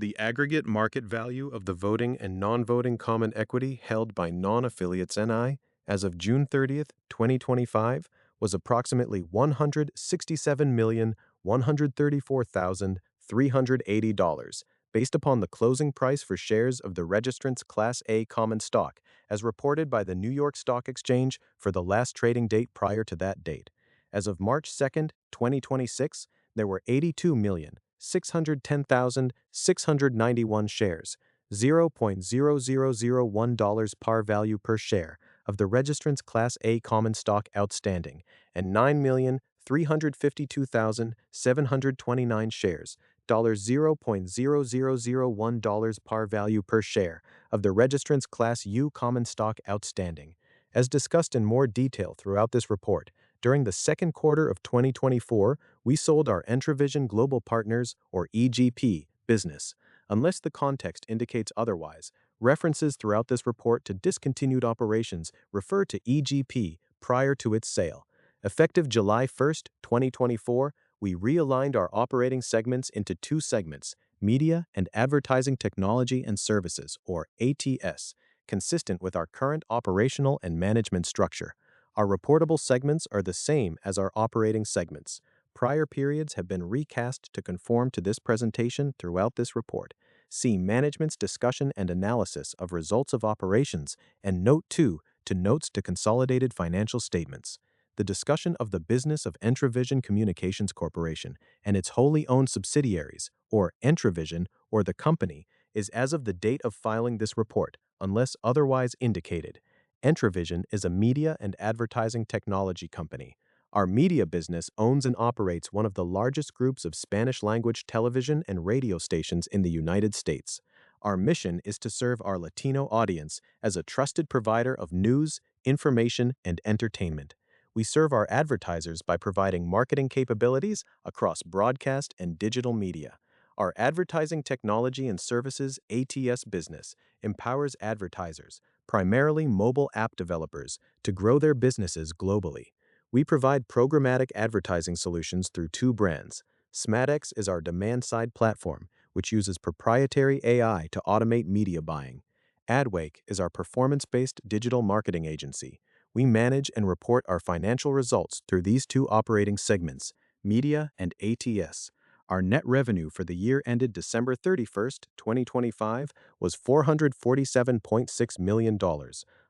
The aggregate market value of the voting and non-voting common equity held by non-affiliates NI as of June 30th, 2025 was approximately $167,134,380 based upon the closing price for shares of the registrant's Class A common stock as reported by the New York Stock Exchange for the last trading date prior to that date. As of March 2nd, 2026, there were 82,610,691 shares, $0.0001 par value per share of the registrant's Class A common stock outstanding, and 9,352,729 shares, $0.0001 par value per share of the registrant's Class U common stock outstanding. As discussed in more detail throughout this report, during the second quarter of 2024, we sold our Entravision Global Partners, or EGP, business. Unless the context indicates otherwise, references throughout this report to discontinued operations refer to EGP prior to its sale. Effective July 1st, 2024, we realigned our operating segments into two segments, Media and Advertising Technology and Services, or ATS, consistent with our current operational and management structure. Our reportable segments are the same as our operating segments. Prior periods have been recast to conform to this presentation throughout this report. See Management's Discussion and Analysis of Results of Operations and Note 2 to Notes to Consolidated Financial Statements. The discussion of the business of Entravision Communications Corporation and its wholly owned subsidiaries, or Entravision, or the company, is as of the date of filing this report, unless otherwise indicated. Entravision is a media and advertising technology company. Our media business owns and operates one of the largest groups of Spanish-language television and radio stations in the United States. Our mission is to serve our Latino audience as a trusted provider of news, information, and entertainment. We serve our advertisers by providing marketing capabilities across broadcast and digital media. Our Advertising Technology and Services ATS business empowers advertisers, primarily mobile app developers, to grow their businesses globally. We provide programmatic advertising solutions through two brands. SmadX is our demand-side platform, which uses proprietary AI to automate media buying. AdWake is our performance-based digital marketing agency. We manage and report our financial results through these two operating segments, Media and ATS. Our net revenue for the year ended December 31st, 2025 was $447.6 million.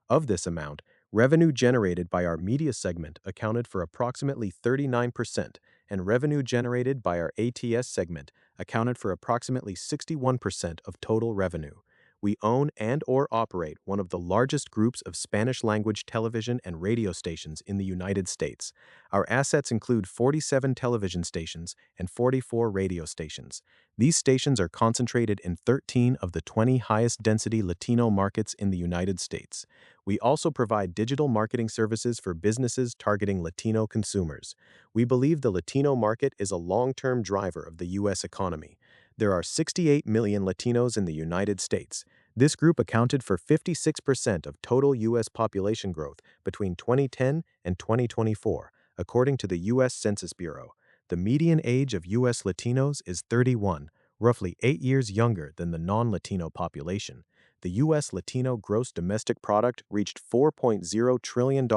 Of this amount, revenue generated by our media segment accounted for approximately 39%, and revenue generated by our ATS segment accounted for approximately 61% of total revenue. We own and/or operate one of the largest groups of Spanish-language television and radio stations in the United States. Our assets include 47 television stations and 44 radio stations. These stations are concentrated in 13 of the 20 highest-density Latino markets in the United States. We also provide digital marketing services for businesses targeting Latino consumers. We believe the Latino market is a long-term driver of the U.S. economy. There are 68 million Latinos in the United States. This group accounted for 56% of total U.S. population growth between 2010 and 2024, according to the U.S. Census Bureau. The median age of U.S. Latinos is 31, roughly 8 years younger than the non-Latino population. The U.S. Latino gross domestic product reached $4.0 trillion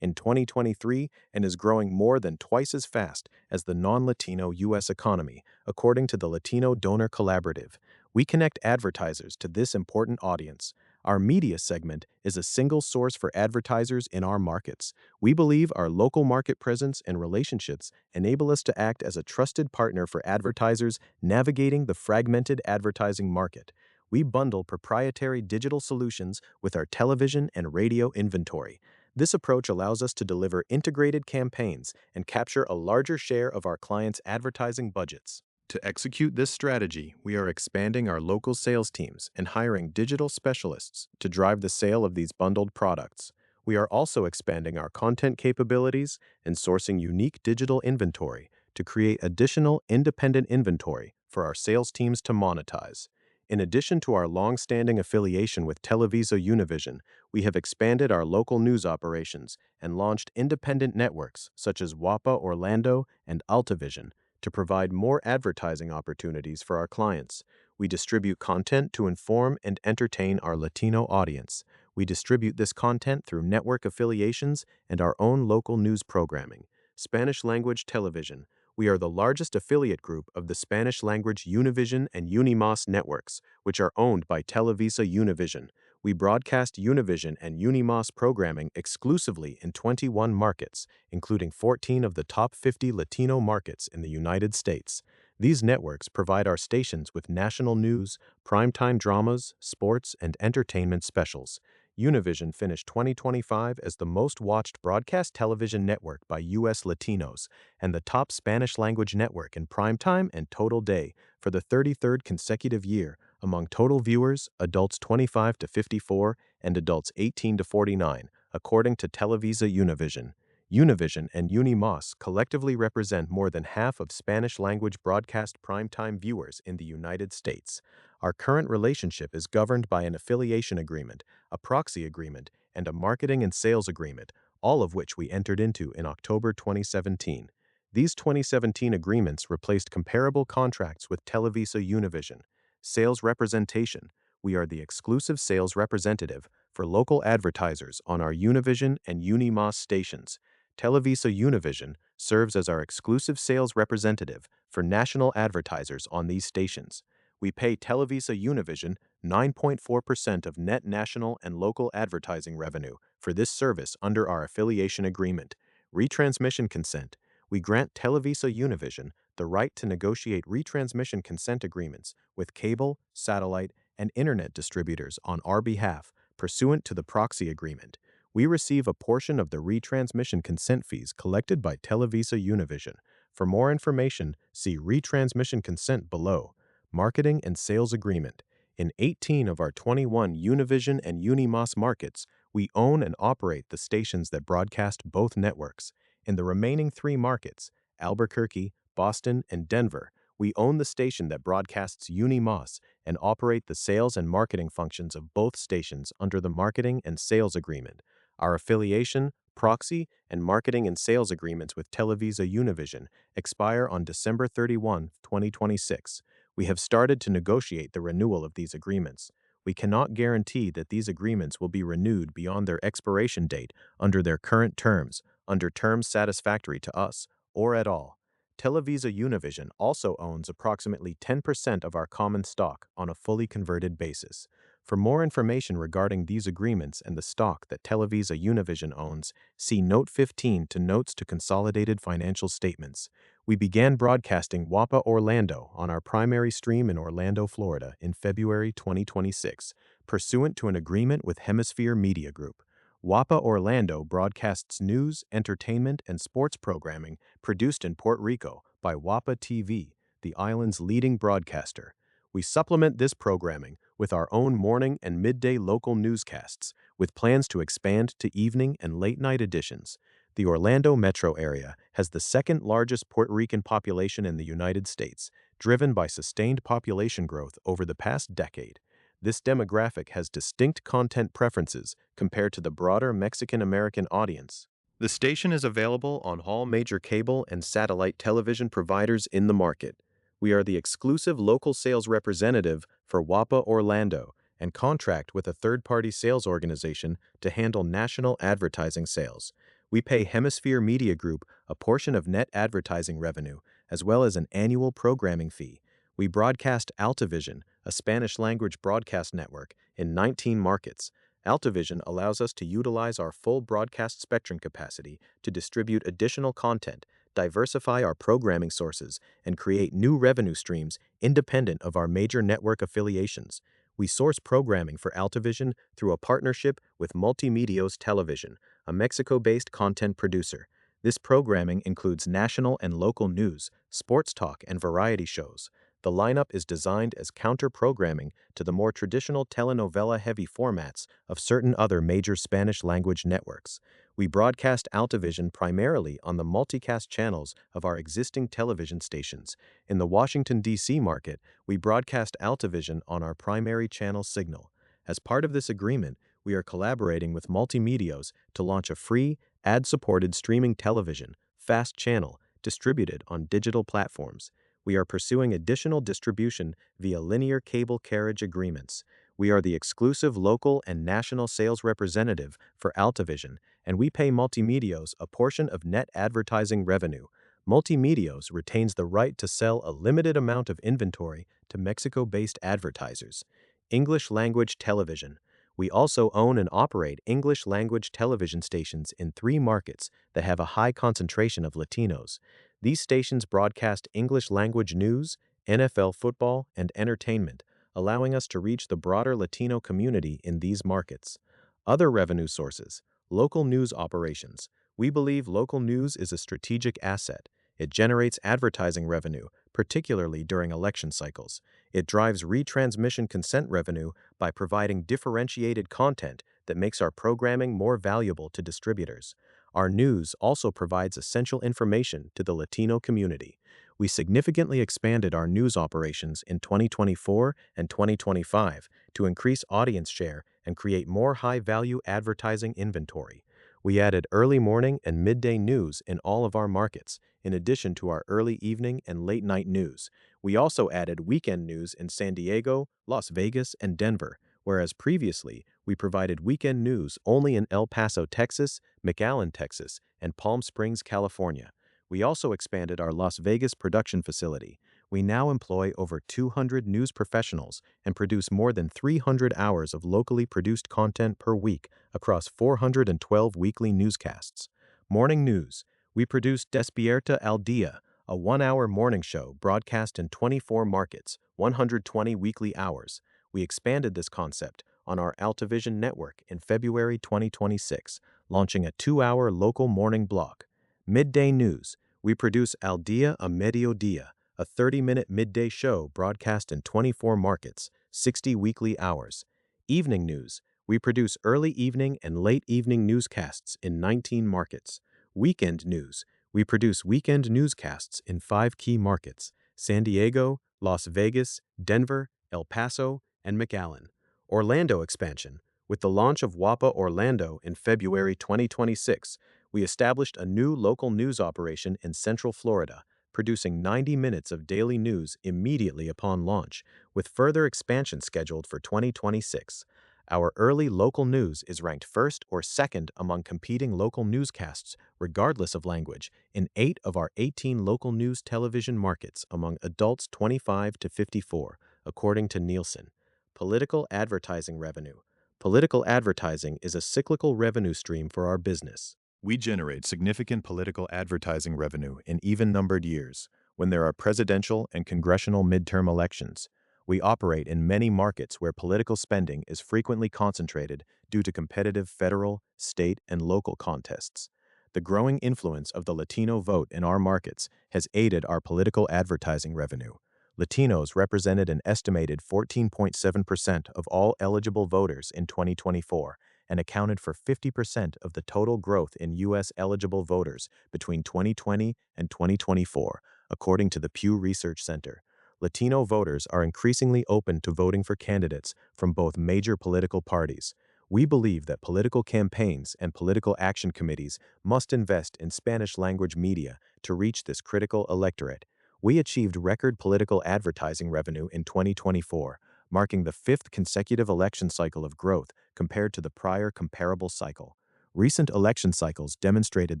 in 2023 and is growing more than twice as fast as the non-Latino U.S. economy, according to the Latino Donor Collaborative. We connect advertisers to this important audience. Our media segment is a single source for advertisers in our markets. We believe our local market presence and relationships enable us to act as a trusted partner for advertisers navigating the fragmented advertising market. We bundle proprietary digital solutions with our television and radio inventory. This approach allows us to deliver integrated campaigns and capture a larger share of our clients' advertising budgets. To execute this strategy, we are expanding our local sales teams and hiring digital specialists to drive the sale of these bundled products. We are also expanding our content capabilities and sourcing unique digital inventory to create additional independent inventory for our sales teams to monetize. In addition to our long-standing affiliation with Televisa Univision, we have expanded our local news operations and launched independent networks such as WAPA Orlando and Altavision to provide more advertising opportunities for our clients. We distribute content to inform and entertain our Latino audience. We distribute this content through network affiliations and our own local news programming. Spanish language television. We are the largest affiliate group of the Spanish language Univision and Unimas networks, which are owned by Televisa Univision. We broadcast Univision and Unimas programming exclusively in 21 markets, including 14 of the top 50 Latino markets in the United States. These networks provide our stations with national news, primetime dramas, sports, and entertainment specials. Univision finished 2025 as the most watched broadcast television network by U.S. Latinos and the top Spanish-language network in primetime and total day for the 33rd consecutive year among total viewers, adults 25 to 54 and adults 18 to 49, according to Televisa Univision. Univision and Unimas collectively represent more than half of Spanish-language broadcast primetime viewers in the United States. Our current relationship is governed by an affiliation agreement, a proxy agreement, and a marketing and sales agreement, all of which we entered into in October 2017. These 2017 agreements replaced comparable contracts with Televisa Univision. Sales representation. We are the exclusive sales representative for local advertisers on our Univision and Unimas stations. Televisa Univision serves as our exclusive sales representative for national advertisers on these stations. We pay Televisa Univision 9.4% of net national and local advertising revenue for this service under our affiliation agreement. Retransmission consent. We grant Televisa Univision the right to negotiate retransmission consent agreements with cable, satellite, and internet distributors on our behalf, pursuant to the proxy agreement. We receive a portion of the retransmission consent fees collected by Televisa Univision. For more information, see retransmission consent below. Marketing and sales agreement. In 18 of our 21 Univision and Unimas markets, we own and operate the stations that broadcast both networks. In the remaining 3 markets, Albuquerque, Boston, and Denver, we own the station that broadcasts Unimas and operate the sales and marketing functions of both stations under the marketing and sales agreement. Our affiliation, proxy, and marketing and sales agreements with Televisa Univision expire on December 31, 2026. We have started to negotiate the renewal of these agreements. We cannot guarantee that these agreements will be renewed beyond their expiration date under their current terms, under terms satisfactory to us, or at all. Televisa Univision also owns approximately 10% of our common stock on a fully converted basis. For more information regarding these agreements and the stock that Televisa Univision owns, see Note 15 to Notes to Consolidated Financial Statements. We began broadcasting WAPA Orlando on our primary stream in Orlando, Florida in February 2026, pursuant to an agreement with Hemisphere Media Group. WAPA Orlando broadcasts news, entertainment, and sports programming produced in Puerto Rico by WAPA TV, the island's leading broadcaster. We supplement this programming with our own morning and midday local newscasts, with plans to expand to evening and late-night editions. The Orlando metro area has the second largest Puerto Rican population in the United States, driven by sustained population growth over the past decade. This demographic has distinct content preferences compared to the broader Mexican-American audience. The station is available on all major cable and satellite television providers in the market. We are the exclusive local sales representative for WAPA Orlando and contract with a third-party sales organization to handle national advertising sales. We pay Hemisphere Media Group a portion of net advertising revenue, as well as an annual programming fee. We broadcast Entravision, a Spanish-language broadcast network, in 19 markets. Entravision allows us to utilize our full broadcast spectrum capacity to distribute additional content, diversify our programming sources, and create new revenue streams independent of our major network affiliations. We source programming for Entravision through a partnership with Multimedios Television, a Mexico-based content producer. This programming includes national and local news, sports talk, and variety shows. The lineup is designed as counter-programming to the more traditional telenovela-heavy formats of certain other major Spanish-language networks. We broadcast Entravision primarily on the multicast channels of our existing television stations. In the Washington, D.C. market, we broadcast Entravision on our primary channel Signal. As part of this agreement, we are collaborating with Multimedios to launch a free, ad-supported streaming television, FAST channel, distributed on digital platforms. We are pursuing additional distribution via linear cable carriage agreements. We are the exclusive local and national sales representative for Altavision, and we pay Multimedios a portion of net advertising revenue. Multimedios retains the right to sell a limited amount of inventory to Mexico-based advertisers. English language television. We also own and operate English language television stations in 3 markets that have a high concentration of Latinos. These stations broadcast English language news, NFL football, and entertainment, allowing us to reach the broader Latino community in these markets. Other revenue sources. Local news operations. We believe local news is a strategic asset. It generates advertising revenue, particularly during election cycles. It drives retransmission consent revenue by providing differentiated content that makes our programming more valuable to distributors. Our news also provides essential information to the Latino community. We significantly expanded our news operations in 2024 and 2025 to increase audience share and create more high-value advertising inventory. We added early morning and midday news in all of our markets, in addition to our early evening and late night news. We also added weekend news in San Diego, Las Vegas, and Denver, whereas previously we provided weekend news only in El Paso, Texas, McAllen, Texas, and Palm Springs, California. We also expanded our Las Vegas production facility. We now employ over 200 news professionals and produce more than 300 hours of locally produced content per week across 412 weekly newscasts. Morning news. We produce Despierta al Dia, a 1-hour morning show broadcast in 24 markets, 120 weekly hours. We expanded this concept on our Altavision network in February 2026, launching a 2-hour local morning block. Midday news. We produce Al Dia a Mediodía, a 30-minute midday show broadcast in 24 markets, 60 weekly hours. Evening news. We produce early evening and late evening newscasts in 19 markets. Weekend news. We produce weekend newscasts in 5 key markets: San Diego, Las Vegas, Denver, El Paso, and McAllen. Orlando expansion. With the launch of WAPA Orlando in February 2026, we established a new local news operation in Central Florida, producing 90 minutes of daily news immediately upon launch, with further expansion scheduled for 2026. Our early local news is ranked first or second among competing local newscasts, regardless of language, in 8 of our 18 local news television markets among adults 25 to 54, according to Nielsen. Political advertising revenue. Political advertising is a cyclical revenue stream for our business. We generate significant political advertising revenue in even-numbered years when there are presidential and congressional midterm elections. We operate in many markets where political spending is frequently concentrated due to competitive federal, state, and local contests. The growing influence of the Latino vote in our markets has aided our political advertising revenue. Latinos represented an estimated 14.7% of all eligible voters in 2024 and accounted for 50% of the total growth in U.S. eligible voters between 2020 and 2024, according to the Pew Research Center. Latino voters are increasingly open to voting for candidates from both major political parties. We believe that political campaigns and political action committees must invest in Spanish-language media to reach this critical electorate. We achieved record political advertising revenue in 2024, marking the 5th consecutive election cycle of growth compared to the prior comparable cycle. Recent election cycles demonstrated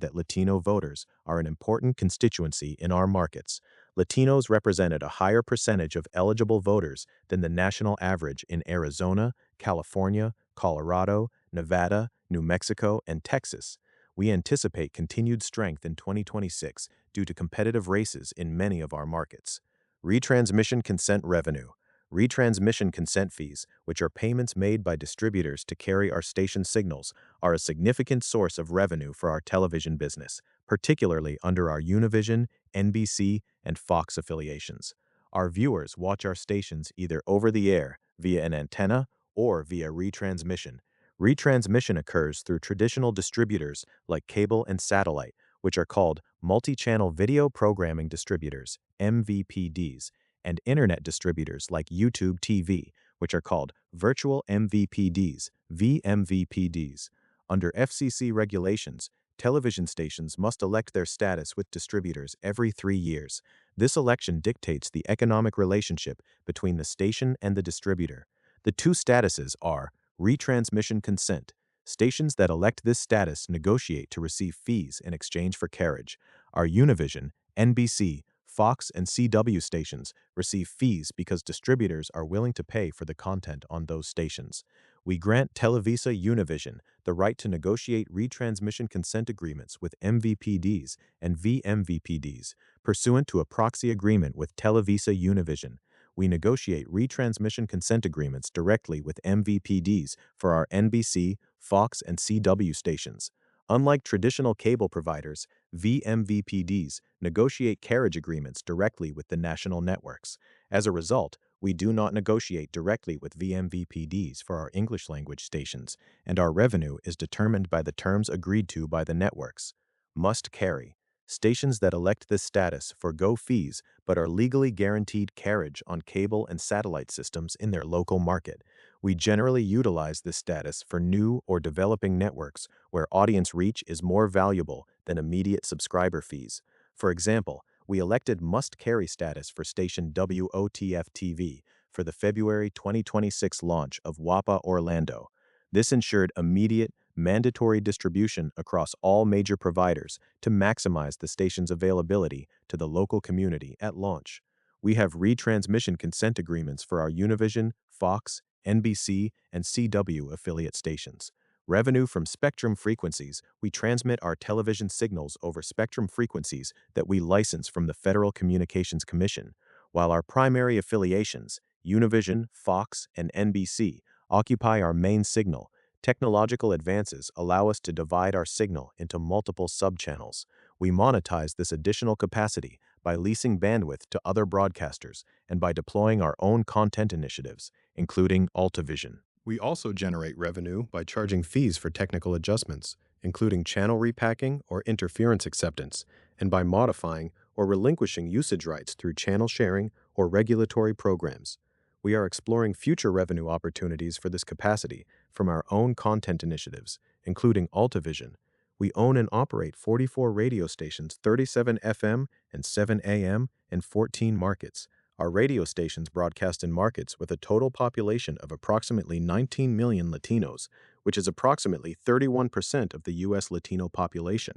that Latino voters are an important constituency in our markets. Latinos represented a higher percentage of eligible voters than the national average in Arizona, California, Colorado, Nevada, New Mexico, and Texas. We anticipate continued strength in 2026 due to competitive races in many of our markets. Retransmission consent revenue. Retransmission consent fees, which are payments made by distributors to carry our station signals, are a significant source of revenue for our television business, particularly under our Univision, NBC, and Fox affiliations. Our viewers watch our stations either over the air, via an antenna, or via retransmission. Retransmission occurs through traditional distributors like cable and satellite, which are called multi-channel video programming distributors, MVPDs, and internet distributors like YouTube TV, which are called virtual MVPDs, VMVPDs. Under FCC regulations, television stations must elect their status with distributors every 3 years. This election dictates the economic relationship between the station and the distributor. The two statuses are retransmission consent. Stations that elect this status negotiate to receive fees in exchange for carriage. Our Univision, NBC, Fox, and CW stations receive fees because distributors are willing to pay for the content on those stations. We grant Televisa Univision the right to negotiate retransmission consent agreements with MVPDs and VMVPDs, pursuant to a proxy agreement with Televisa Univision. We negotiate retransmission consent agreements directly with MVPDs for our NBC, Fox, and CW stations. Unlike traditional cable providers, VMVPDs negotiate carriage agreements directly with the national networks. As a result, we do not negotiate directly with VMVPDs for our English-language stations, and our revenue is determined by the terms agreed to by the networks. Must carry. Stations that elect this status forgo fees but are legally guaranteed carriage on cable and satellite systems in their local market. We generally utilize this status for new or developing networks where audience reach is more valuable than immediate subscriber fees. For example, we elected must-carry status for station WOTF-TV for the February 2026 launch of WAPA Orlando. This ensured immediate, mandatory distribution across all major providers to maximize the station's availability to the local community at launch. We have retransmission consent agreements for our Univision, Fox, NBC, and CW affiliate stations. Revenue from spectrum frequencies. We transmit our television signals over spectrum frequencies that we license from the Federal Communications Commission, while our primary affiliations, Univision, Fox, and NBC, occupy our main signal. Technological advances allow us to divide our signal into multiple subchannels. We monetize this additional capacity by leasing bandwidth to other broadcasters and by deploying our own content initiatives, including Entravision. We also generate revenue by charging fees for technical adjustments, including channel repacking or interference acceptance, and by modifying or relinquishing usage rights through channel sharing or regulatory programs. We are exploring future revenue opportunities for this capacity from our own content initiatives, including Entravision. We own and operate 44 radio stations, 37 FM and 7 AM in 14 markets. Our radio stations broadcast in markets with a total population of approximately 19 million Latinos, which is approximately 31% of the U.S. Latino population.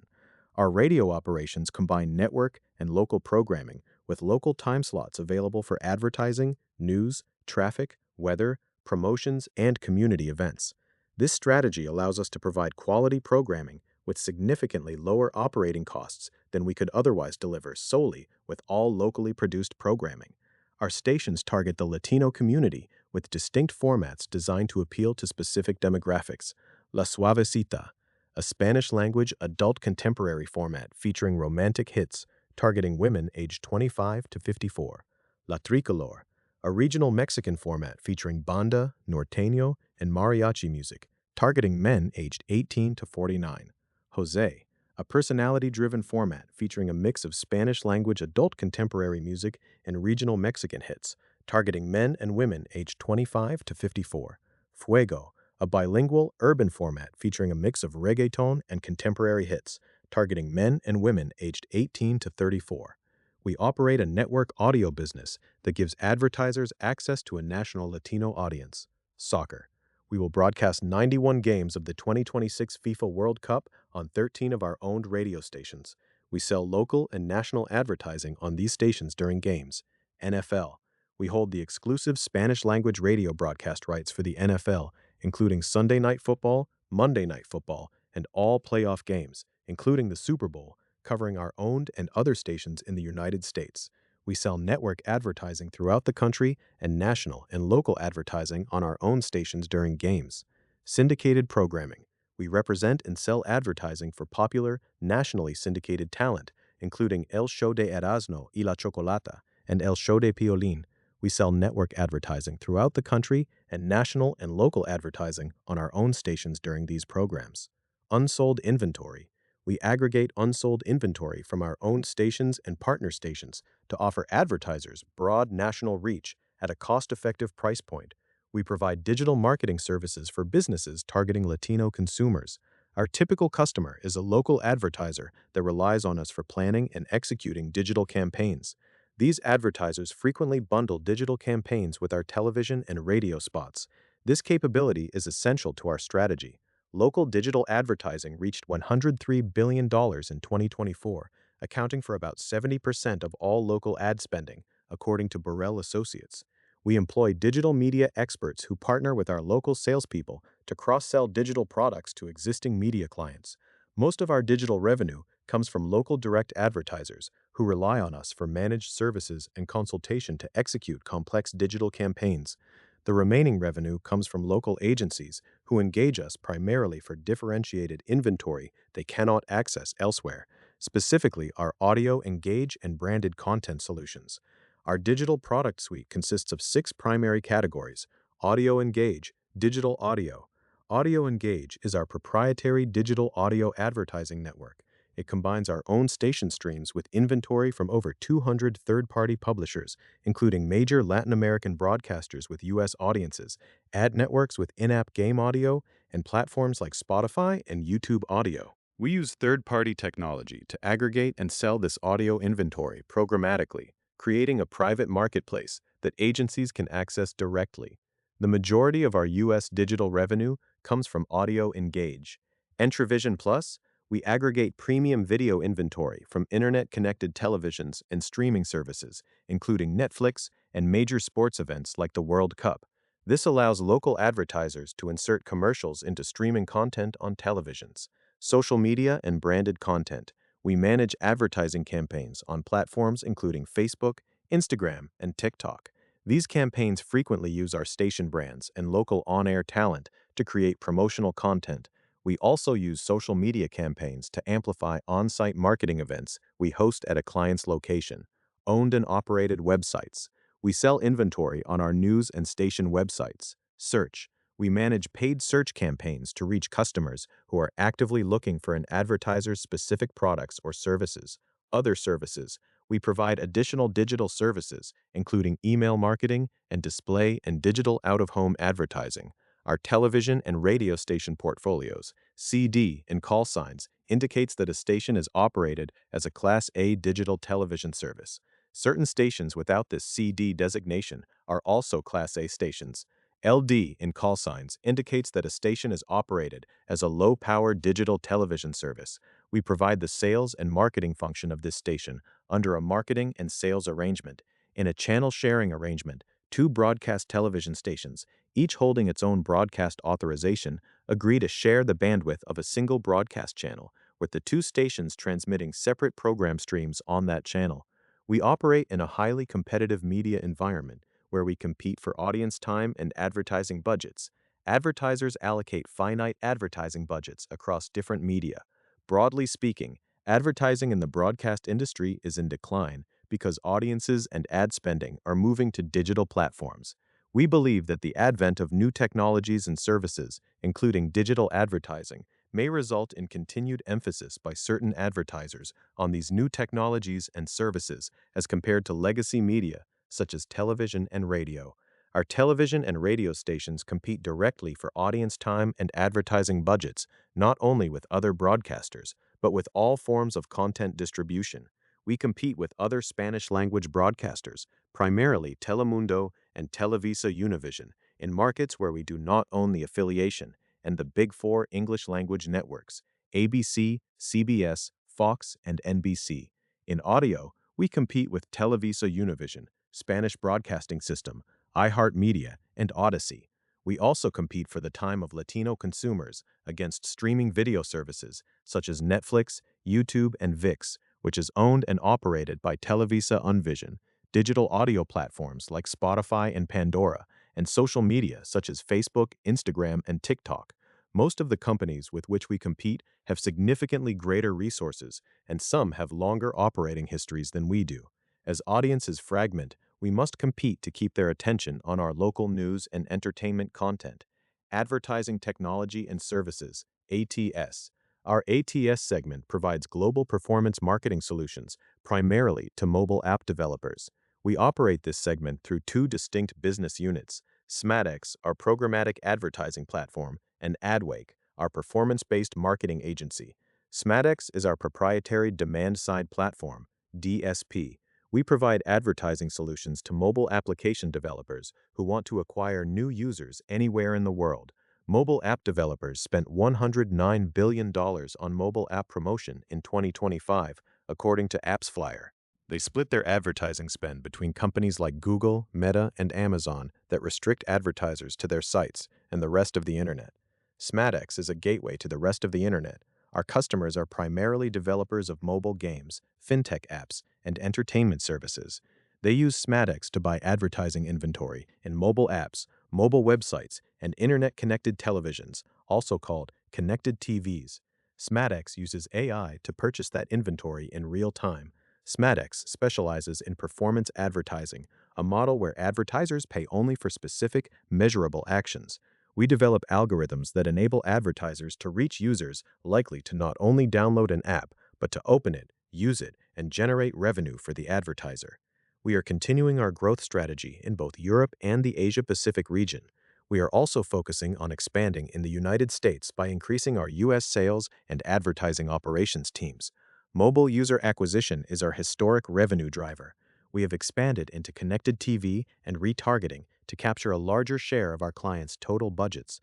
Our radio operations combine network and local programming with local time slots available for advertising, news, traffic, weather, promotions, and community events. This strategy allows us to provide quality programming with significantly lower operating costs than we could otherwise deliver solely with all locally produced programming. Our stations target the Latino community with distinct formats designed to appeal to specific demographics. La Suavecita, a Spanish-language adult contemporary format featuring romantic hits targeting women aged 25 to 54. La Tricolor, a regional Mexican format featuring banda, norteño, and mariachi music targeting men aged 18 to 49. Jose, a personality-driven format featuring a mix of Spanish-language adult contemporary music and regional Mexican hits, targeting men and women aged 25 to 54. Fuego, a bilingual urban format featuring a mix of reggaeton and contemporary hits, targeting men and women aged 18 to 34. We operate a network audio business that gives advertisers access to a national Latino audience. Soccer. We will broadcast 91 games of the 2026 FIFA World Cup on 13 of our owned radio stations. We sell local and national advertising on these stations during games. NFL. We hold the exclusive Spanish-language radio broadcast rights for the NFL, including Sunday Night Football, Monday Night Football, and all playoff games, including the Super Bowl, covering our owned and other stations in the United States. We sell network advertising throughout the country and national and local advertising on our own stations during games. Syndicated programming. We represent and sell advertising for popular, nationally syndicated talent, including El Show de Erasmo y la Chocolata and El Show de Piolín. We sell network advertising throughout the country and national and local advertising on our own stations during these programs. Unsold inventory. We aggregate unsold inventory from our own stations and partner stations to offer advertisers broad national reach at a cost-effective price point. We provide digital marketing services for businesses targeting Latino consumers. Our typical customer is a local advertiser that relies on us for planning and executing digital campaigns. These advertisers frequently bundle digital campaigns with our television and radio spots. This capability is essential to our strategy. Local digital advertising reached $103 billion in 2024, accounting for about 70% of all local ad spending, according to Burrell Associates. We employ digital media experts who partner with our local salespeople to cross-sell digital products to existing media clients. Most of our digital revenue comes from local direct advertisers who rely on us for managed services and consultation to execute complex digital campaigns. The remaining revenue comes from local agencies who engage us primarily for differentiated inventory they cannot access elsewhere, specifically our audio, engage, and branded content solutions. Our digital product suite consists of 6 primary categories: Audio Engage, Digital Audio. Audio Engage is our proprietary digital audio advertising network. It combines our own station streams with inventory from over 200 third-party publishers, including major Latin American broadcasters with U.S. audiences, ad networks with in-app game audio, and platforms like Spotify and YouTube Audio. We use third-party technology to aggregate and sell this audio inventory programmatically, creating a private marketplace that agencies can access directly. The majority of our U.S. digital revenue comes from Audio Engage. Entravision Plus, we aggregate premium video inventory from internet-connected televisions and streaming services, including Netflix and major sports events like the World Cup. This allows local advertisers to insert commercials into streaming content on televisions. Social media and branded content. We manage advertising campaigns on platforms including Facebook, Instagram, and TikTok. These campaigns frequently use our station brands and local on-air talent to create promotional content. We also use social media campaigns to amplify on-site marketing events we host at a client's location. Owned and operated websites. We sell inventory on our news and station websites. Search. We manage paid search campaigns to reach customers who are actively looking for an advertiser's specific products or services. Other services. We provide additional digital services, including email marketing and display and digital out-of-home advertising. Our television and radio station portfolios, CD and call signs, indicates that a station is operated as a Class A digital television service. Certain stations without this CD designation are also Class A stations. LD in call signs indicates that a station is operated as a low-power digital television service. We provide the sales and marketing function of this station under a marketing and sales arrangement. In a channel sharing arrangement, 2 broadcast television stations, each holding its own broadcast authorization, agree to share the bandwidth of a single broadcast channel, with the 2 stations transmitting separate program streams on that channel. We operate in a highly competitive media environment where we compete for audience time and advertising budgets. Advertisers allocate finite advertising budgets across different media. Broadly speaking, advertising in the broadcast industry is in decline because audiences and ad spending are moving to digital platforms. We believe that the advent of new technologies and services, including digital advertising, may result in continued emphasis by certain advertisers on these new technologies and services as compared to legacy media, such as television and radio. Our television and radio stations compete directly for audience time and advertising budgets, not only with other broadcasters, but with all forms of content distribution. We compete with other Spanish-language broadcasters, primarily Telemundo and Televisa Univision, in markets where we do not own the affiliation, and the Big Four English-language networks, ABC, CBS, Fox, and NBC. In audio, we compete with Televisa Univision, Spanish Broadcasting System, iHeartMedia, and Odyssey. We also compete for the time of Latino consumers against streaming video services such as Netflix, YouTube, and ViX, which is owned and operated by Televisa Univision, digital audio platforms like Spotify and Pandora, and social media such as Facebook, Instagram, and TikTok. Most of the companies with which we compete have significantly greater resources, and some have longer operating histories than we do. As audiences fragment, we must compete to keep their attention on our local news and entertainment content. Advertising Technology and Services, ATS. Our ATS segment provides global performance marketing solutions, primarily to mobile app developers. We operate this segment through 2 distinct business units: SMADEX, our programmatic advertising platform, and AdWake, our performance-based marketing agency. SMADEX is our proprietary demand-side platform, DSP. We provide advertising solutions to mobile application developers who want to acquire new users anywhere in the world. Mobile app developers spent $109 billion on mobile app promotion in 2025, according to AppsFlyer. They split their advertising spend between companies like Google, Meta, and Amazon that restrict advertisers to their sites and the rest of the internet. SmadX is a gateway to the rest of the internet. Our customers are primarily developers of mobile games, fintech apps, and entertainment services. They use SmadX to buy advertising inventory in mobile apps, mobile websites, and internet-connected televisions, also called connected TVs. SmadX uses AI to purchase that inventory in real time. SmadX specializes in performance advertising, a model where advertisers pay only for specific, measurable actions. We develop algorithms that enable advertisers to reach users likely to not only download an app, but to open it, use it, and generate revenue for the advertiser. We are continuing our growth strategy in both Europe and the Asia-Pacific region. We are also focusing on expanding in the United States by increasing our U.S. sales and advertising operations teams. Mobile user acquisition is our historic revenue driver. We have expanded into connected TV and retargeting to capture a larger share of our clients' total budgets.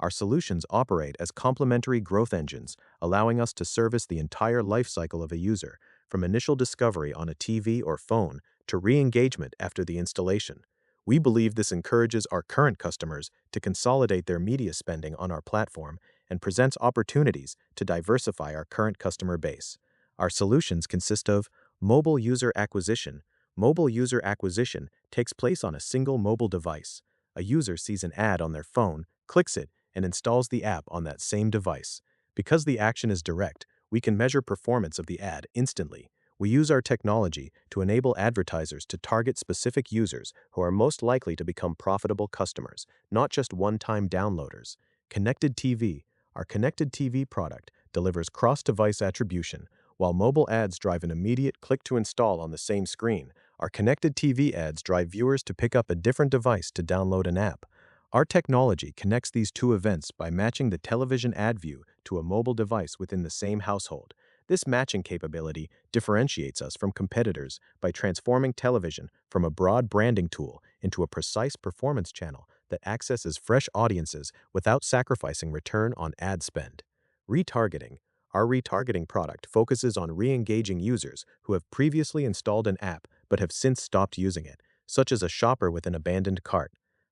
Our solutions operate as complementary growth engines, allowing us to service the entire life cycle of a user, from initial discovery on a TV or phone to re-engagement after the installation. We believe this encourages our current customers to consolidate their media spending on our platform and presents opportunities to diversify our current customer base. Our solutions consist of mobile user acquisition. Mobile user acquisition takes place on a single mobile device. A user sees an ad on their phone, clicks it, and installs the app on that same device. Because the action is direct, we can measure performance of the ad instantly. We use our technology to enable advertisers to target specific users who are most likely to become profitable customers, not just one-time downloaders. Connected TV. Our connected TV product delivers cross-device attribution. While mobile ads drive an immediate click to install on the same screen, our connected TV ads drive viewers to pick up a different device to download an app. Our technology connects these two events by matching the television ad view to a mobile device within the same household. This matching capability differentiates us from competitors by transforming television from a broad branding tool into a precise performance channel that accesses fresh audiences without sacrificing return on ad spend. Retargeting. Our retargeting product focuses on re-engaging users who have previously installed an app but have since stopped using it, such as a shopper with an abandoned cart.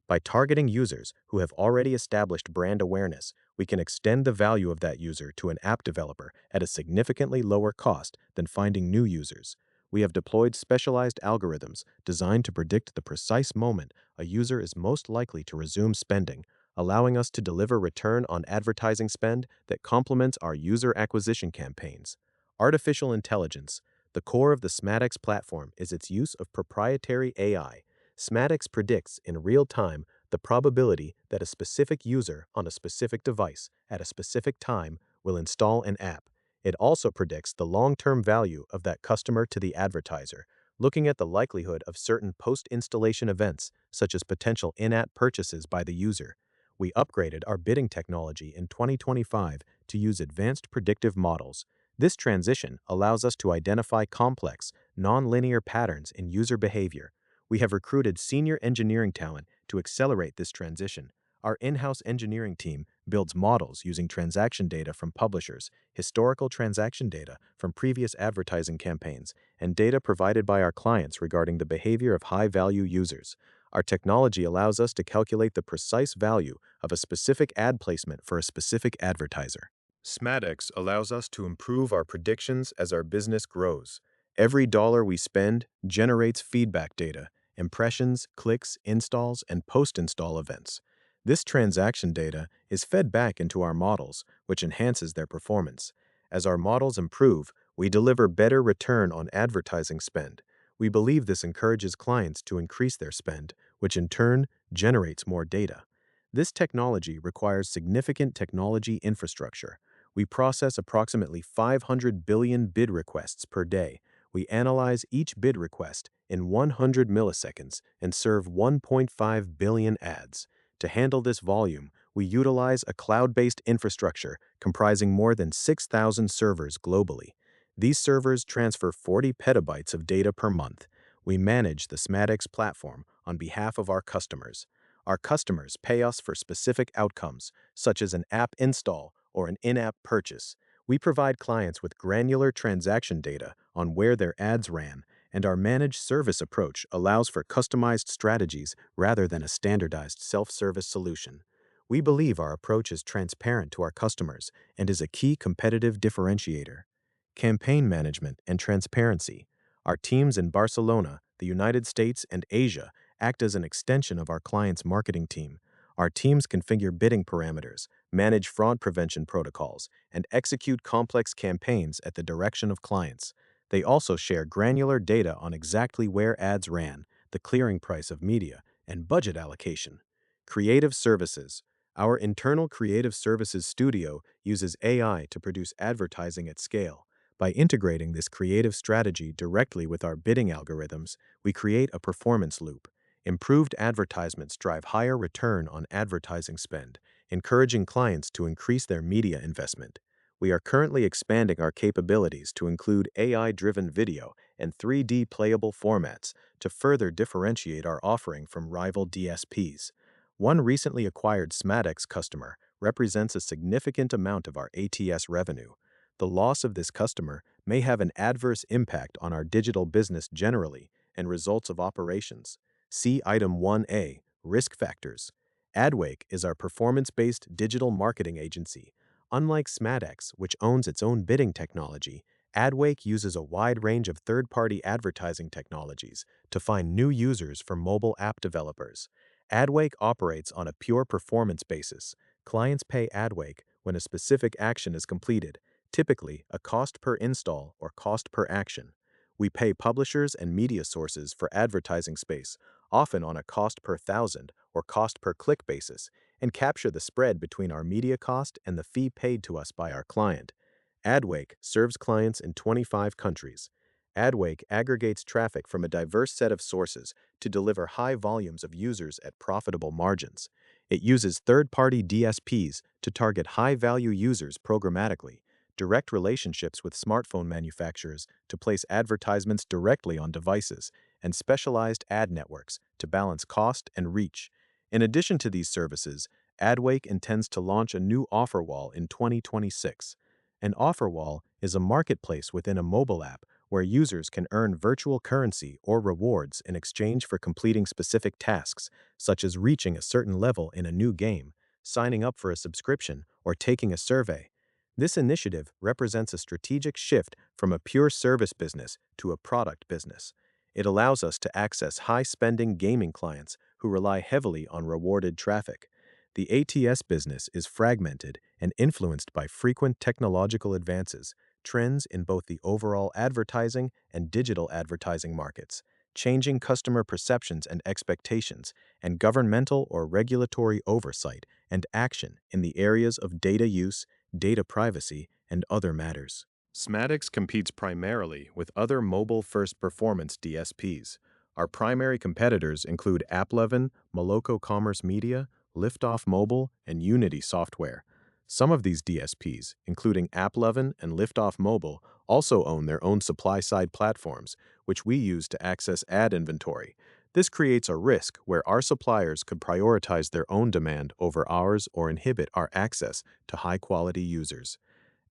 By targeting users who have already established brand awareness, we can extend the value of that user to an app developer at a significantly lower cost than finding new users. We have deployed specialized algorithms designed to predict the precise moment a user is most likely to resume spending, allowing us to deliver return on advertising spend that complements our user acquisition campaigns. Artificial intelligence. The core of the SmadX platform is its use of proprietary AI. SmadX predicts in real time the probability that a specific user on a specific device at a specific time will install an app. It also predicts the long-term value of that customer to the advertiser, looking at the likelihood of certain post-installation events, such as potential in-app purchases by the user. We upgraded our bidding technology in 2025 to use advanced predictive models. This transition allows us to identify complex, non-linear patterns in user behavior. We have recruited senior engineering talent to accelerate this transition. Our in-house engineering team builds models using transaction data from publishers, historical transaction data from previous advertising campaigns, and data provided by our clients regarding the behavior of high-value users. Our technology allows us to calculate the precise value of a specific ad placement for a specific advertiser. SmadX allows us to improve our predictions as our business grows. Every dollar we spend generates feedback data, impressions, clicks, installs, and post-install events. This transaction data is fed back into our models, which enhances their performance. As our models improve, we deliver better return on advertising spend. We believe this encourages clients to increase their spend, which in turn generates more data. This technology requires significant technology infrastructure. We process approximately 500 billion bid requests per day. We analyze each bid request in 100 milliseconds and serve 1.5 billion ads. To handle this volume, we utilize a cloud-based infrastructure comprising more than 6,000 servers globally. These servers transfer 40 petabytes of data per month. We manage the SMADX platform on behalf of our customers. Our customers pay us for specific outcomes, such as an app install or an in-app purchase. We provide clients with granular transaction data on where their ads ran, and our managed service approach allows for customized strategies rather than a standardized self-service solution. We believe our approach is transparent to our customers and is a key competitive differentiator. Campaign management and transparency. Our teams in Barcelona, the United States, and Asia act as an extension of our client's marketing team. Our teams configure bidding parameters, manage fraud prevention protocols, and execute complex campaigns at the direction of clients. They also share granular data on exactly where ads ran, the clearing price of media, and budget allocation. Creative services. Our internal creative services studio uses AI to produce advertising at scale. By integrating this creative strategy directly with our bidding algorithms, we create a performance loop. Improved advertisements drive higher return on advertising spend, encouraging clients to increase their media investment. We are currently expanding our capabilities to include AI-driven video and 3D playable formats to further differentiate our offering from rival DSPs. One recently acquired SMADX customer represents a significant amount of our ATS revenue. The loss of this customer may have an adverse impact on our digital business generally and results of operations. See Item 1A, Risk Factors. Adwake is our performance-based digital marketing agency. Unlike SMADX, which owns its own bidding technology, Adwake uses a wide range of third-party advertising technologies to find new users for mobile app developers. Adwake operates on a pure performance basis. Clients pay Adwake when a specific action is completed, typically a cost per install or cost per action. We pay publishers and media sources for advertising space, often on a cost per thousand or cost per click basis, and capture the spread between our media cost and the fee paid to us by our client. Adwake serves clients in 25 countries. Adwake aggregates traffic from a diverse set of sources to deliver high volumes of users at profitable margins. It uses third-party DSPs to target high-value users programmatically, direct relationships with smartphone manufacturers to place advertisements directly on devices, and specialized ad networks to balance cost and reach. In addition to these services, Adwake intends to launch a new offer wall in 2026. An offer wall is a marketplace within a mobile app where users can earn virtual currency or rewards in exchange for completing specific tasks, such as reaching a certain level in a new game, signing up for a subscription, or taking a survey. This initiative represents a strategic shift from a pure service business to a product business. It allows us to access high-spending gaming clients who rely heavily on rewarded traffic. The ATS business is fragmented and influenced by frequent technological advances, trends in both the overall advertising and digital advertising markets, changing customer perceptions and expectations, and governmental or regulatory oversight and action in the areas of data use, data privacy, and other matters. SMADX competes primarily with other mobile-first performance DSPs. Our primary competitors include AppLovin, Moloko Commerce Media, Liftoff Mobile, and Unity Software. Some of these DSPs, including AppLovin and Liftoff Mobile, also own their own supply-side platforms, which we use to access ad inventory. This creates a risk where our suppliers could prioritize their own demand over ours or inhibit our access to high-quality users.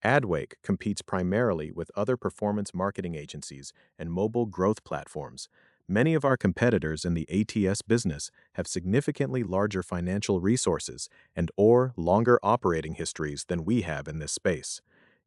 Adwake competes primarily with other performance marketing agencies and mobile growth platforms. Many of our competitors in the ATS business have significantly larger financial resources and/or longer operating histories than we have in this space.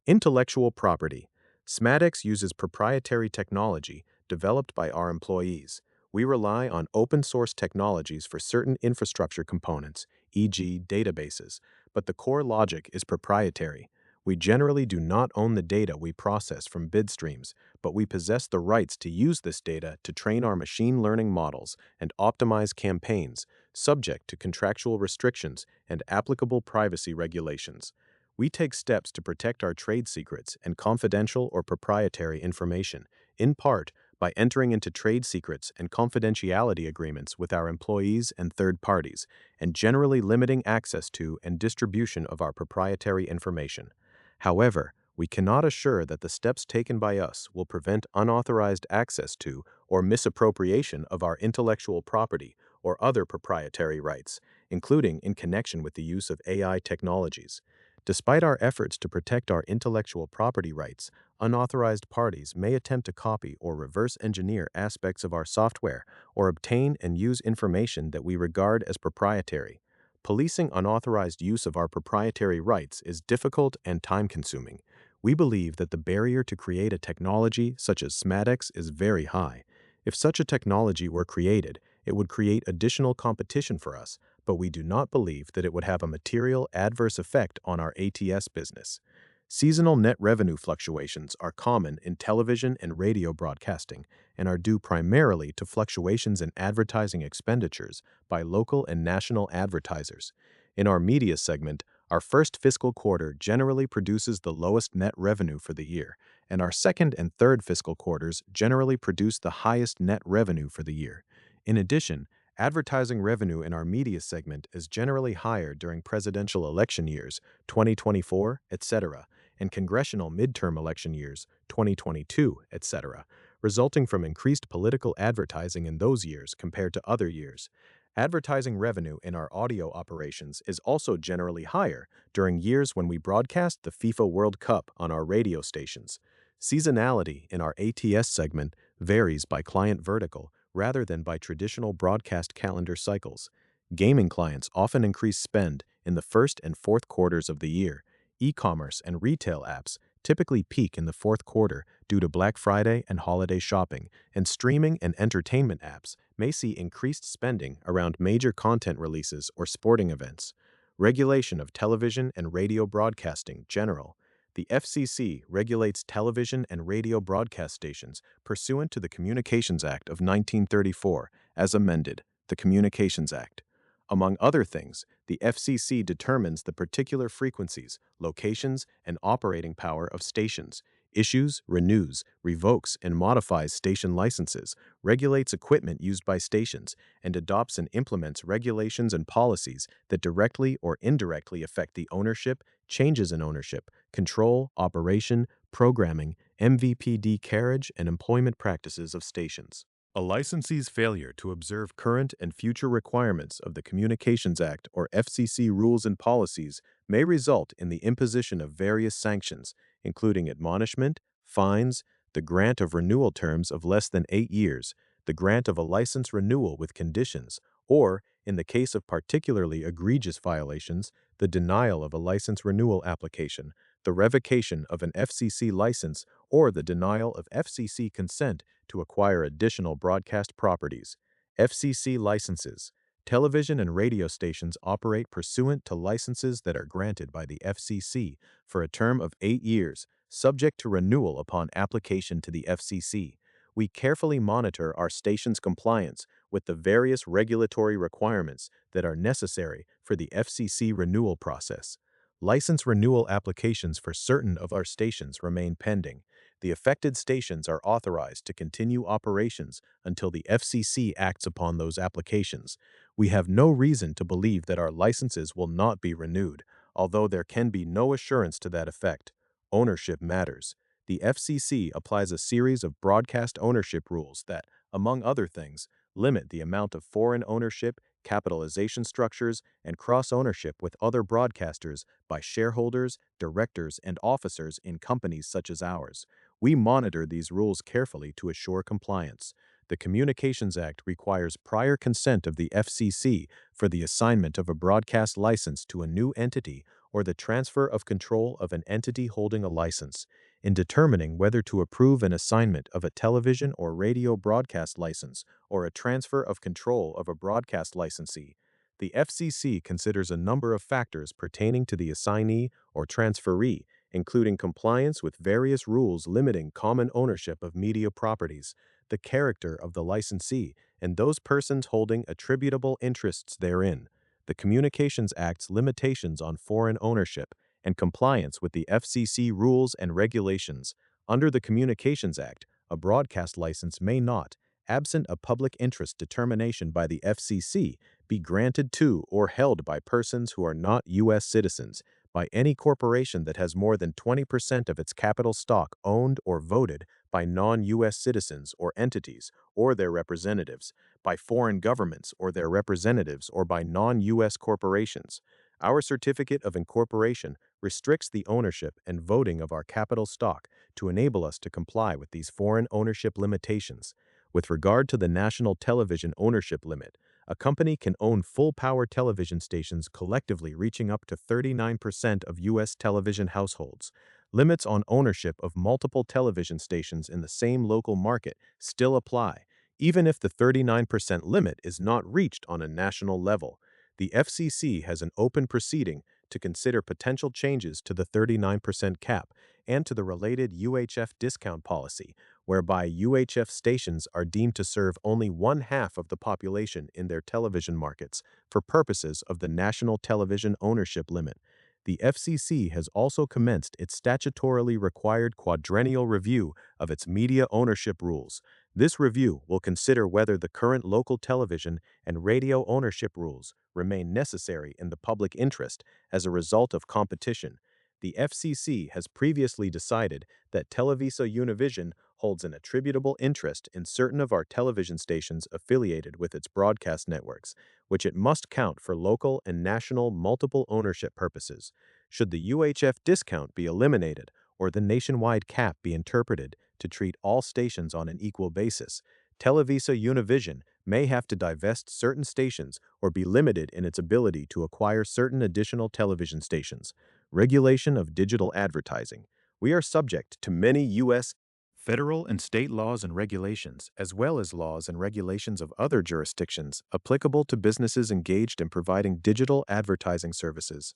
Intellectual property. SMADX uses proprietary technology developed by our employees. We rely on open-source technologies for certain infrastructure components, e.g. databases, but the core logic is proprietary. We generally do not own the data we process from bid streams, but we possess the rights to use this data to train our machine learning models and optimize campaigns, subject to contractual restrictions and applicable privacy regulations. We take steps to protect our trade secrets and confidential or proprietary information, in part by entering into trade secrets and confidentiality agreements with our employees and third parties, and generally limiting access to and distribution of our proprietary information. However, We cannot assure that the steps taken by us will prevent unauthorized access to or misappropriation of our intellectual property or other proprietary rights, including in connection with the use of AI technologies. Despite our efforts to protect our intellectual property rights, unauthorized parties may attempt to copy or reverse engineer aspects of our software or obtain and use information that we regard as proprietary. Policing unauthorized use of our proprietary rights is difficult and time-consuming. We believe that the barrier to create a technology such as SMADEX is very high. If such a technology were created, it would create additional competition for us, but we do not believe that it would have a material adverse effect on our ATS business. Seasonal net revenue fluctuations are common in television and radio broadcasting and are due primarily to fluctuations in advertising expenditures by local and national advertisers. In our media segment, our first fiscal quarter generally produces the lowest net revenue for the year, and our second and third fiscal quarters generally produce the highest net revenue for the year. In addition, advertising revenue in our media segment is generally higher during presidential election years, 2024, etc., and congressional midterm election years, 2022, etc., resulting from increased political advertising in those years compared to other years. Advertising revenue in our audio operations is also generally higher during years when we broadcast the FIFA World Cup on our radio stations. Seasonality in our ATS segment varies by client vertical rather than by traditional broadcast calendar cycles. Gaming clients often increase spend in the first and fourth quarters of the year. E-commerce and retail apps typically peak in the fourth quarter due to Black Friday and holiday shopping, and streaming and entertainment apps may see increased spending around major content releases or sporting events. Regulation of television and radio broadcasting general. The FCC regulates television and radio broadcast stations pursuant to the Communications Act of 1934, as amended, the Communications Act. Among other things, the FCC determines the particular frequencies, locations, and operating power of stations, issues, renews, revokes, and modifies station licenses, regulates equipment used by stations, and adopts and implements regulations and policies that directly or indirectly affect the ownership, changes in ownership, control, operation, programming, MVPD carriage, and employment practices of stations. A licensee's failure to observe current and future requirements of the Communications Act or FCC rules and policies may result in the imposition of various sanctions, including admonishment, fines, the grant of renewal terms of less than 8 years, the grant of a license renewal with conditions, or, in the case of particularly egregious violations, the denial of a license renewal application, the revocation of an FCC license, or the denial of FCC consent to acquire additional broadcast properties. FCC licenses. Television and radio stations operate pursuant to licenses that are granted by the FCC for a term of 8 years, subject to renewal upon application to the FCC. We carefully monitor our station's compliance with the various regulatory requirements that are necessary for the FCC renewal process. License renewal applications for certain of our stations remain pending. The affected stations are authorized to continue operations until the FCC acts upon those applications. We have no reason to believe that our licenses will not be renewed, although there can be no assurance to that effect. Ownership matters. The FCC applies a series of broadcast ownership rules that, among other things, limit the amount of foreign ownership, capitalization structures, and cross-ownership with other broadcasters by shareholders, directors, and officers in companies such as ours. We monitor these rules carefully to assure compliance. The Communications Act requires prior consent of the FCC for the assignment of a broadcast license to a new entity or the transfer of control of an entity holding a license. In determining whether to approve an assignment of a television or radio broadcast license or a transfer of control of a broadcast licensee, the FCC considers a number of factors pertaining to the assignee or transferee, including compliance with various rules limiting common ownership of media properties, the character of the licensee, and those persons holding attributable interests therein, the Communications Act's limitations on foreign ownership, and compliance with the FCC rules and regulations. Under the Communications Act, a broadcast license may not, absent a public interest determination by the FCC, be granted to or held by persons who are not U.S. citizens, by any corporation that has more than 20% of its capital stock owned or voted by non-U.S. citizens or entities or their representatives, by foreign governments or their representatives, or by non-U.S. corporations. Our certificate of incorporation restricts the ownership and voting of our capital stock to enable us to comply with these foreign ownership limitations. With regard to the national television ownership limit, a company can own full-power television stations collectively reaching up to 39% of U.S. television households. Limits on ownership of multiple television stations in the same local market still apply, even if the 39% limit is not reached on a national level. The FCC has an open proceeding to consider potential changes to the 39% cap and to the related UHF discount policy, whereby UHF stations are deemed to serve only one-half of the population in their television markets for purposes of the national television ownership limit. The FCC has also commenced its statutorily required quadrennial review of its media ownership rules. This review will consider whether the current local television and radio ownership rules remain necessary in the public interest as a result of competition. The FCC has previously decided that Televisa Univision holds an attributable interest in certain of our television stations affiliated with its broadcast networks, which it must count for local and national multiple ownership purposes. Should the UHF discount be eliminated or the nationwide cap be interpreted to treat all stations on an equal basis, Televisa Univision may have to divest certain stations or be limited in its ability to acquire certain additional television stations. Regulation of digital advertising. We are subject to many U.S. federal and state laws and regulations, as well as laws and regulations of other jurisdictions applicable to businesses engaged in providing digital advertising services.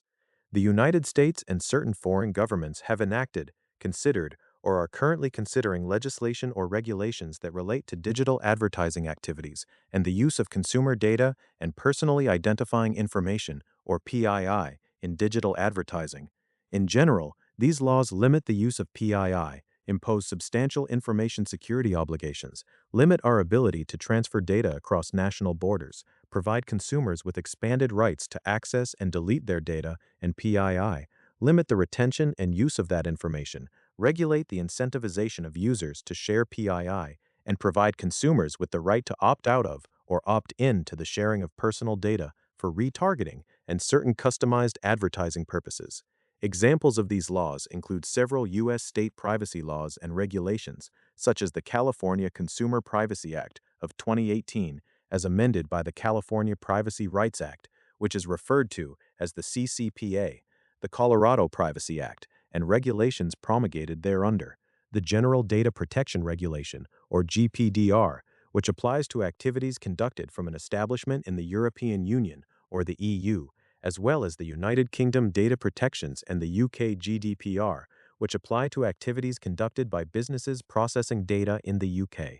The United States and certain foreign governments have enacted, considered, or are currently considering legislation or regulations that relate to digital advertising activities and the use of consumer data and personally identifying information, or PII, in digital advertising. In general, these laws limit the use of PII, impose substantial information security obligations, limit our ability to transfer data across national borders, provide consumers with expanded rights to access and delete their data and PII, limit the retention and use of that information, regulate the incentivization of users to share PII, and provide consumers with the right to opt out of or opt in to the sharing of personal data for retargeting and certain customized advertising purposes. Examples of these laws include several U.S. state privacy laws and regulations, such as the California Consumer Privacy Act of 2018, as amended by the California Privacy Rights Act, which is referred to as the CCPA, the Colorado Privacy Act, and regulations promulgated thereunder, the General Data Protection Regulation, or GPDR, which applies to activities conducted from an establishment in the European Union, or the EU, as well as the United Kingdom Data Protections and the UK GDPR, which apply to activities conducted by businesses processing data in the UK.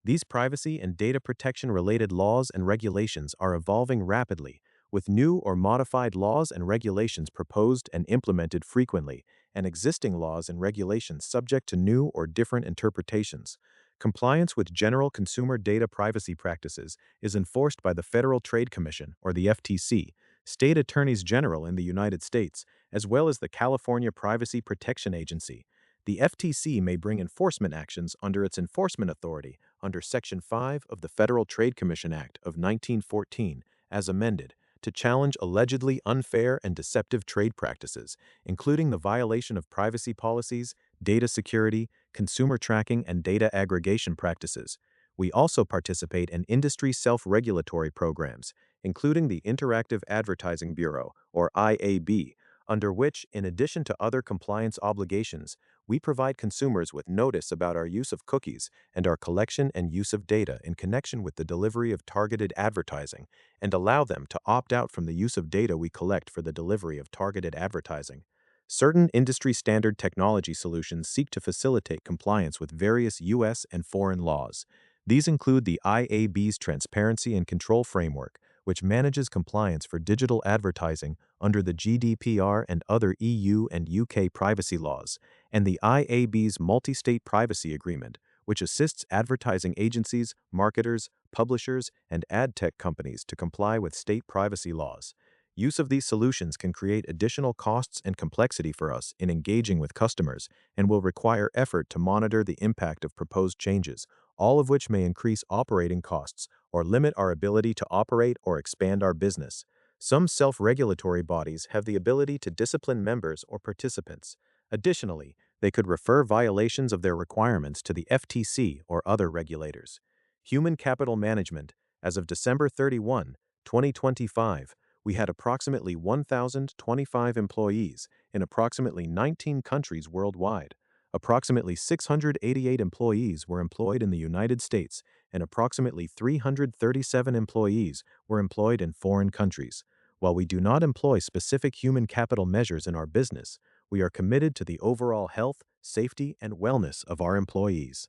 These privacy and data protection-related laws and regulations are evolving rapidly, with new or modified laws and regulations proposed and implemented frequently, and existing laws and regulations subject to new or different interpretations. Compliance with general consumer data privacy practices is enforced by the Federal Trade Commission, or the FTC, state attorneys general in the United States, as well as the California Privacy Protection Agency. The FTC may bring enforcement actions under its enforcement authority under Section 5 of the Federal Trade Commission Act of 1914, as amended, to challenge allegedly unfair and deceptive trade practices, including the violation of privacy policies, data security, consumer tracking, and data aggregation practices. We also participate in industry self-regulatory programs, including the Interactive Advertising Bureau, or IAB, under which, in addition to other compliance obligations, we provide consumers with notice about our use of cookies and our collection and use of data in connection with the delivery of targeted advertising, and allow them to opt out from the use of data we collect for the delivery of targeted advertising. Certain industry-standard technology solutions seek to facilitate compliance with various U.S. and foreign laws. These include the IAB's Transparency and Control Framework, which manages compliance for digital advertising under the GDPR and other EU and UK privacy laws, and the IAB's Multi-State Privacy Agreement, which assists advertising agencies, marketers, publishers, and ad tech companies to comply with state privacy laws. Use of these solutions can create additional costs and complexity for us in engaging with customers and will require effort to monitor the impact of proposed changes, all of which may increase operating costs or limit our ability to operate or expand our business. Some self-regulatory bodies have the ability to discipline members or participants. Additionally, they could refer violations of their requirements to the FTC or other regulators. Human capital management. As of December 31, 2025, we had approximately 1,025 employees in approximately 19 countries worldwide. Approximately 688 employees were employed in the United States, and approximately 337 employees were employed in foreign countries. While we do not employ specific human capital measures in our business, we are committed to the overall health, safety, and wellness of our employees.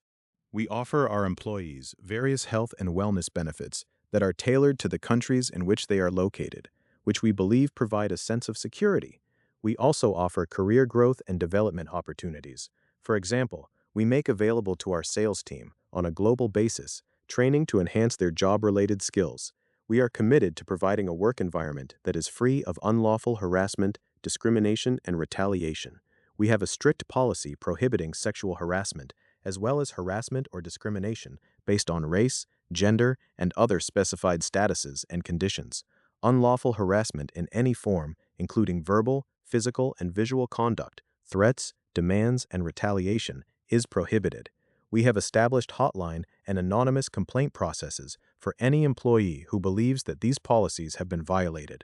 We offer our employees various health and wellness benefits that are tailored to the countries in which they are located, which we believe provide a sense of security. We also offer career growth and development opportunities. For example, we make available to our sales team, on a global basis, training to enhance their job-related skills. We are committed to providing a work environment that is free of unlawful harassment, discrimination, and retaliation. We have a strict policy prohibiting sexual harassment, as well as harassment or discrimination based on race, gender, and other specified statuses and conditions. Unlawful harassment in any form, including verbal, physical, and visual conduct, threats, demands, and retaliation, is prohibited. We have established hotline and anonymous complaint processes for any employee who believes that these policies have been violated.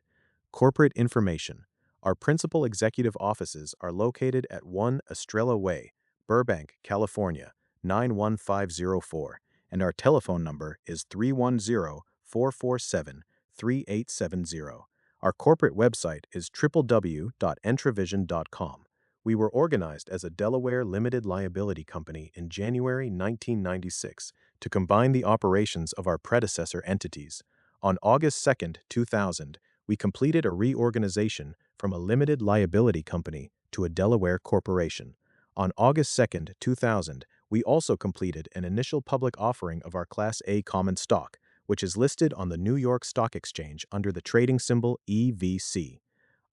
Corporate information. Our principal executive offices are located at 1 Estrella Way, Burbank, California, 91504, and our telephone number is 310-447-3870. Our corporate website is www.entravision.com. We were organized as a Delaware limited liability company in January 1996 to combine the operations of our predecessor entities. On August 2, 2000, we completed a reorganization from a limited liability company to a Delaware corporation. On August 2, 2000, we also completed an initial public offering of our Class A common stock, which is listed on the New York Stock Exchange under the trading symbol EVC.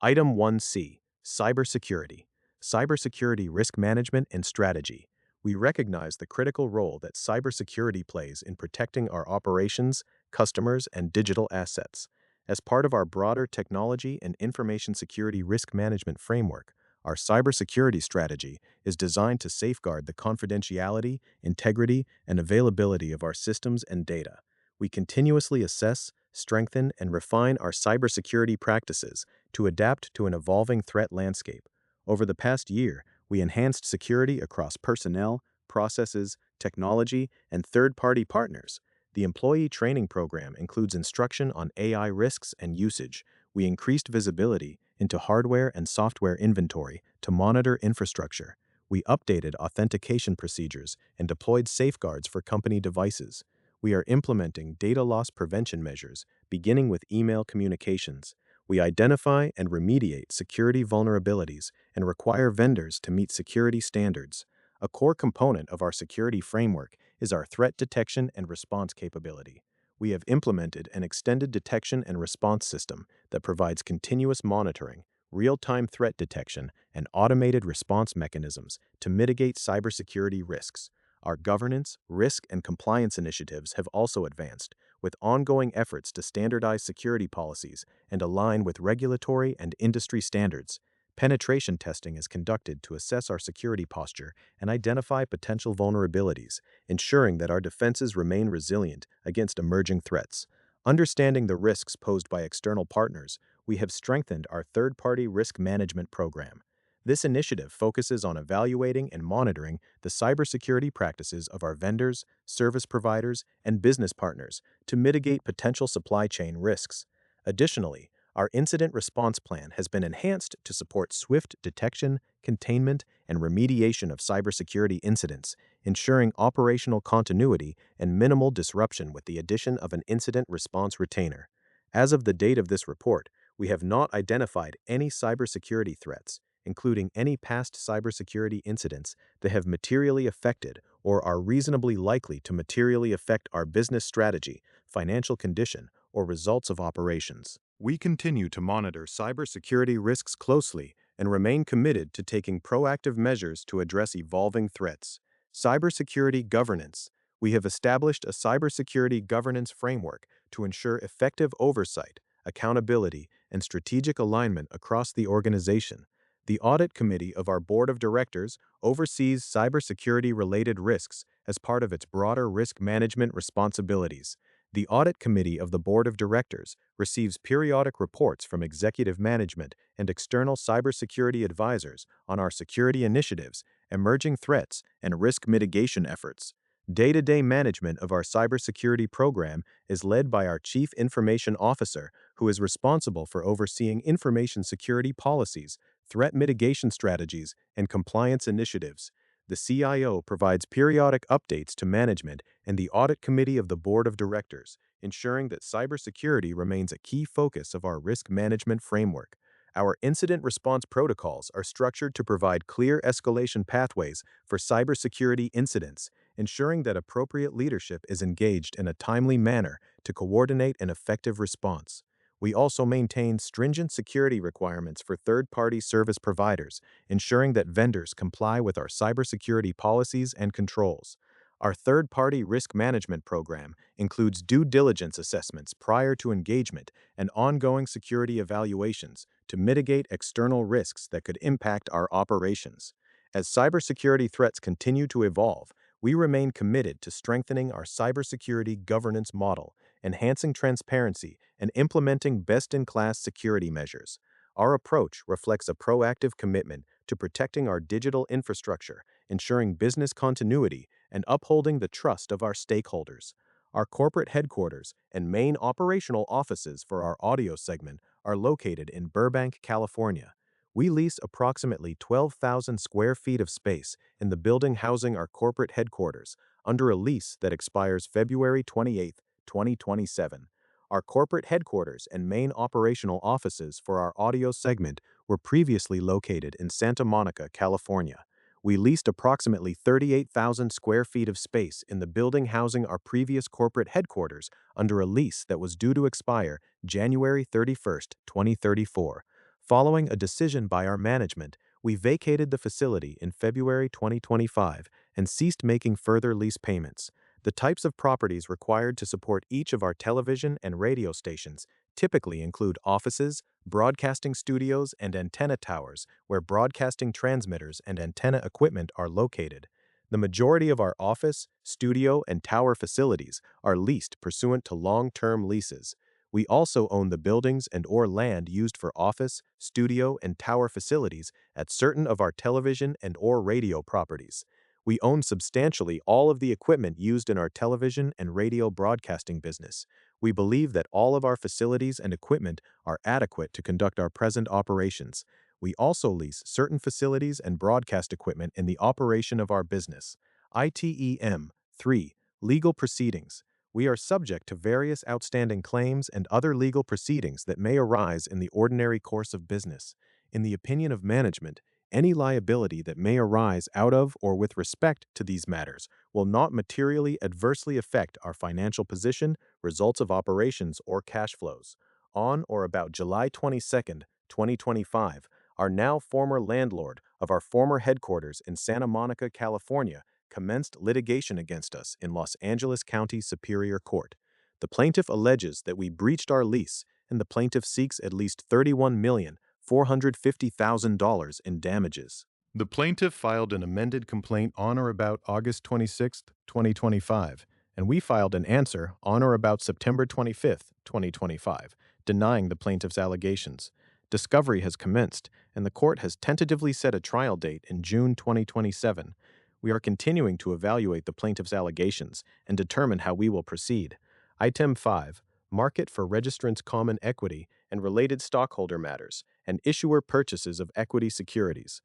Item 1C. Cybersecurity. Cybersecurity risk management and strategy. We recognize the critical role that cybersecurity plays in protecting our operations, customers, and digital assets. As part of our broader technology and information security risk management framework, our cybersecurity strategy is designed to safeguard the confidentiality, integrity, and availability of our systems and data. We continuously assess, strengthen, and refine our cybersecurity practices to adapt to an evolving threat landscape. Over the past year, we enhanced security across personnel, processes, technology, and third-party partners. The employee training program includes instruction on AI risks and usage. We increased visibility into hardware and software inventory to monitor infrastructure. We updated authentication procedures and deployed safeguards for company devices. We are implementing data loss prevention measures, beginning with email communications. We identify and remediate security vulnerabilities and require vendors to meet security standards. A core component of our security framework is our threat detection and response capability. We have implemented an extended detection and response system that provides continuous monitoring, real-time threat detection, and automated response mechanisms to mitigate cybersecurity risks. Our governance, risk, and compliance initiatives have also advanced, with ongoing efforts to standardize security policies and align with regulatory and industry standards. Penetration testing is conducted to assess our security posture and identify potential vulnerabilities, ensuring that our defenses remain resilient against emerging threats. Understanding the risks posed by external partners, we have strengthened our third-party risk management program. This initiative focuses on evaluating and monitoring the cybersecurity practices of our vendors, service providers, and business partners to mitigate potential supply chain risks. Additionally, our incident response plan has been enhanced to support swift detection, containment, and remediation of cybersecurity incidents, ensuring operational continuity and minimal disruption with the addition of an incident response retainer. As of the date of this report, we have not identified any cybersecurity threats, including any past cybersecurity incidents that have materially affected or are reasonably likely to materially affect our business strategy, financial condition, or results of operations. We continue to monitor cybersecurity risks closely and remain committed to taking proactive measures to address evolving threats. Cybersecurity governance. We have established a cybersecurity governance framework to ensure effective oversight, accountability, and strategic alignment across the organization. The Audit Committee of our Board of Directors oversees cybersecurity-related risks as part of its broader risk management responsibilities. The Audit Committee of the Board of Directors receives periodic reports from executive management and external cybersecurity advisors on our security initiatives, emerging threats, and risk mitigation efforts. Day-to-day management of our cybersecurity program is led by our Chief Information Officer, who is responsible for overseeing information security policies, threat mitigation strategies, and compliance initiatives. The CIO provides periodic updates to management and the Audit Committee of the Board of Directors, ensuring that cybersecurity remains a key focus of our risk management framework. Our incident response protocols are structured to provide clear escalation pathways for cybersecurity incidents, ensuring that appropriate leadership is engaged in a timely manner to coordinate an effective response. We also maintain stringent security requirements for third-party service providers, ensuring that vendors comply with our cybersecurity policies and controls. Our third-party risk management program includes due diligence assessments prior to engagement and ongoing security evaluations to mitigate external risks that could impact our operations. As cybersecurity threats continue to evolve, we remain committed to strengthening our cybersecurity governance model, enhancing transparency, and implementing best-in-class security measures. Our approach reflects a proactive commitment to protecting our digital infrastructure, ensuring business continuity, and upholding the trust of our stakeholders. Our corporate headquarters and main operational offices for our audio segment are located in Burbank, California. We lease approximately 12,000 square feet of space in the building housing our corporate headquarters under a lease that expires February 28, 2027. Our corporate headquarters and main operational offices for our audio segment were previously located in Santa Monica, California. We leased approximately 38,000 square feet of space in the building housing our previous corporate headquarters under a lease that was due to expire January 31, 2034. Following a decision by our management, we vacated the facility in February 2025 and ceased making further lease payments. The types of properties required to support each of our television and radio stations typically include offices, broadcasting studios, and antenna towers where broadcasting transmitters and antenna equipment are located. The majority of our office, studio, and tower facilities are leased pursuant to long-term leases. We also own the buildings and/or land used for office, studio, and tower facilities at certain of our television and/or radio properties. We own substantially all of the equipment used in our television and radio broadcasting business. We believe that all of our facilities and equipment are adequate to conduct our present operations. We also lease certain facilities and broadcast equipment in the operation of our business. Item 3. Legal proceedings. We are subject to various outstanding claims and other legal proceedings that may arise in the ordinary course of business. In the opinion of management, any liability that may arise out of or with respect to these matters will not materially adversely affect our financial position, results of operations, or cash flows. On or about July 22, 2025, our now former landlord of our former headquarters in Santa Monica, California, commenced litigation against us in Los Angeles County Superior Court. The plaintiff alleges that we breached our lease, and the plaintiff seeks at least $31,450,000 in damages. The plaintiff filed an amended complaint on or about August 26, 2025, and we filed an answer on or about September 25, 2025, denying the plaintiff's allegations. Discovery has commenced, and the court has tentatively set a trial date in June 2027. We are continuing to evaluate the plaintiff's allegations and determine how we will proceed. Item 5. Market for registrants' common equity and related stockholder matters, and issuer purchases of equity securities.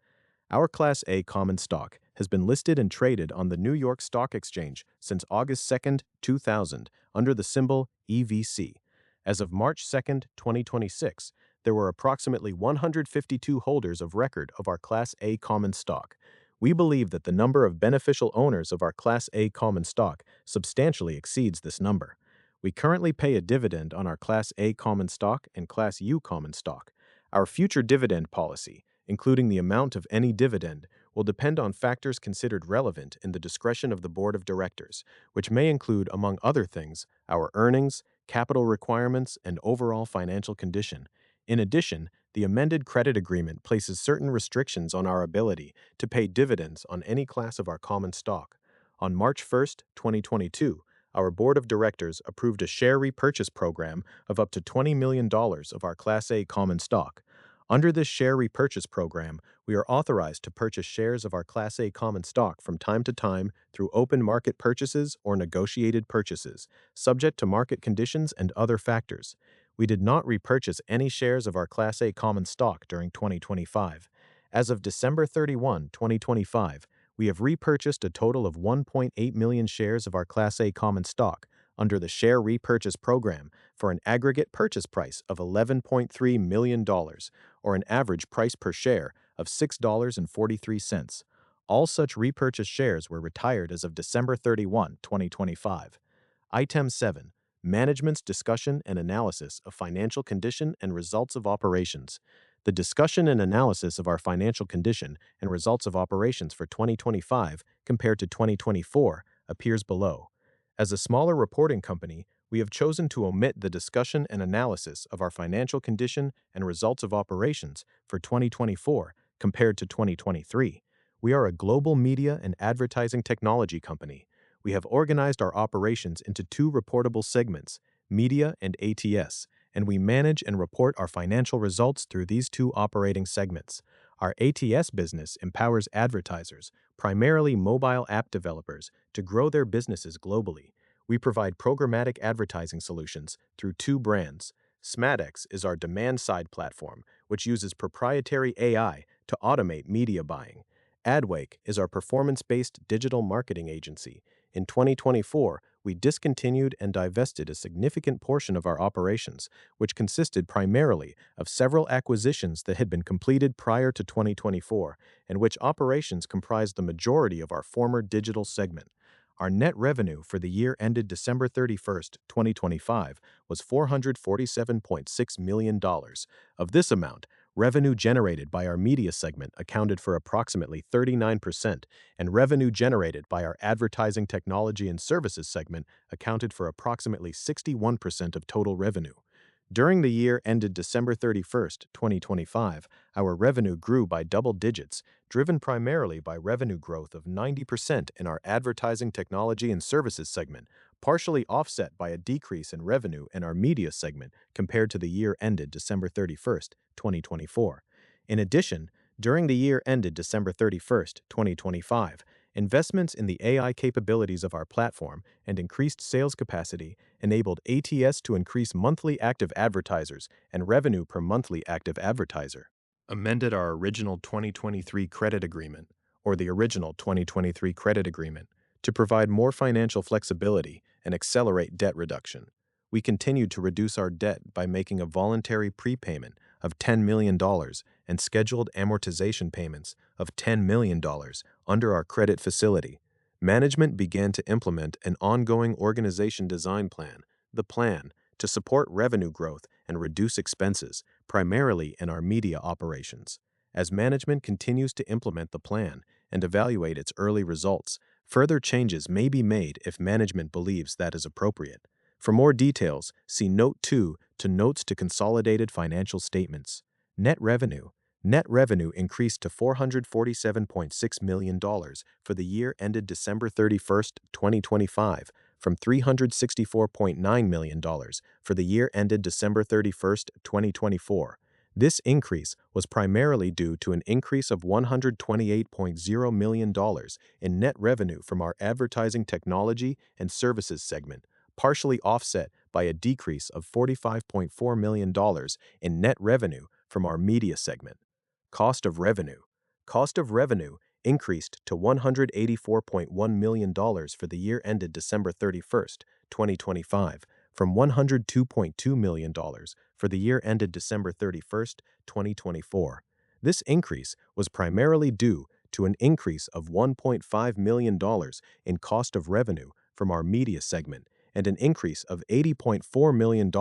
Our Class A common stock has been listed and traded on the New York Stock Exchange since August 2, 2000, under the symbol EVC. As of March 2, 2026, there were approximately 152 holders of record of our Class A common stock. We believe that the number of beneficial owners of our Class A common stock substantially exceeds this number. We currently pay a dividend on our Class A common stock and Class U common stock. Our future dividend policy, including the amount of any dividend, will depend on factors considered relevant in the discretion of the Board of Directors, which may include, among other things, our earnings, capital requirements, and overall financial condition. In addition, the amended credit agreement places certain restrictions on our ability to pay dividends on any class of our common stock. On March 1st, 2022, our Board of Directors approved a share repurchase program of up to $20 million of our Class A common stock. Under this share repurchase program, we are authorized to purchase shares of our Class A common stock from time to time through open market purchases or negotiated purchases, subject to market conditions and other factors. We did not repurchase any shares of our Class A common stock during 2025. As of December 31, 2025, we have repurchased a total of 1.8 million shares of our Class A common stock under the share repurchase program for an aggregate purchase price of $11.3 million, or an average price per share of $6.43. All such repurchased shares were retired as of December 31, 2025. Item 7. Management's discussion and analysis of financial condition and results of operations. The discussion and analysis of our financial condition and results of operations for 2025 compared to 2024 appears below. As a smaller reporting company, we have chosen to omit the discussion and analysis of our financial condition and results of operations for 2024 compared to 2023. We are a global media and advertising technology company. We have organized our operations into two reportable segments, media and ATS, and we manage and report our financial results through these two operating segments. Our ATS business empowers advertisers, primarily mobile app developers, to grow their businesses globally. We provide programmatic advertising solutions through two brands. Smadex is our demand-side platform, which uses proprietary AI to automate media buying. Adwake is our performance-based digital marketing agency. In 2024, we discontinued and divested a significant portion of our operations, which consisted primarily of several acquisitions that had been completed prior to 2024, and which operations comprised the majority of our former digital segment. Our net revenue for the year ended December 31st, 2025 was $447.6 million. Of this amount, revenue generated by our media segment accounted for approximately 39%, and revenue generated by our advertising technology and services segment accounted for approximately 61% of total revenue. During the year ended December 31st, 2025, our revenue grew by double digits, driven primarily by revenue growth of 90% in our advertising technology and services segment, partially offset by a decrease in revenue in our media segment compared to the year ended December 31st, 2024. In addition, during the year ended December 31st, 2025, investments in the AI capabilities of our platform and increased sales capacity enabled ATS to increase monthly active advertisers and revenue per monthly active advertiser. Amended our original 2023 credit agreement, or the original 2023 credit agreement, to provide more financial flexibility and accelerate debt reduction. We continued to reduce our debt by making a voluntary prepayment of $10 million and scheduled amortization payments of $10 million under our credit facility. Management began to implement an ongoing organization design plan, the plan, to support revenue growth and reduce expenses, primarily in our media operations. As management continues to implement the plan and evaluate its early results, further changes may be made if management believes that is appropriate. For more details, see Note 2 to Notes to Consolidated Financial Statements. Net revenue. Net revenue increased to $447.6 million for the year ended December 31st, 2025, from $364.9 million for the year ended December 31st, 2024. This increase was primarily due to an increase of $128.0 million in net revenue from our advertising technology and services segment, partially offset by a decrease of $45.4 million in net revenue from our media segment. Cost of revenue. Cost of revenue increased to $184.1 million for the year ended December 31st, 2025, from $102.2 million for the year ended December 31st, 2024. This increase was primarily due to an increase of $1.5 million in cost of revenue from our media segment and an increase of $80.4 million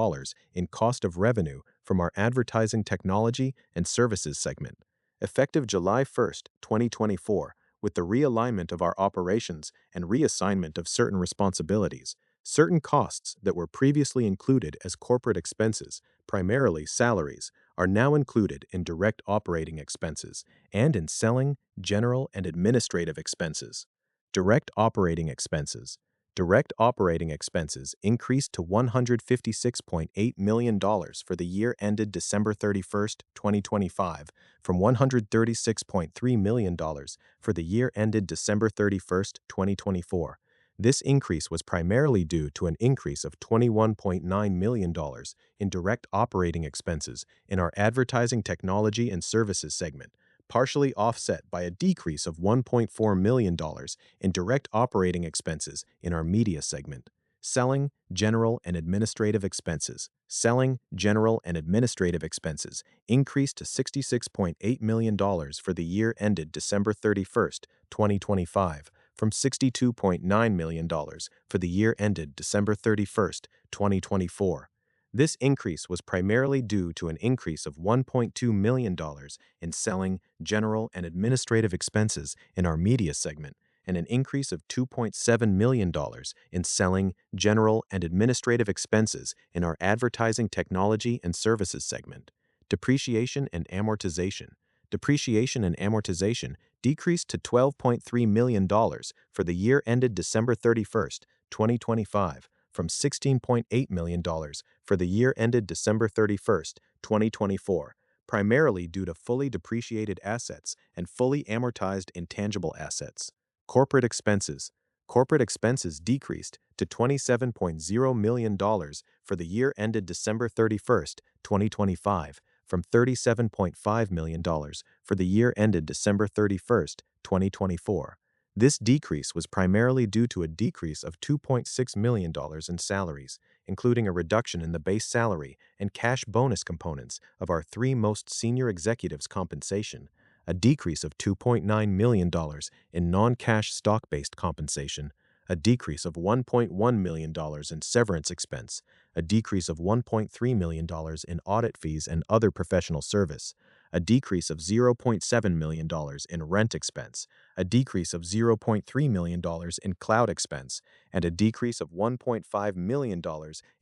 in cost of revenue from our advertising technology and services segment. Effective July 1st, 2024, with the realignment of our operations and reassignment of certain responsibilities, certain costs that were previously included as corporate expenses, primarily salaries, are now included in direct operating expenses and in selling, general, and administrative expenses. Direct operating expenses. Direct operating expenses increased to $156.8 million for the year ended December 31st, 2025, from $136.3 million for the year ended December 31st, 2024. This increase was primarily due to an increase of $21.9 million in direct operating expenses in our advertising technology and services segment, partially offset by a decrease of $1.4 million in direct operating expenses in our media segment. Selling, general, and administrative expenses. Selling, general, and administrative expenses increased to $66.8 million for the year ended December 31st, 2025, from $62.9 million for the year ended December 31st, 2024. This increase was primarily due to an increase of $1.2 million in selling, general, and administrative expenses in our media segment, and an increase of $2.7 million in selling, general, and administrative expenses in our advertising technology and services segment. Depreciation and amortization. Depreciation and amortization decreased to $12.3 million for the year ended December 31st, 2025, from $16.8 million for the year ended December 31st, 2024, primarily due to fully depreciated assets and fully amortized intangible assets. Corporate expenses. Corporate expenses decreased to $27.0 million for the year ended December 31st, 2025, from $37.5 million for the year ended December 31st, 2024. This decrease was primarily due to a decrease of $2.6 million in salaries, including a reduction in the base salary and cash bonus components of our three most senior executives' compensation, a decrease of $2.9 million in non-cash stock-based compensation, a decrease of $1.1 million in severance expense, a decrease of $1.3 million in audit fees and other professional service, a decrease of $0.7 million in rent expense, a decrease of $0.3 million in cloud expense, and a decrease of $1.5 million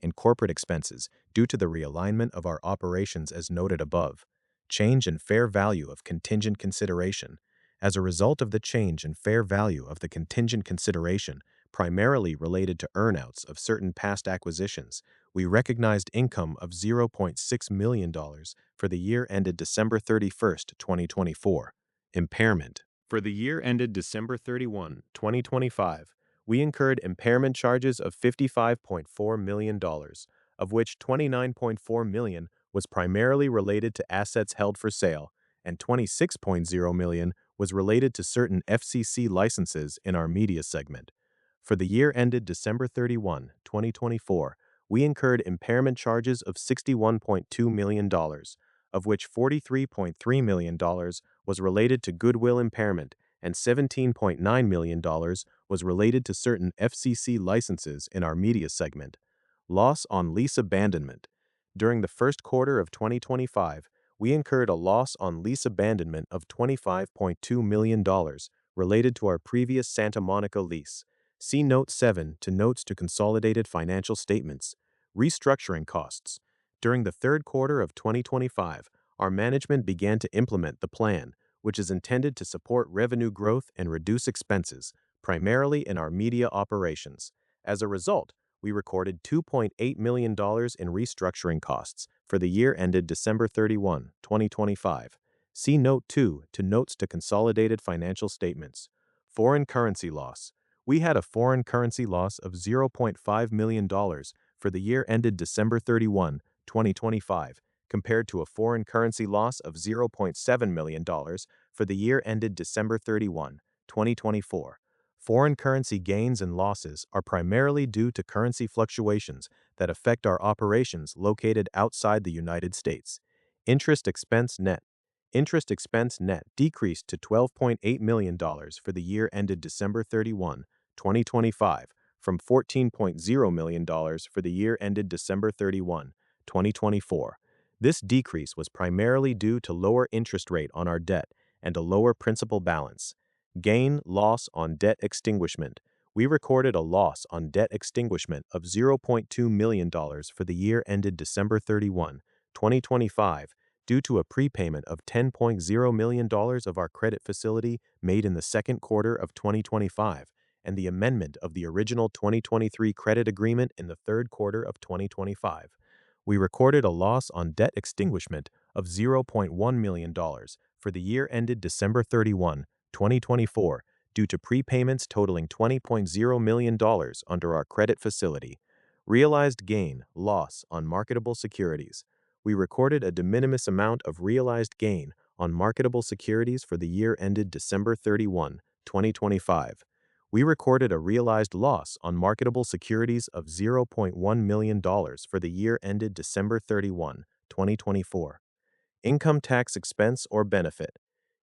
in corporate expenses due to the realignment of our operations as noted above. Change in fair value of contingent consideration. As a result of the change in fair value of the contingent consideration, primarily related to earnouts of certain past acquisitions, we recognized income of $0.6 million for the year ended December 31st, 2024. Impairment. For the year ended December 31, 2025, we incurred impairment charges of $55.4 million, of which $29.4 million was primarily related to assets held for sale, and $26.0 million was related to certain FCC licenses in our media segment. For the year ended December 31, 2024, we incurred impairment charges of $61.2 million, of which $43.3 million was related to goodwill impairment and $17.9 million was related to certain FCC licenses in our media segment. Loss on lease abandonment. During the first quarter of 2025, we incurred a loss on lease abandonment of $25.2 million related to our previous Santa Monica lease. See Note 7 to Notes to Consolidated Financial Statements. Restructuring costs. During the third quarter of 2025, our management began to implement the plan, which is intended to support revenue growth and reduce expenses, primarily in our media operations. As a result, we recorded $2.8 million in restructuring costs for the year ended December 31, 2025. See Note 2 to Notes to Consolidated Financial Statements. Foreign currency loss. We had a foreign currency loss of $0.5 million for the year ended December 31, 2025, compared to a foreign currency loss of $0.7 million for the year ended December 31, 2024. Foreign currency gains and losses are primarily due to currency fluctuations that affect our operations located outside the United States. Interest expense net. Interest expense net decreased to $12.8 million for the year ended December 31, 2025, from $14.0 million for the year ended December 31, 2024. This decrease was primarily due to lower interest rate on our debt and a lower principal balance. Gain, loss on debt extinguishment. We recorded a loss on debt extinguishment of $0.2 million for the year ended December 31, 2025, due to a prepayment of $10.0 million of our credit facility made in the second quarter of 2025 and the amendment of the original 2023 credit agreement in the third quarter of 2025. We recorded a loss on debt extinguishment of $0.1 million for the year ended December 31, 2024, due to prepayments totaling $20.0 million under our credit facility. Realized gain, loss on marketable securities. We recorded a de minimis amount of realized gain on marketable securities for the year ended December 31, 2025. We recorded a realized loss on marketable securities of $0.1 million for the year ended December 31, 2024. Income tax expense or benefit.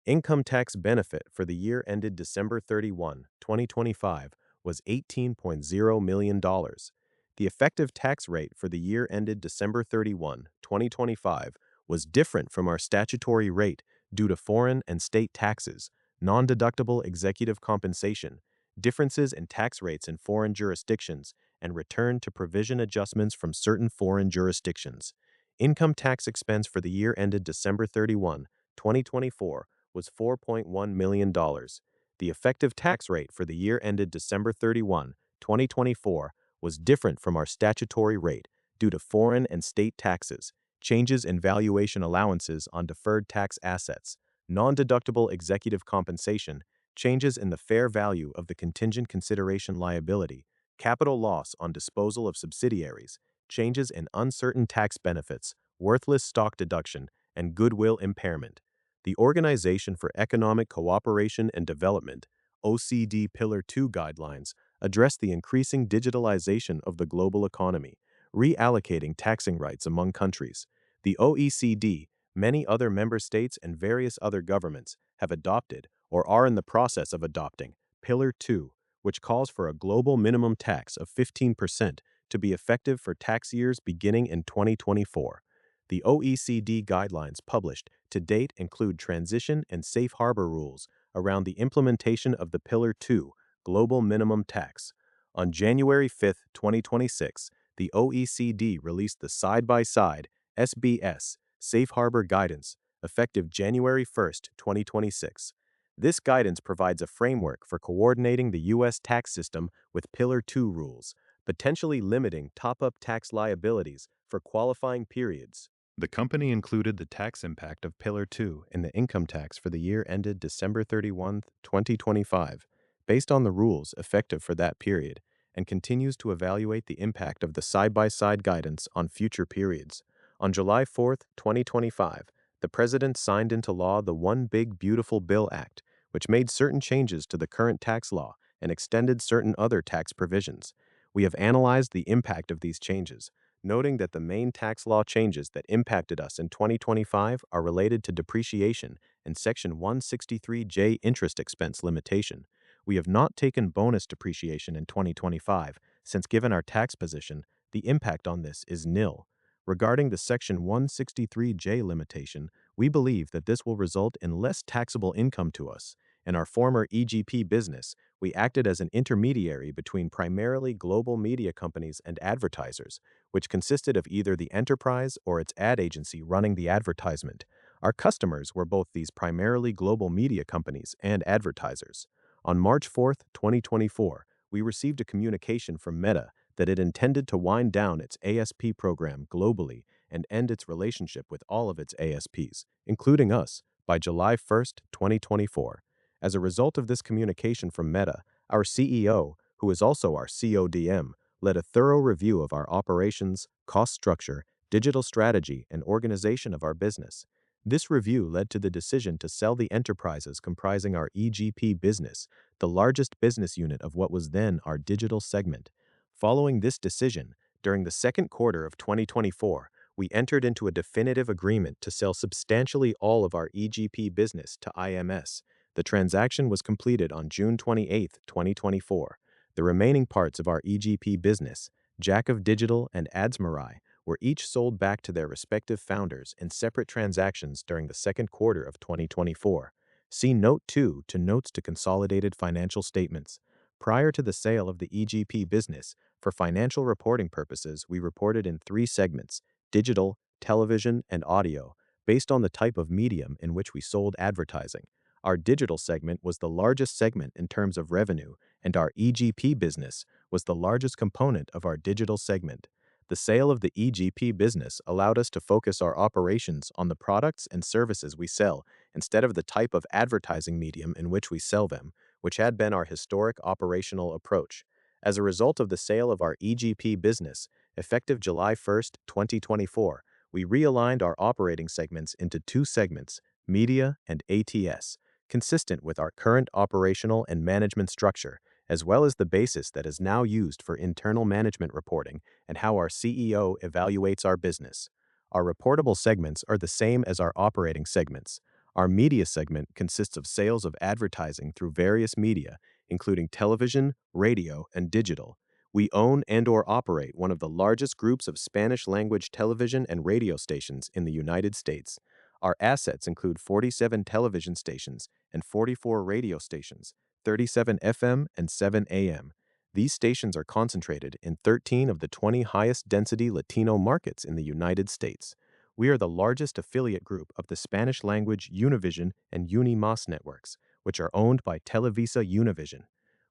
Income tax benefit for the year ended December 31, 2025 was $18.0 million. The effective tax rate for the year ended December 31, 2025 was different from our statutory rate due to foreign and state taxes, non-deductible executive compensation, differences in tax rates in foreign jurisdictions, and return to provision adjustments from certain foreign jurisdictions. Income tax expense for the year ended December 31, 2024 was $4.1 million. The effective tax rate for the year ended December 31, 2024 was different from our statutory rate due to foreign and state taxes, changes in valuation allowances on deferred tax assets, non-deductible executive compensation, changes in the fair value of the contingent consideration liability, capital loss on disposal of subsidiaries, changes in uncertain tax benefits, worthless stock deduction, and goodwill impairment. The Organization for Economic Cooperation and Development, OECD Pillar 2 guidelines address the increasing digitalization of the global economy, reallocating taxing rights among countries. The OECD, many other member states, and various other governments have adopted or are in the process of adopting Pillar 2, which calls for a global minimum tax of 15% to be effective for tax years beginning in 2024. The OECD guidelines published to date include transition and safe harbor rules around the implementation of the Pillar 2 global minimum tax. On January 5, 2026, the OECD released the side-by-side SBS Safe Harbor Guidance, effective January 1, 2026. This guidance provides a framework for coordinating the U.S. tax system with Pillar 2 rules, potentially limiting top-up tax liabilities for qualifying periods. The company included the tax impact of Pillar 2 in the income tax for the year ended December 31, 2025, based on the rules effective for that period, and continues to evaluate the impact of the side-by-side guidance on future periods. On July 4, 2025, the President signed into law the One Big Beautiful Bill Act, which made certain changes to the current tax law and extended certain other tax provisions. We have analyzed the impact of these changes, noting that the main tax law changes that impacted us in 2025 are related to depreciation and Section 163J interest expense limitation. We have not taken bonus depreciation in 2025, since given our tax position, the impact on this is nil. Regarding the Section 163J limitation, we believe that this will result in less taxable income to us. In our former EGP business, we acted as an intermediary between primarily global media companies and advertisers, which consisted of either the enterprise or its ad agency running the advertisement. Our customers were both these primarily global media companies and advertisers. On March 4, 2024, we received a communication from Meta that it intended to wind down its ASP program globally and end its relationship with all of its ASPs, including us, by July 1, 2024. As a result of this communication from Meta, our CEO, who is also our CODM, led a thorough review of our operations, cost structure, digital strategy, and organization of our business. This review led to the decision to sell the enterprises comprising our EGP business, the largest business unit of what was then our digital segment. Following this decision, during the second quarter of 2024, we entered into a definitive agreement to sell substantially all of our EGP business to IMS. The transaction was completed on June 28, 2024. The remaining parts of our EGP business, Jack of Digital and Adsmarai, were each sold back to their respective founders in separate transactions during the second quarter of 2024. See Note 2 to Notes to Consolidated Financial Statements. Prior to the sale of the EGP business, for financial reporting purposes, we reported in three segments: digital, television, and audio, based on the type of medium in which we sold advertising. Our digital segment was the largest segment in terms of revenue, and our EGP business was the largest component of our digital segment. The sale of the EGP business allowed us to focus our operations on the products and services we sell instead of the type of advertising medium in which we sell them, which had been our historic operational approach. As a result of the sale of our EGP business, effective July 1st, 2024, we realigned our operating segments into two segments, Media and ATS, consistent with our current operational and management structure, as well as the basis that is now used for internal management reporting and how our CEO evaluates our business. Our reportable segments are the same as our operating segments. Our media segment consists of sales of advertising through various media, including television, radio, and digital. We own and/or operate one of the largest groups of Spanish-language television and radio stations in the United States. Our assets include 47 television stations and 44 radio stations, 37 FM and 7 AM. These stations are concentrated in 13 of the 20 highest density Latino markets in the United States. We are the largest affiliate group of the Spanish-language Univision and Unimas networks, which are owned by Televisa Univision.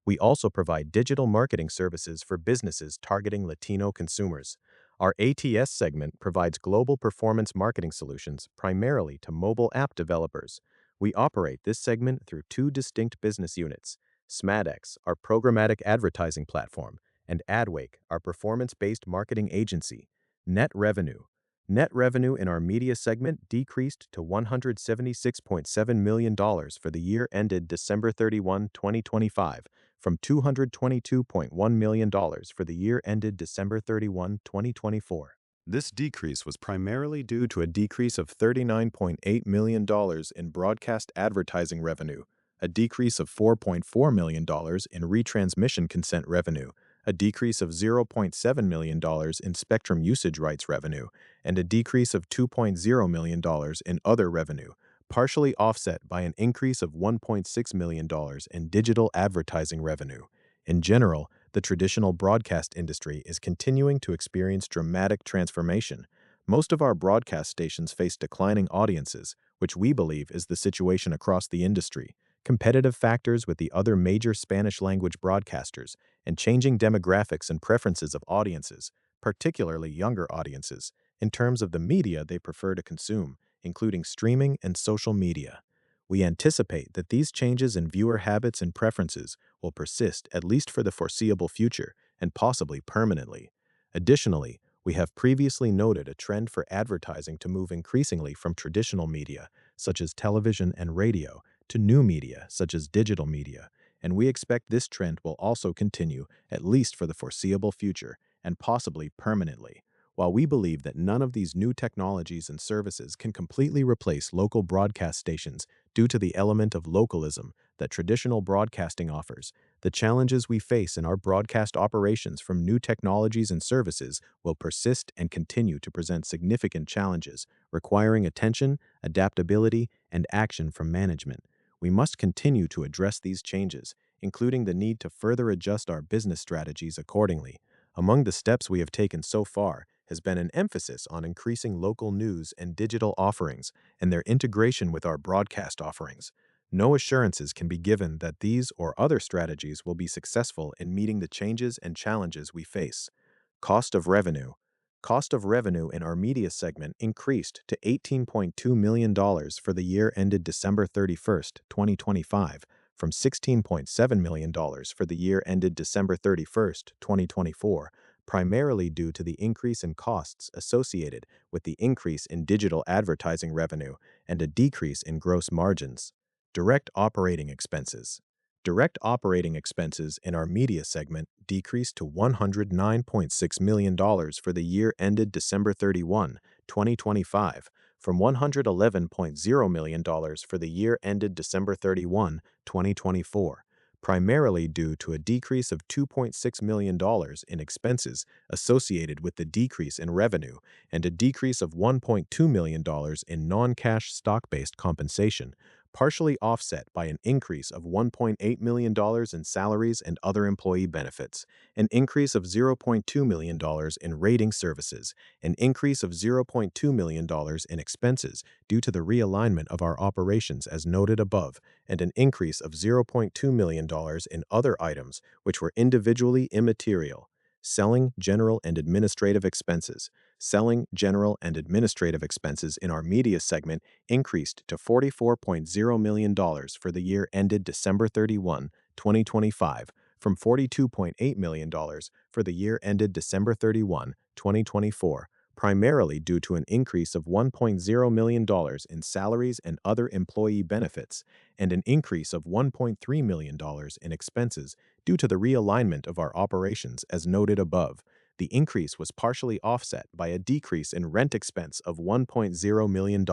We also provide digital marketing services for businesses targeting Latino consumers. Our ATS segment provides global performance marketing solutions primarily to mobile app developers. We operate this segment through two distinct business units: SMADX, our programmatic advertising platform, and Adwake, our performance-based marketing agency. Net revenue. Net revenue in our media segment decreased to $176.7 million for the year ended December 31, 2025, from $222.1 million for the year ended December 31, 2024. This decrease was primarily due to a decrease of $39.8 million in broadcast advertising revenue, a decrease of $4.4 million in retransmission consent revenue, a decrease of $0.7 million in spectrum usage rights revenue, and a decrease of $2.0 million in other revenue, partially offset by an increase of $1.6 million in digital advertising revenue. In general, the traditional broadcast industry is continuing to experience dramatic transformation. Most of our broadcast stations face declining audiences, which we believe is the situation across the industry. Competitive factors with the other major Spanish-language broadcasters, and changing demographics and preferences of audiences, particularly younger audiences, in terms of the media they prefer to consume, including streaming and social media. We anticipate that these changes in viewer habits and preferences will persist at least for the foreseeable future and possibly permanently. Additionally, we have previously noted a trend for advertising to move increasingly from traditional media, such as television and radio, to new media, such as digital media, and we expect this trend will also continue at least for the foreseeable future and possibly permanently. While we believe that none of these new technologies and services can completely replace local broadcast stations due to the element of localism that traditional broadcasting offers, the challenges we face in our broadcast operations from new technologies and services will persist and continue to present significant challenges, requiring attention, adaptability, and action from management. We must continue to address these changes, including the need to further adjust our business strategies accordingly. Among the steps we have taken so far has been an emphasis on increasing local news and digital offerings and their integration with our broadcast offerings. No assurances can be given that these or other strategies will be successful in meeting the changes and challenges we face. Cost of revenue. Cost of revenue in our media segment increased to $18.2 million for the year ended December 31st, 2025, from $16.7 million for the year ended December 31st, 2024, primarily due to the increase in costs associated with the increase in digital advertising revenue and a decrease in gross margins. Direct operating expenses. Direct operating expenses in our media segment decreased to $109.6 million for the year ended December 31, 2025, from $111.0 million for the year ended December 31, 2024, primarily due to a decrease of $2.6 million in expenses associated with the decrease in revenue and a decrease of $1.2 million in non-cash stock-based compensation, partially offset by an increase of $1.8 million in salaries and other employee benefits, an increase of $0.2 million in rating services, an increase of $0.2 million in expenses due to the realignment of our operations as noted above, and an increase of $0.2 million in other items which were individually immaterial. Selling, general, and administrative expenses. Selling, general, and administrative expenses in our media segment increased to $44.0 million for the year ended December 31, 2025, from $42.8 million for the year ended December 31, 2024, primarily due to an increase of $1.0 million in salaries and other employee benefits, and an increase of $1.3 million in expenses due to the realignment of our operations as noted above. The increase was partially offset by a decrease in rent expense of $1.0 million.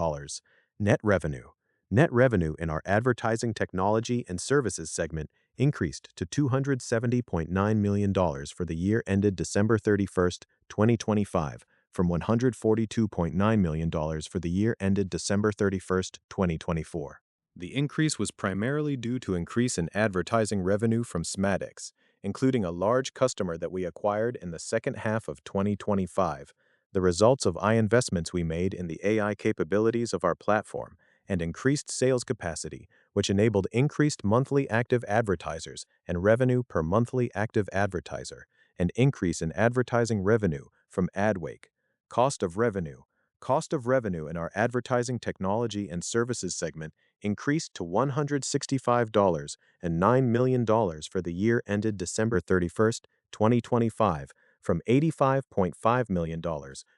Net revenue. Net revenue in our advertising technology and services segment increased to $270.9 million for the year ended December 31, 2025, from $142.9 million for the year ended December 31, 2024. The increase was primarily due to increase in advertising revenue from Smadex, including a large customer that we acquired in the second half of 2025, the results of investments we made in the AI capabilities of our platform, and increased sales capacity, which enabled increased monthly active advertisers and revenue per monthly active advertiser, and increase in advertising revenue from AdWake. Cost of revenue. Cost of revenue in our advertising technology and services segment increased to $165.9 million for the year ended December 31, 2025, from $85.5 million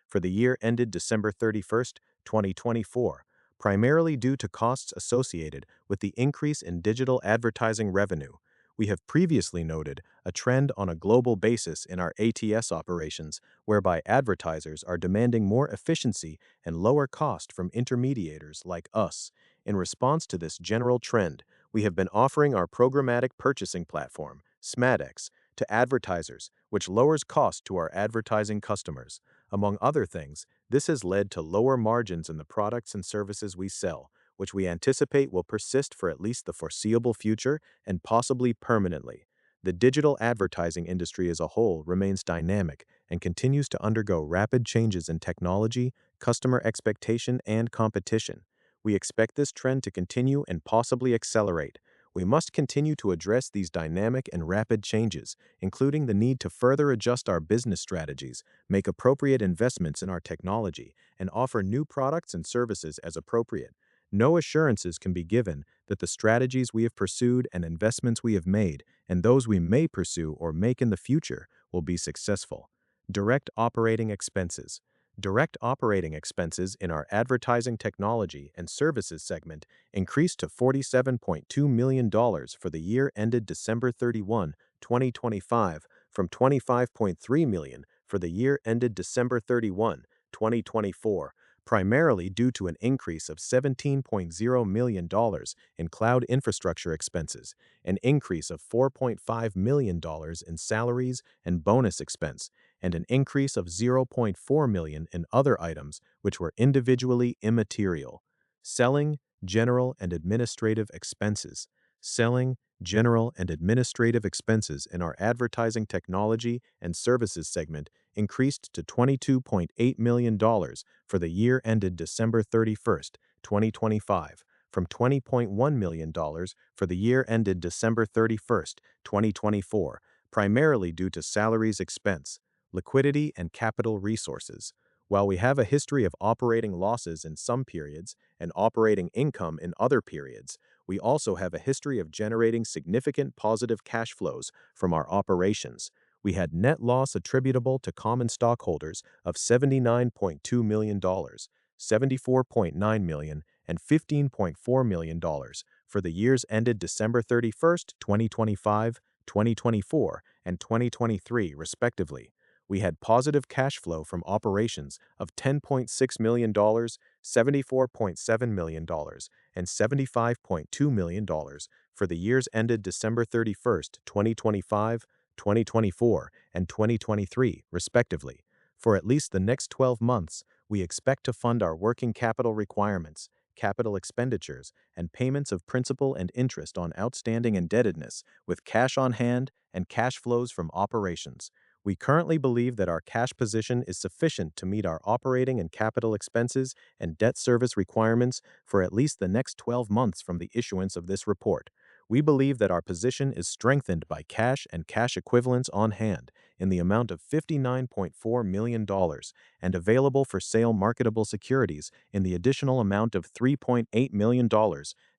for the year ended December 31, 2024, primarily due to costs associated with the increase in digital advertising revenue. We have previously noted a trend on a global basis in our ATS operations whereby advertisers are demanding more efficiency and lower cost from intermediators like us. In response to this general trend, we have been offering our programmatic purchasing platform, Smadex, to advertisers, which lowers cost to our advertising customers. Among other things, this has led to lower margins in the products and services we sell, which we anticipate will persist for at least the foreseeable future and possibly permanently. The digital advertising industry as a whole remains dynamic and continues to undergo rapid changes in technology, customer expectation, and competition. We expect this trend to continue and possibly accelerate. We must continue to address these dynamic and rapid changes, including the need to further adjust our business strategies, make appropriate investments in our technology, and offer new products and services as appropriate. No assurances can be given that the strategies we have pursued and investments we have made, and those we may pursue or make in the future, will be successful. Direct operating expenses. Direct operating expenses in our advertising technology and services segment increased to $47.2 million for the year ended December 31, 2025, from $25.3 million for the year ended December 31, 2024, primarily due to an increase of $17.0 million in cloud infrastructure expenses, an increase of $4.5 million in salaries and bonus expense, and an increase of $0.4 million in other items which were individually immaterial. Selling, general, and administrative expenses. Selling, general, and administrative expenses in our advertising technology and services segment increased to $22.8 million for the year ended December 31, 2025, from $20.1 million for the year ended December 31, 2024, primarily due to salaries expense, liquidity, and capital resources. While we have a history of operating losses in some periods and operating income in other periods, we also have a history of generating significant positive cash flows from our operations. We had net loss attributable to common stockholders of $79.2 million, $74.9 million, and $15.4 million for the years ended December 31, 2025, 2024, and 2023, respectively. We had positive cash flow from operations of $10.6 million, $74.7 million, and $75.2 million for the years ended December 31st, 2025, 2024, and 2023, respectively. For at least the next 12 months, we expect to fund our working capital requirements, capital expenditures, and payments of principal and interest on outstanding indebtedness with cash on hand and cash flows from operations. We currently believe that our cash position is sufficient to meet our operating and capital expenses and debt service requirements for at least the next 12 months from the issuance of this report. We believe that our position is strengthened by cash and cash equivalents on hand in the amount of $59.4 million and available for sale marketable securities in the additional amount of $3.8 million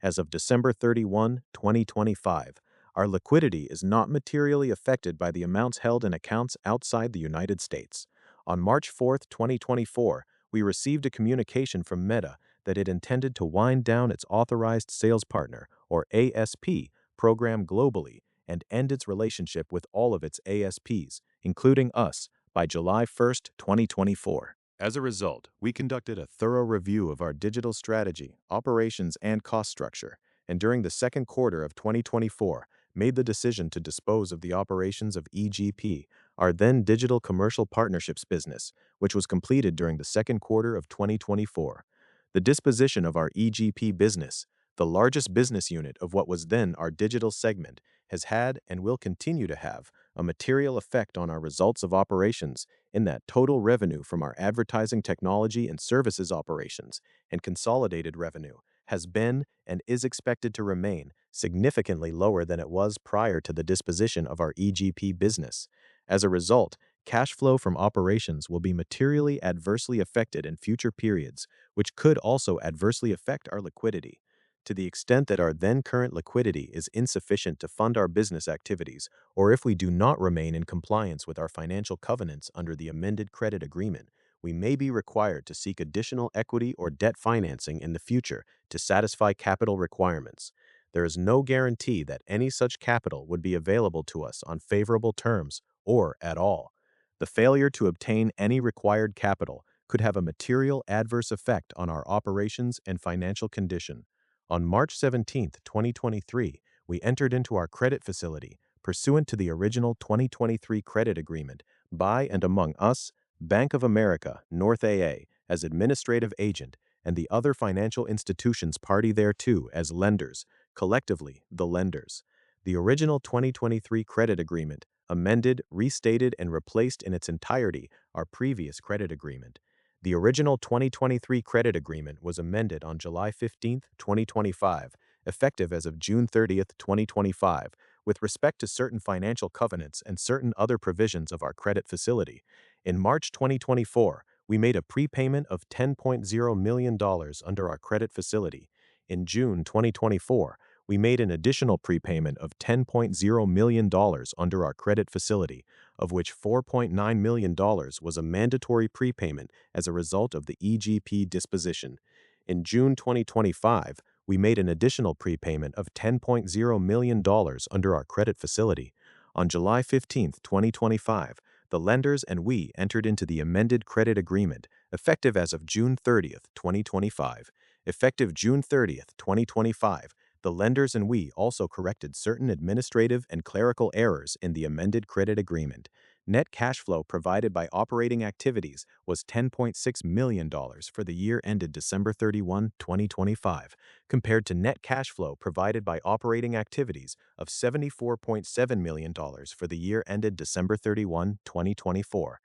as of December 31, 2025. Our liquidity is not materially affected by the amounts held in accounts outside the United States. On March 4, 2024, we received a communication from Meta that it intended to wind down its Authorized Sales Partner, or ASP, program globally and end its relationship with all of its ASPs, including us, by July 1, 2024. As a result, we conducted a thorough review of our digital strategy, operations, and cost structure, and during the second quarter of 2024, made the decision to dispose of the operations of EGP, our then digital commercial partnerships business, which was completed during the second quarter of 2024. The disposition of our EGP business, the largest business unit of what was then our digital segment, has had and will continue to have a material effect on our results of operations in that total revenue from our advertising technology and services operations and consolidated revenue has been and is expected to remain significantly lower than it was prior to the disposition of our EGP business. As a result, cash flow from operations will be materially adversely affected in future periods, which could also adversely affect our liquidity. To the extent that our then current liquidity is insufficient to fund our business activities, or if we do not remain in compliance with our financial covenants under the amended credit agreement, we may be required to seek additional equity or debt financing in the future to satisfy capital requirements. There is no guarantee that any such capital would be available to us on favorable terms or at all. The failure to obtain any required capital could have a material adverse effect on our operations and financial condition. On March 17, 2023, we entered into our credit facility pursuant to the original 2023 credit agreement by and among us, Bank of America, North AA, as administrative agent, and the other financial institutions party thereto as lenders, collectively the lenders. The original 2023 credit agreement amended, restated, and replaced in its entirety our previous credit agreement. The original 2023 credit agreement was amended on July 15, 2025, effective as of June 30, 2025, with respect to certain financial covenants and certain other provisions of our credit facility. In March 2024, we made a prepayment of $10.0 million under our credit facility. In June 2024, we made an additional prepayment of $10.0 million under our credit facility, of which $4.9 million was a mandatory prepayment as a result of the EGP disposition. In June 2025, we made an additional prepayment of $10.0 million under our credit facility. On July 15, 2025, the lenders and we entered into the amended credit agreement, effective as of June 30, 2025. Effective June 30, 2025, the lenders and we also corrected certain administrative and clerical errors in the amended credit agreement. Net cash flow provided by operating activities was $10.6 million for the year ended December 31, 2025, compared to net cash flow provided by operating activities of $74.7 million for the year ended December 31, 2024.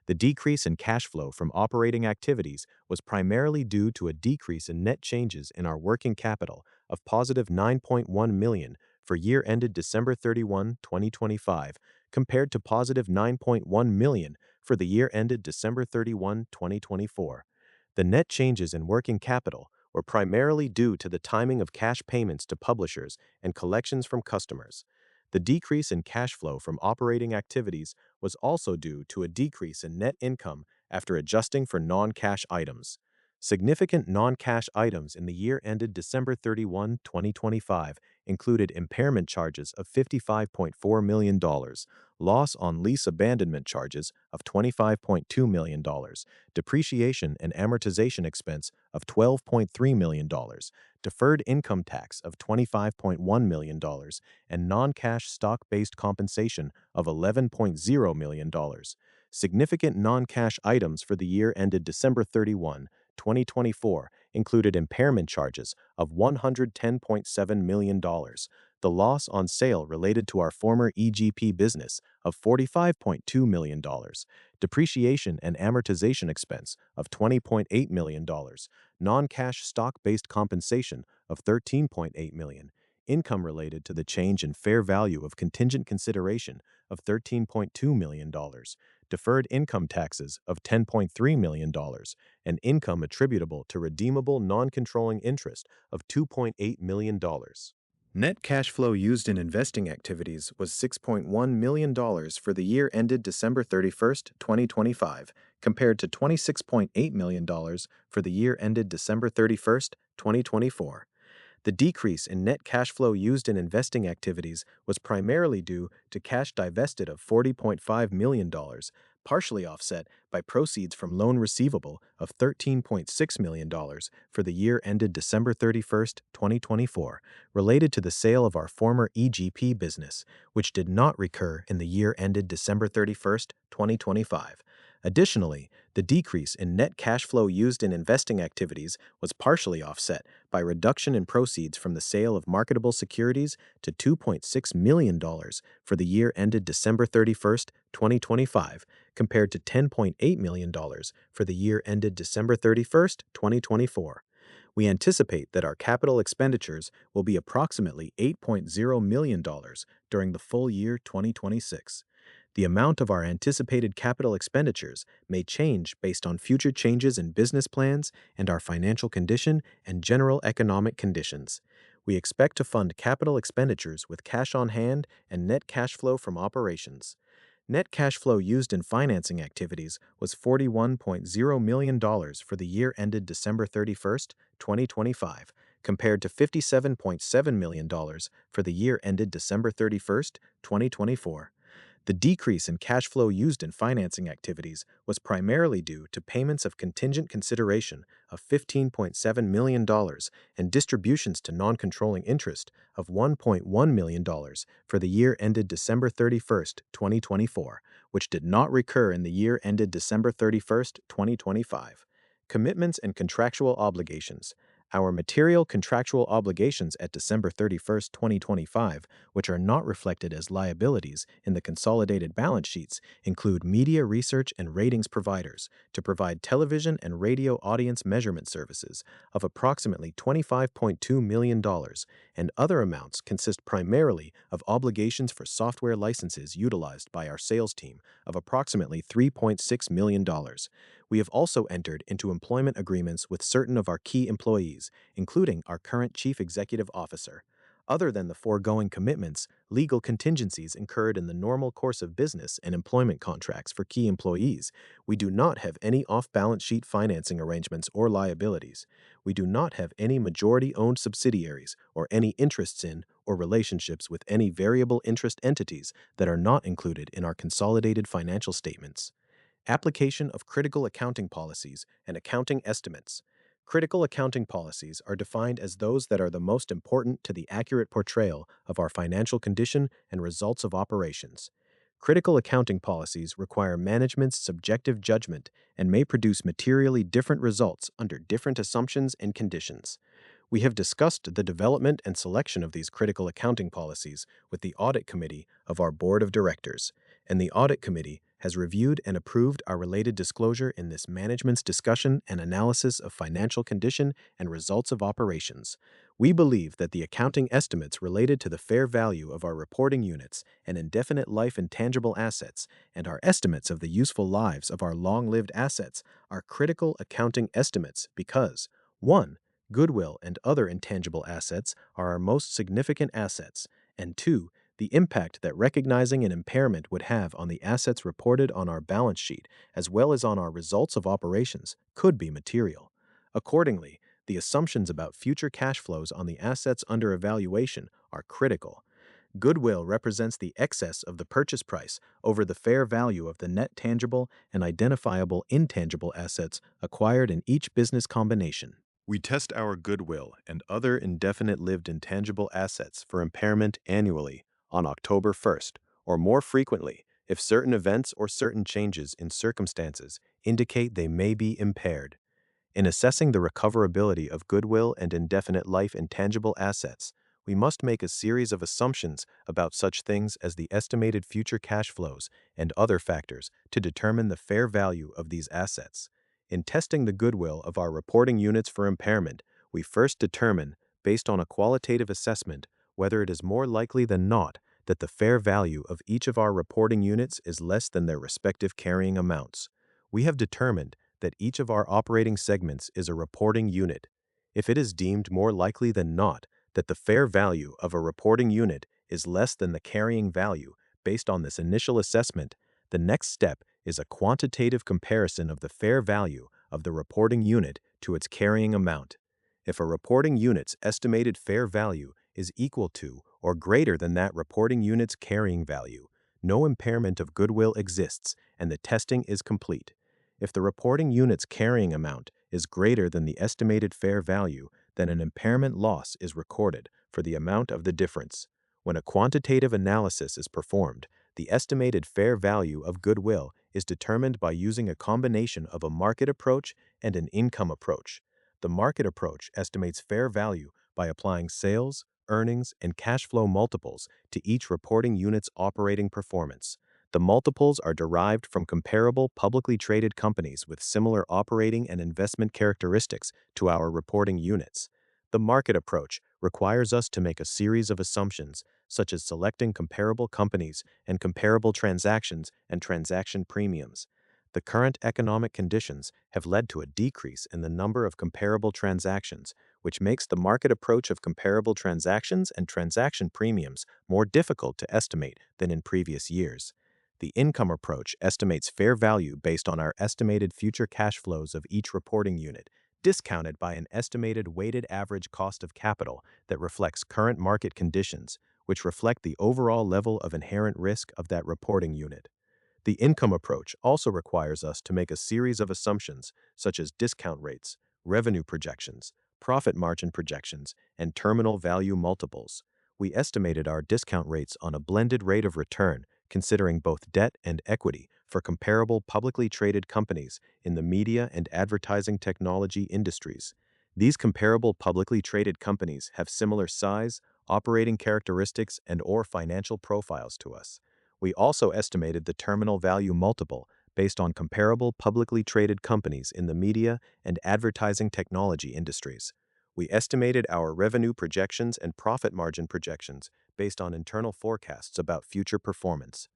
The decrease in cash flow from operating activities was primarily due to a decrease in net changes in our working capital of positive $9.1 million for year ended December 31, 2025, compared to positive $9.1 million for the year ended December 31, 2024. The net changes in working capital were primarily due to the timing of cash payments to publishers and collections from customers. The decrease in cash flow from operating activities was also due to a decrease in net income after adjusting for non-cash items. Significant non-cash items in the year ended December 31, 2025 included impairment charges of $55.4 million, loss on lease abandonment charges of $25.2 million, depreciation and amortization expense of $12.3 million, deferred income tax of $25.1 million, and non-cash stock-based compensation of $11.0 million. Significant non-cash items for the year ended December 31, 2024 included impairment charges of $110.7 million, the loss on sale related to our former EGP business of $45.2 million, depreciation and amortization expense of $20.8 million, non-cash stock-based compensation of $13.8 million, income related to the change in fair value of contingent consideration of $13.2 million, deferred income taxes of $10.3 million, and income attributable to redeemable non-controlling interest of $2.8 million. Net cash flow used in investing activities was $6.1 million for the year ended December 31, 2025, compared to $26.8 million for the year ended December 31, 2024. The decrease in net cash flow used in investing activities was primarily due to cash divested of $40.5 million, partially offset by proceeds from loan receivable of $13.6 million for the year ended December 31, 2024, related to the sale of our former EGP business, which did not recur in the year ended December 31, 2025. Additionally, the decrease in net cash flow used in investing activities was partially offset by reduction in proceeds from the sale of marketable securities to $2.6 million for the year ended December 31, 2025, compared to $10.8 million for the year ended December 31, 2024. We anticipate that our capital expenditures will be approximately $8.0 million during the full year 2026. The amount of our anticipated capital expenditures may change based on future changes in business plans and our financial condition and general economic conditions. We expect to fund capital expenditures with cash on hand and net cash flow from operations. Net cash flow used in financing activities was $41.0 million for the year ended December 31, 2025, compared to $57.7 million for the year ended December 31, 2024. The decrease in cash flow used in financing activities was primarily due to payments of contingent consideration of $15.7 million and distributions to non-controlling interest of $1.1 million for the year ended December 31, 2024, which did not recur in the year ended December 31, 2025. Commitments and contractual obligations. Our material contractual obligations at December 31, 2025, which are not reflected as liabilities in the consolidated balance sheets, include media research and ratings providers to provide television and radio audience measurement services of approximately $25.2 million, and other amounts consist primarily of obligations for software licenses utilized by our sales team of approximately $3.6 million. We have also entered into employment agreements with certain of our key employees, including our current Chief Executive Officer. Other than the foregoing commitments, legal contingencies incurred in the normal course of business and employment contracts for key employees, we do not have any off-balance sheet financing arrangements or liabilities. We do not have any majority-owned subsidiaries or any interests in or relationships with any variable interest entities that are not included in our consolidated financial statements. Application of critical accounting policies and accounting estimates. Critical accounting policies are defined as those that are the most important to the accurate portrayal of our financial condition and results of operations. Critical accounting policies require management's subjective judgment and may produce materially different results under different assumptions and conditions. We have discussed the development and selection of these critical accounting policies with the Audit Committee of our Board of Directors, and the Audit Committee has reviewed and approved our related disclosure in this management's discussion and analysis of financial condition and results of operations. We believe that the accounting estimates related to the fair value of our reporting units and indefinite life intangible assets and our estimates of the useful lives of our long-lived assets are critical accounting estimates because 1. Goodwill and other intangible assets are our most significant assets, and 2. The impact that recognizing an impairment would have on the assets reported on our balance sheet, as well as on our results of operations, could be material. Accordingly, the assumptions about future cash flows on the assets under evaluation are critical. Goodwill represents the excess of the purchase price over the fair value of the net tangible and identifiable intangible assets acquired in each business combination. We test our goodwill and other indefinite-lived intangible assets for impairment annually on October 1st, or more frequently if certain events or certain changes in circumstances indicate they may be impaired. In assessing the recoverability of goodwill and indefinite life intangible assets, we must make a series of assumptions about such things as the estimated future cash flows and other factors to determine the fair value of these assets. In testing the goodwill of our reporting units for impairment, we first determine, based on a qualitative assessment, whether it is more likely than not that the fair value of each of our reporting units is less than their respective carrying amounts. We have determined that each of our operating segments is a reporting unit. If it is deemed more likely than not that the fair value of a reporting unit is less than the carrying value based on this initial assessment, the next step is a quantitative comparison of the fair value of the reporting unit to its carrying amount. If a reporting unit's estimated fair value is equal to or greater than that reporting unit's carrying value, no impairment of goodwill exists and the testing is complete. If the reporting unit's carrying amount is greater than the estimated fair value, then an impairment loss is recorded for the amount of the difference. When a quantitative analysis is performed, the estimated fair value of goodwill is determined by using a combination of a market approach and an income approach. The market approach estimates fair value by applying sales, earnings, and cash flow multiples to each reporting unit's operating performance. The multiples are derived from comparable publicly traded companies with similar operating and investment characteristics to our reporting units. The market approach requires us to make a series of assumptions, such as selecting comparable companies and comparable transactions and transaction premiums. The current economic conditions have led to a decrease in the number of comparable transactions, which makes the market approach of comparable transactions and transaction premiums more difficult to estimate than in previous years. The income approach estimates fair value based on our estimated future cash flows of each reporting unit, discounted by an estimated weighted average cost of capital that reflects current market conditions, which reflect the overall level of inherent risk of that reporting unit. The income approach also requires us to make a series of assumptions, such as discount rates, revenue projections, profit margin projections, and terminal value multiples. We estimated our discount rates on a blended rate of return, considering both debt and equity for comparable publicly traded companies in the media and advertising technology industries. These comparable publicly traded companies have similar size, operating characteristics, and/or financial profiles to us. We also estimated the terminal value multiple based on comparable publicly traded companies in the media and advertising technology industries. We estimated our revenue projections and profit margin projections based on internal forecasts about future performance.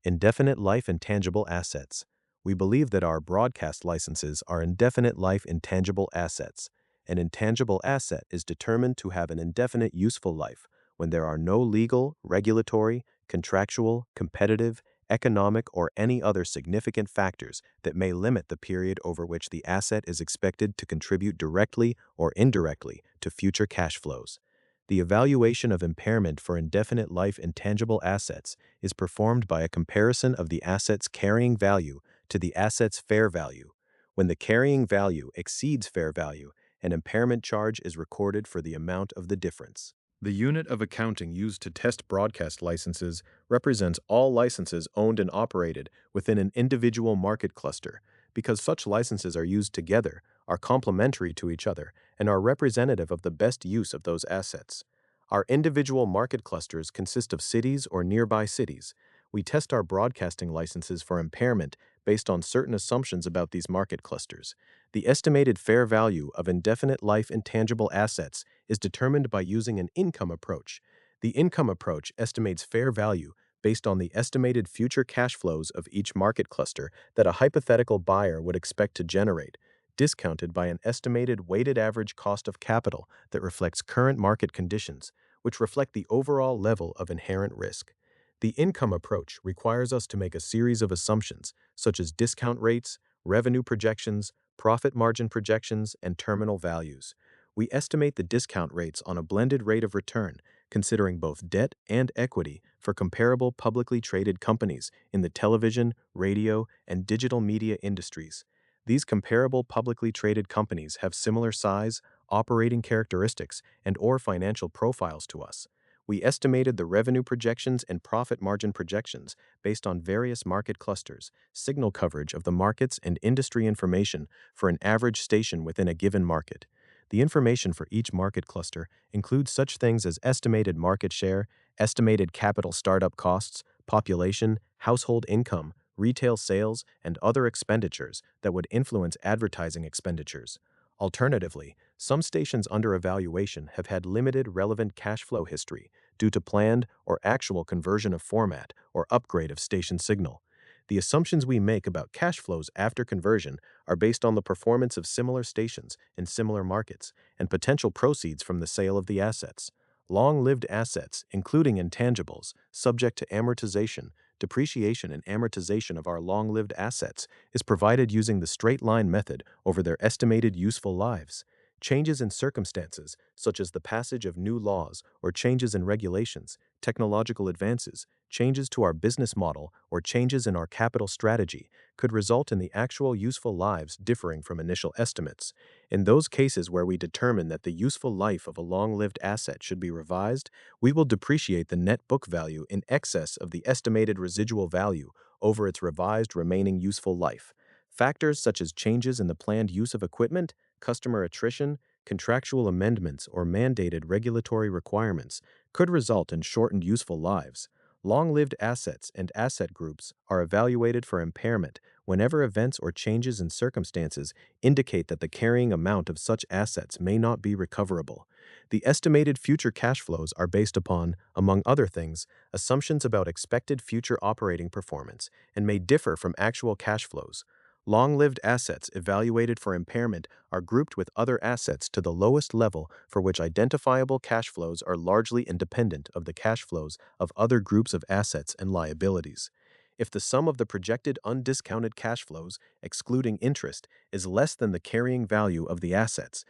Indefinite life intangible assets. We believe that our broadcast licenses are indefinite life intangible assets. An intangible asset is determined to have an indefinite useful life when there are no legal, regulatory, contractual, competitive, economic, or any other significant factors that may limit the period over which the asset is expected to contribute directly or indirectly to future cash flows. The evaluation of impairment for indefinite life intangible assets is performed by a comparison of the asset's carrying value to the asset's fair value. When the carrying value exceeds fair value, an impairment charge is recorded for the amount of the difference. The unit of accounting used to test broadcast licenses represents all licenses owned and operated within an individual market cluster, because such licenses are used together, are complementary to each other, and are representative of the best use of those assets. Our individual market clusters consist of cities or nearby cities. We test our broadcasting licenses for impairment based on certain assumptions about these market clusters. The estimated fair value of indefinite life intangible assets is determined by using an income approach. The income approach estimates fair value based on the estimated future cash flows of each market cluster that a hypothetical buyer would expect to generate, discounted by an estimated weighted average cost of capital that reflects current market conditions, which reflect the overall level of inherent risk. The income approach requires us to make a series of assumptions, such as discount rates, revenue projections, profit margin projections, and terminal values. We estimate the discount rates on a blended rate of return, considering both debt and equity for comparable publicly traded companies in the television, radio, and digital media industries. These comparable publicly traded companies have similar size, operating characteristics, and/or financial profiles to us. We estimated the revenue projections and profit margin projections based on various market clusters, signal coverage of the markets, and industry information for an average station within a given market. The information for each market cluster includes such things as estimated market share, estimated capital startup costs, population, household income, retail sales, and other expenditures that would influence advertising expenditures. Alternatively, some stations under evaluation have had limited relevant cash flow history due to planned or actual conversion of format or upgrade of station signal. The assumptions we make about cash flows after conversion are based on the performance of similar stations in similar markets and potential proceeds from the sale of the assets. Long-lived assets, including intangibles, subject to amortization, depreciation and amortization of our long-lived assets, is provided using the straight-line method over their estimated useful lives. Changes in circumstances, such as the passage of new laws or changes in regulations, technological advances, changes to our business model, or changes in our capital strategy, could result in the actual useful lives differing from initial estimates. In those cases where we determine that the useful life of a long-lived asset should be revised, we will depreciate the net book value in excess of the estimated residual value over its revised remaining useful life. Factors such as changes in the planned use of equipment, customer attrition, contractual amendments, or mandated regulatory requirements could result in shortened useful lives. Long-lived assets and asset groups are evaluated for impairment whenever events or changes in circumstances indicate that the carrying amount of such assets may not be recoverable. The estimated future cash flows are based upon, among other things, assumptions about expected future operating performance and may differ from actual cash flows. Long-lived assets evaluated for impairment are grouped with other assets to the lowest level for which identifiable cash flows are largely independent of the cash flows of other groups of assets and liabilities. If the sum of the projected undiscounted cash flows, excluding interest, is less than the carrying value of the assets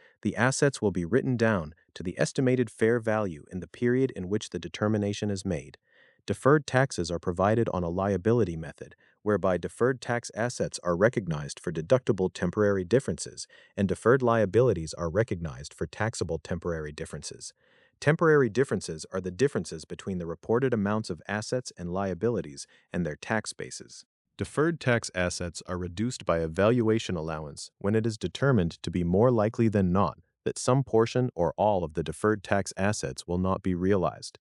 will be written down to the estimated fair value in the period in which the determination is made. Deferred taxes are provided on a liability method, whereby deferred tax assets are recognized for deductible temporary differences, and deferred liabilities are recognized for taxable temporary differences. Temporary differences are the differences between the reported amounts of assets and liabilities and their tax bases. Deferred tax assets are reduced by a valuation allowance when it is determined to be more likely than not that some portion or all of the deferred tax assets will not be realized.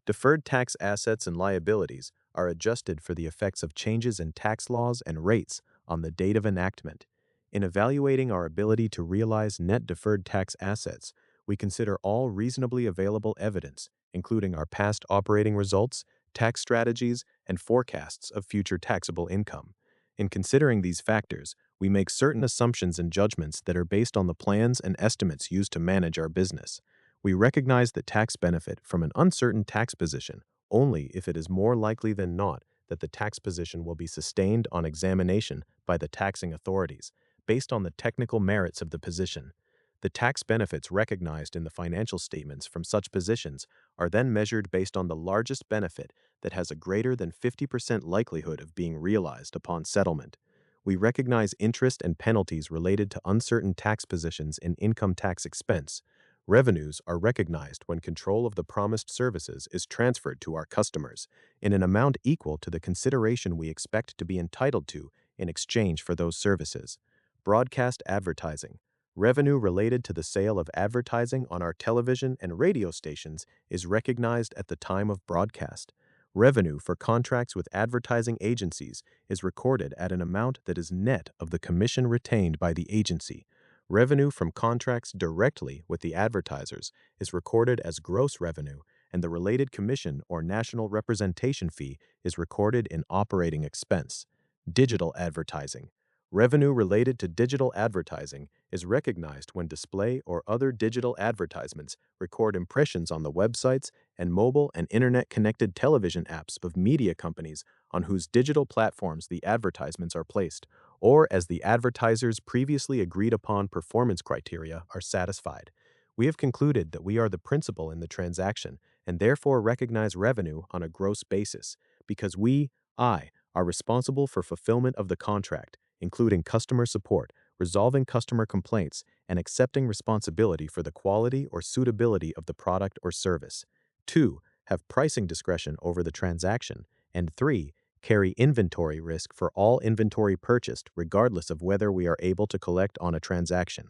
Deferred tax assets and liabilities are adjusted for the effects of changes in tax laws and rates on the date of enactment. In evaluating our ability to realize net deferred tax assets, we consider all reasonably available evidence, including our past operating results, tax strategies, and forecasts of future taxable income. In considering these factors, we make certain assumptions and judgments that are based on the plans and estimates used to manage our business. We recognize the tax benefit from an uncertain tax position only if it is more likely than not that the tax position will be sustained on examination by the taxing authorities, based on the technical merits of the position. The tax benefits recognized in the financial statements from such positions are then measured based on the largest benefit that has a greater than 50% likelihood of being realized upon settlement. We recognize interest and penalties related to uncertain tax positions in income tax expense. Revenues are recognized when control of the promised services is transferred to our customers in an amount equal to the consideration we expect to be entitled to in exchange for those services. Broadcast advertising. Revenue related to the sale of advertising on our television and radio stations is recognized at the time of broadcast. Revenue for contracts with advertising agencies is recorded at an amount that is net of the commission retained by the agency. Revenue from contracts directly with the advertisers is recorded as gross revenue, and the related commission or national representation fee is recorded in operating expense. Digital advertising. Revenue related to digital advertising is recognized when display or other digital advertisements record impressions on the websites and mobile and internet-connected television apps of media companies on whose digital platforms the advertisements are placed, or as the advertiser's previously agreed-upon performance criteria are satisfied. We have concluded that we are the principal in the transaction and therefore recognize revenue on a gross basis, because I, are responsible for fulfillment of the contract, including customer support, resolving customer complaints, and accepting responsibility for the quality or suitability of the product or service. 2. Have pricing discretion over the transaction. And 3. Carry inventory risk for all inventory purchased, regardless of whether we are able to collect on a transaction.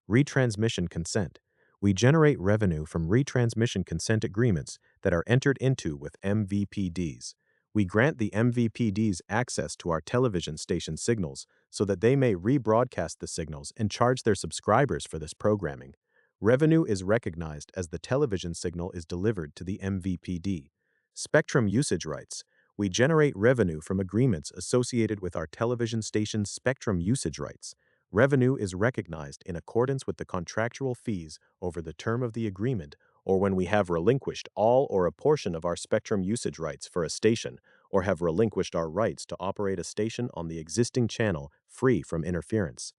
Retransmission consent. We generate revenue from retransmission consent agreements that are entered into with MVPDs. We grant the MVPDs access to our television station signals so that they may rebroadcast the signals and charge their subscribers for this programming. Revenue is recognized as the television signal is delivered to the MVPD. Spectrum usage rights. We generate revenue from agreements associated with our television station's spectrum usage rights. Revenue is recognized in accordance with the contractual fees over the term of the agreement, or when we have relinquished all or a portion of our spectrum usage rights for a station, or have relinquished our rights to operate a station on the existing channel free from interference.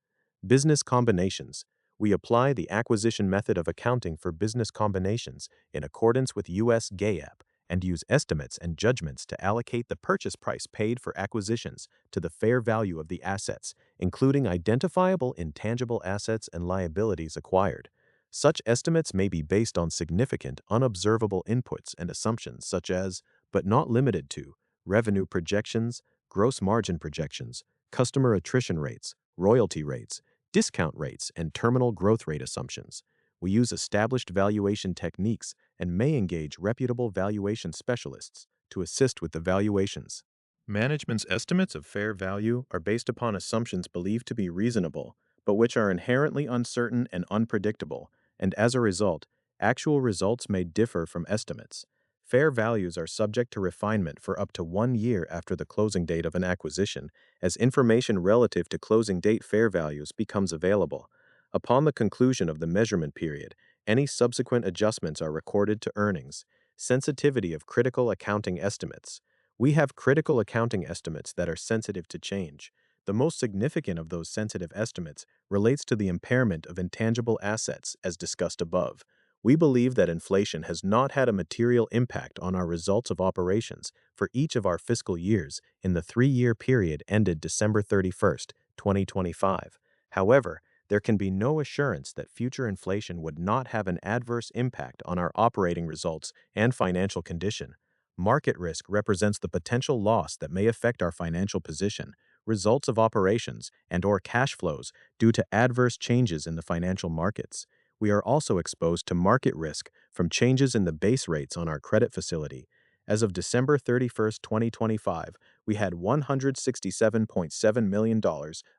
Business combinations. We apply the acquisition method of accounting for business combinations in accordance with U.S. GAAP and use estimates and judgments to allocate the purchase price paid for acquisitions to the fair value of the assets, including identifiable intangible assets and liabilities acquired. Such estimates may be based on significant, unobservable inputs and assumptions such as, but not limited to, revenue projections, gross margin projections, customer attrition rates, royalty rates, discount rates, and terminal growth rate assumptions. We use established valuation techniques and may engage reputable valuation specialists to assist with the valuations. Management's estimates of fair value are based upon assumptions believed to be reasonable, but which are inherently uncertain and unpredictable, and as a result, actual results may differ from estimates. Fair values are subject to refinement for up to 1 year after the closing date of an acquisition, as information relative to closing date fair values becomes available. Upon the conclusion of the measurement period, any subsequent adjustments are recorded to earnings. Sensitivity of critical accounting estimates. We have critical accounting estimates that are sensitive to change. The most significant of those sensitive estimates relates to the impairment of intangible assets, as discussed above. We believe that inflation has not had a material impact on our results of operations for each of our fiscal years in the 3-year period ended December 31st, 2025. However, there can be no assurance that future inflation would not have an adverse impact on our operating results and financial condition. Market risk represents the potential loss that may affect our financial position, results of operations, and/or cash flows due to adverse changes in the financial markets. We are also exposed to market risk from changes in the base rates on our credit facility. As of December 31st, 2025, we had $167.7 million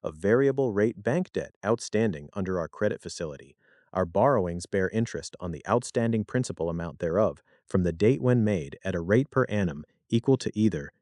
of variable rate bank debt outstanding under our credit facility. Our borrowings bear interest on the outstanding principal amount thereof from the date when made at a rate per annum equal to either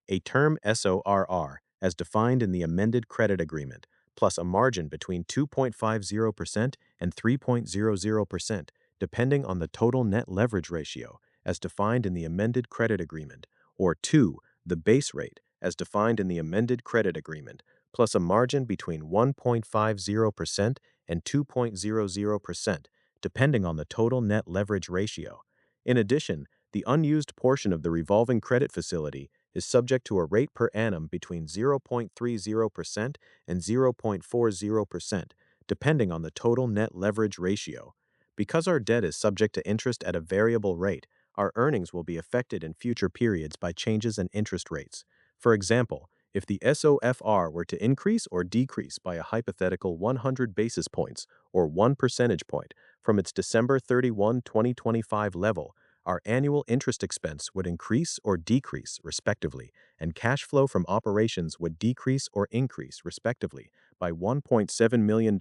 a term SORR as defined in the amended credit agreement, plus a margin between 2.50% and 3.00%, depending on the total net leverage ratio, as defined in the amended credit agreement, or 2, the base rate, as defined in the amended credit agreement, plus a margin between 1.50% and 2.00%, depending on the total net leverage ratio. In addition, the unused portion of the revolving credit facility is subject to a rate per annum between 0.30% and 0.40%, depending on the total net leverage ratio. Because our debt is subject to interest at a variable rate, our earnings will be affected in future periods by changes in interest rates. For example, if the SOFR were to increase or decrease by a hypothetical 100 basis points or 1 percentage point from its December 31, 2025 level, our annual interest expense would increase or decrease, respectively, and cash flow from operations would decrease or increase, respectively, by $1.7 million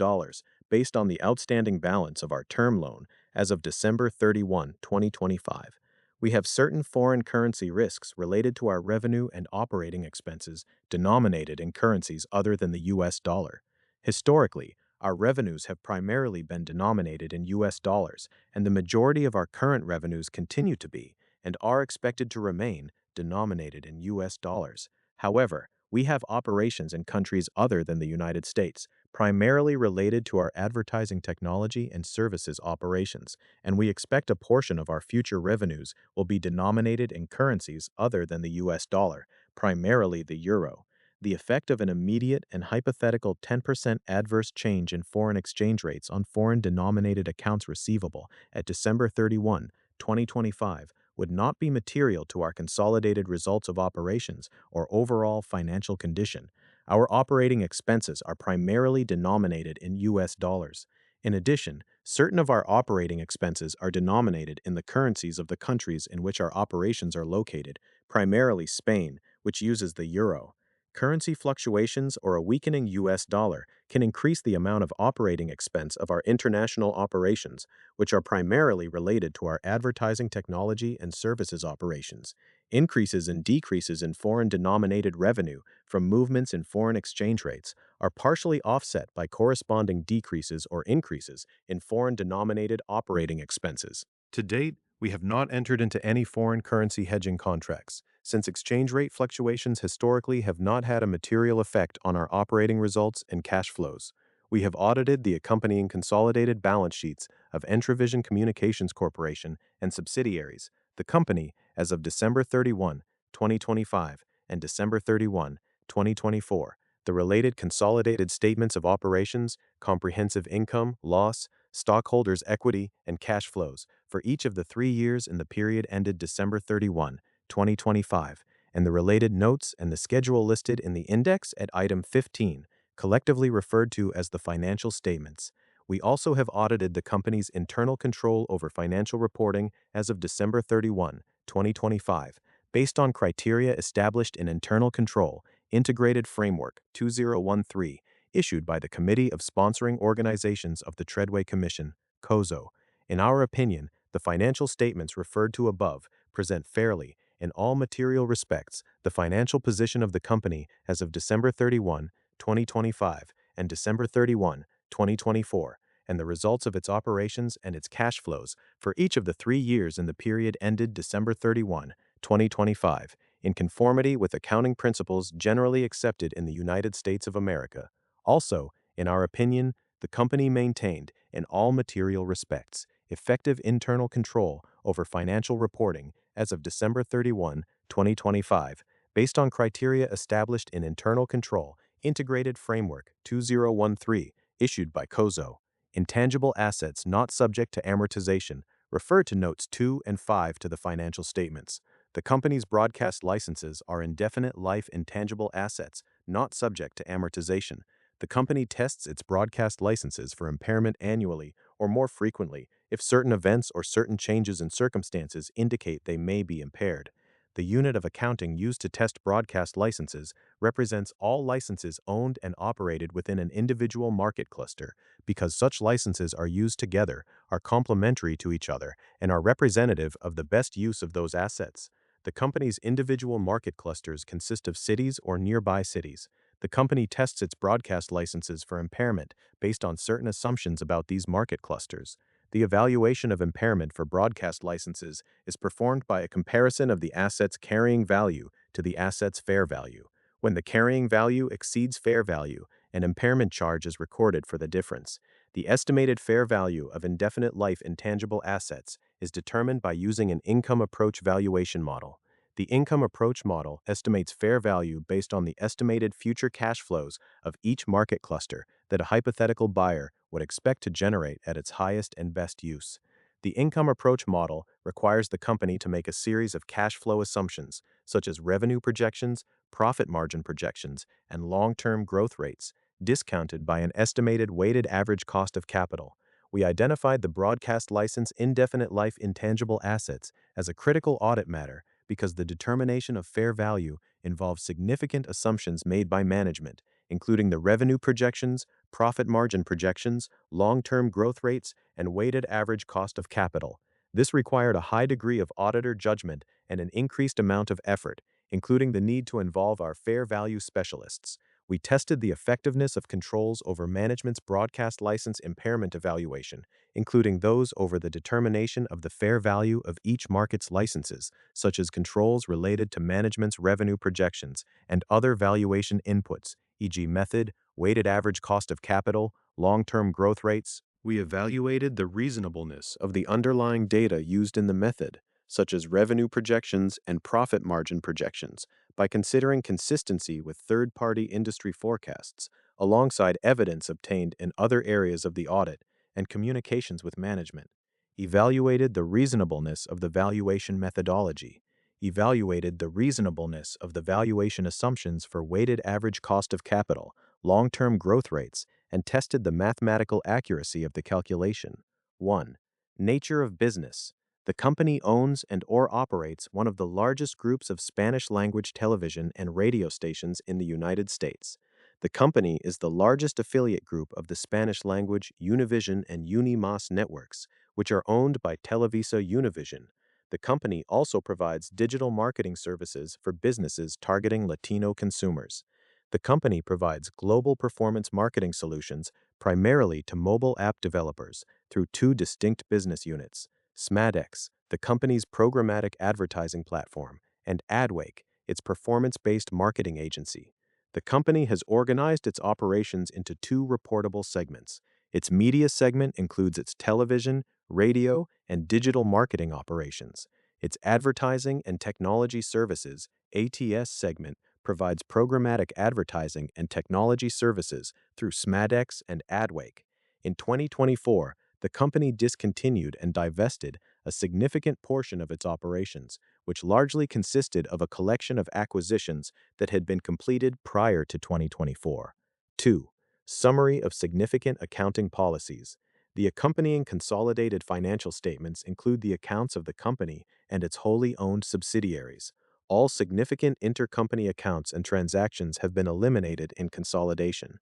based on the outstanding balance of our term loan as of December 31, 2025. We have certain foreign currency risks related to our revenue and operating expenses denominated in currencies other than the US dollar. Historically, our revenues have primarily been denominated in US dollars, and the majority of our current revenues continue to be, and are expected to remain, denominated in US dollars. However, we have operations in countries other than the United States, primarily related to our advertising technology and services operations, and we expect a portion of our future revenues will be denominated in currencies other than the US dollar, primarily the euro. The effect of an immediate and hypothetical 10% adverse change in foreign exchange rates on foreign denominated accounts receivable at December 31, 2025, would not be material to our consolidated results of operations or overall financial condition. Our operating expenses are primarily denominated in US dollars. In addition, certain of our operating expenses are denominated in the currencies of the countries in which our operations are located, primarily Spain, which uses the euro. Currency fluctuations or a weakening US dollar can increase the amount of operating expense of our international operations, which are primarily related to our advertising technology and services operations. Increases and decreases in foreign denominated revenue from movements in foreign exchange rates are partially offset by corresponding decreases or increases in foreign denominated operating expenses. To date, we have not entered into any foreign currency hedging contracts, since exchange rate fluctuations historically have not had a material effect on our operating results and cash flows. We have audited the accompanying consolidated balance sheets of Entravision Communications Corporation and subsidiaries, the company, as of December 31, 2025, and December 31, 2024, the related consolidated statements of operations, comprehensive income, loss, stockholders' equity, and cash flows for each of the 3 years in the period ended December 31, 2025, and the related notes and the schedule listed in the index at item 15, collectively referred to as the financial statements. We also have audited the company's internal control over financial reporting as of December 31, 2025, based on criteria established in Internal Control Integrated Framework 2013, issued by the Committee of Sponsoring Organizations of the Treadway Commission, COSO. In our opinion, the financial statements referred to above present fairly, in all material respects, the financial position of the company as of December 31, 2025, and December 31, 2024, and the results of its operations and its cash flows for each of the 3 years in the period ended December 31, 2025, in conformity with accounting principles generally accepted in the United States of America. Also, in our opinion, the company maintained, in all material respects, effective internal control over financial reporting as of December 31, 2025, based on criteria established in Internal Control Integrated Framework 2013, issued by COSO. Intangible assets not subject to amortization refer to Notes 2 and 5 to the financial statements. The company's broadcast licenses are indefinite life intangible assets not subject to amortization. The company tests its broadcast licenses for impairment annually or more frequently if certain events or certain changes in circumstances indicate they may be impaired. The unit of accounting used to test broadcast licenses represents all licenses owned and operated within an individual market cluster because such licenses are used together, are complementary to each other, and are representative of the best use of those assets. The company's individual market clusters consist of cities or nearby cities. The company tests its broadcast licenses for impairment based on certain assumptions about these market clusters. The evaluation of impairment for broadcast licenses is performed by a comparison of the asset's carrying value to the asset's fair value. When the carrying value exceeds fair value, an impairment charge is recorded for the difference. The estimated fair value of indefinite life intangible assets is determined by using an income approach valuation model. The income approach model estimates fair value based on the estimated future cash flows of each market cluster that a hypothetical buyer would expect to generate at its highest and best use. The income approach model requires the company to make a series of cash flow assumptions, such as revenue projections, profit margin projections, and long-term growth rates, discounted by an estimated weighted average cost of capital. We identified the broadcast license indefinite life intangible assets as a critical audit matter because the determination of fair value involves significant assumptions made by management, including the revenue projections, profit margin projections, long-term growth rates, and weighted average cost of capital. This required a high degree of auditor judgment and an increased amount of effort, including the need to involve our fair value specialists. We tested the effectiveness of controls over management's broadcast license impairment evaluation, including those over the determination of the fair value of each market's licenses, such as controls related to management's revenue projections and other valuation inputs, e.g. method, weighted average cost of capital, long-term growth rates. We evaluated the reasonableness of the underlying data used in the method, such as revenue projections and profit margin projections, by considering consistency with third-party industry forecasts, alongside evidence obtained in other areas of the audit and communications with management. Evaluated the reasonableness of the valuation methodology. Evaluated the reasonableness of the valuation assumptions for weighted average cost of capital, long-term growth rates, and tested the mathematical accuracy of the calculation. 1. Nature of business. The company owns and/or operates one of the largest groups of Spanish-language television and radio stations in the United States. The company is the largest affiliate group of the Spanish-language Univision and Unimas networks, which are owned by Televisa Univision. The company also provides digital marketing services for businesses targeting Latino consumers. The company provides global performance marketing solutions primarily to mobile app developers through two distinct business units: SMADEX, the company's programmatic advertising platform, and AdWake, its performance-based marketing agency. The company has organized its operations into two reportable segments. Its media segment includes its television, radio, and digital marketing operations. Its advertising and technology services (ATS) segment provides programmatic advertising and technology services through SMADEX and AdWake. In 2024, the company discontinued and divested a significant portion of its operations, which largely consisted of a collection of acquisitions that had been completed prior to 2024. 2. Summary of significant accounting policies. The accompanying consolidated financial statements include the accounts of the company and its wholly owned subsidiaries. All significant intercompany accounts and transactions have been eliminated in consolidation.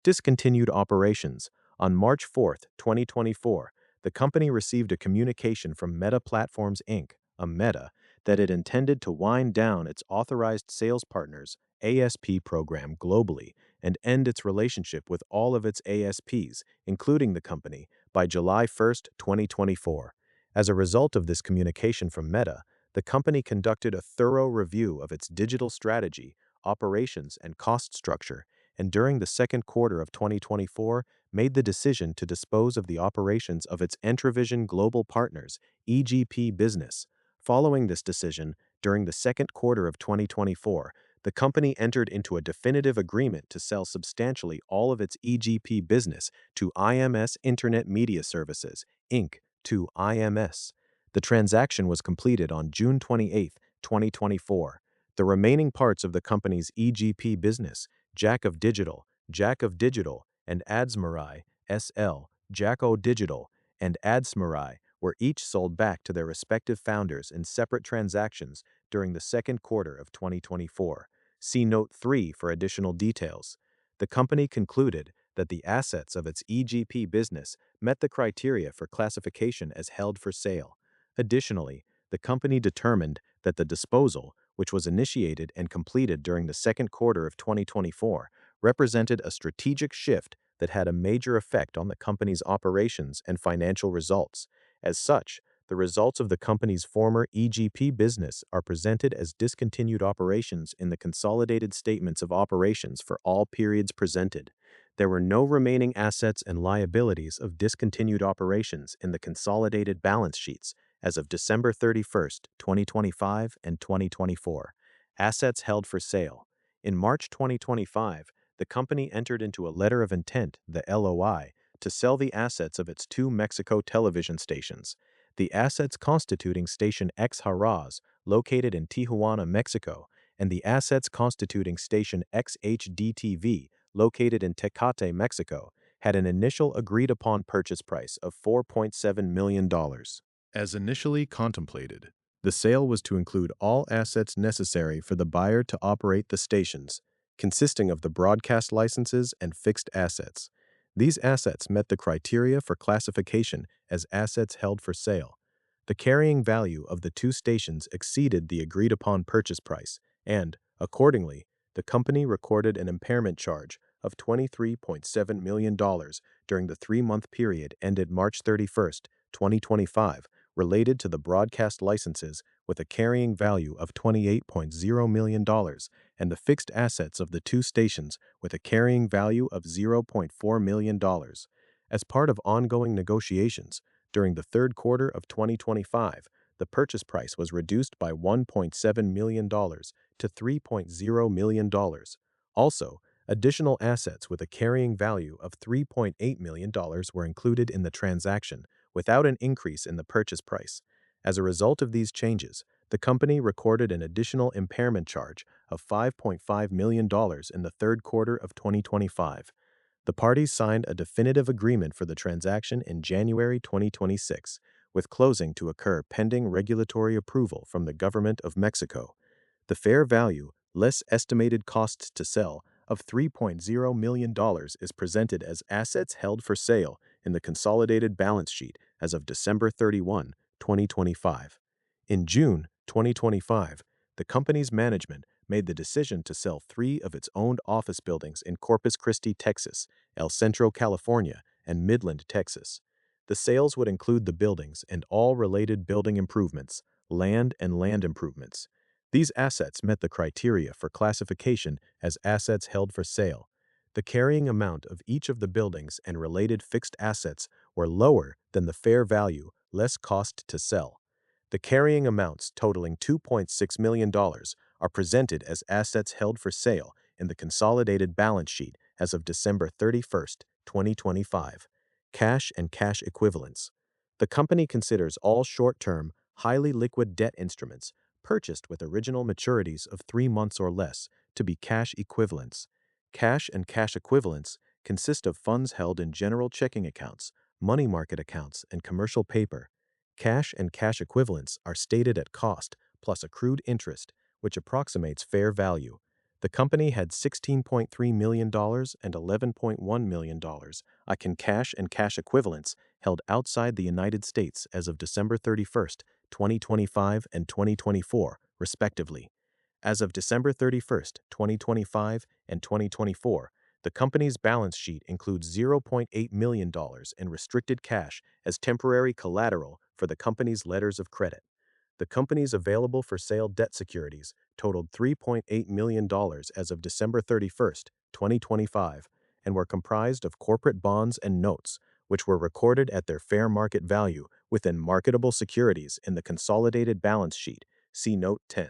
Discontinued operations. On March 4, 2024, the company received a communication from Meta Platforms Inc., a Meta, that it intended to wind down its authorized sales partners ASP program globally and end its relationship with all of its ASPs, including the company, by July 1, 2024. As a result of this communication from Meta, the company conducted a thorough review of its digital strategy, operations, and cost structure, and during the second quarter of 2024, made the decision to dispose of the operations of its Entravision Global Partners (EGP) business. Following this decision, during the second quarter of 2024, the company entered into a definitive agreement to sell substantially all of its EGP business to IMS Internet Media Services, Inc., to IMS. The transaction was completed on June 28, 2024. The remaining parts of the company's EGP business, Jack of Digital, and Adsmarai, SL, Jacko Digital, and Adsmarai, were each sold back to their respective founders in separate transactions during the second quarter of 2024. See Note 3 for additional details. The company concluded that the assets of its EGP business met the criteria for classification as held for sale. Additionally, the company determined that the disposal, which was initiated and completed during the second quarter of 2024, represented a strategic shift that had a major effect on the company's operations and financial results. As such, the results of the company's former EGP business are presented as discontinued operations in the consolidated statements of operations for all periods presented. There were no remaining assets and liabilities of discontinued operations in the consolidated balance sheets as of December 31, 2025 and 2024. Assets held for sale. In March 2025, the company entered into a letter of intent, the LOI, to sell the assets of its two Mexico television stations. The assets constituting Station X Haraz, located in Tijuana, Mexico, and the assets constituting Station XHDTV, located in Tecate, Mexico, had an initial agreed-upon purchase price of $4.7 million. As initially contemplated, the sale was to include all assets necessary for the buyer to operate the stations, consisting of the broadcast licenses and fixed assets. These assets met the criteria for classification as assets held for sale. The carrying value of the two stations exceeded the agreed-upon purchase price, and, accordingly, the company recorded an impairment charge of $23.7 million during the three-month period ended March 31, 2025, related to the broadcast licenses with a carrying value of $28.0 million and the fixed assets of the two stations with a carrying value of $0.4 million. As part of ongoing negotiations, during the third quarter of 2025, the purchase price was reduced by $1.7 million to $3.0 million. Also, additional assets with a carrying value of $3.8 million were included in the transaction without an increase in the purchase price. As a result of these changes, the company recorded an additional impairment charge of $5.5 million in the third quarter of 2025. The parties signed a definitive agreement for the transaction in January 2026, with closing to occur pending regulatory approval from the government of Mexico. The fair value, less estimated costs to sell, of $3.0 million is presented as assets held for sale in the consolidated balance sheet as of December 31, 2025. In June 2025, the company's management made the decision to sell 3 of its owned office buildings in Corpus Christi, Texas, El Centro, California, and Midland, Texas. The sales would include the buildings and all related building improvements, land and land improvements. These assets met the criteria for classification as assets held for sale. The carrying amount of each of the buildings and related fixed assets were lower than the fair value, less cost to sell. The carrying amounts totaling $2.6 million are presented as assets held for sale in the consolidated balance sheet as of December 31, 2025. Cash and cash equivalents. The company considers all short-term, highly liquid debt instruments purchased with original maturities of 3 months or less to be cash equivalents. Cash and cash equivalents consist of funds held in general checking accounts, money market accounts, and commercial paper. Cash and cash equivalents are stated at cost plus accrued interest, which approximates fair value. The company had $16.3 million and $11.1 million in cash and cash equivalents held outside the United States as of December 31, 2025 and 2024, respectively. As of December 31, 2025 and 2024, the company's balance sheet includes $0.8 million in restricted cash as temporary collateral for the company's letters of credit. The company's available for sale debt securities totaled $3.8 million as of December 31, 2025, and were comprised of corporate bonds and notes, which were recorded at their fair market value within marketable securities in the consolidated balance sheet. See Note 10.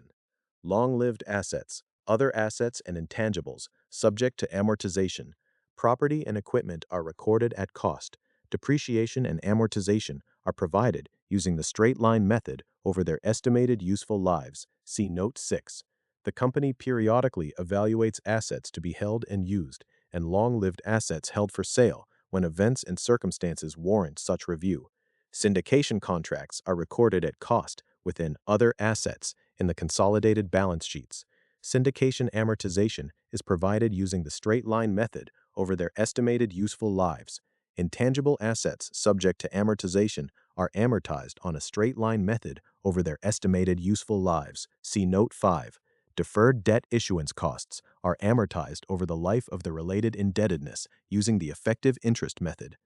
Long-lived assets, other assets and intangibles, subject to amortization. Property and equipment are recorded at cost. Depreciation and amortization are provided using the straight-line method over their estimated useful lives. See Note 6. The company periodically evaluates assets to be held and used, and long-lived assets held for sale when events and circumstances warrant such review. Syndication contracts are recorded at cost within other assets in the consolidated balance sheets. Syndication amortization is provided using the straight-line method over their estimated useful lives. Intangible assets subject to amortization are amortized on a straight-line method over their estimated useful lives. See Note 5. Deferred debt issuance costs are amortized over the life of the related indebtedness using the effective interest method.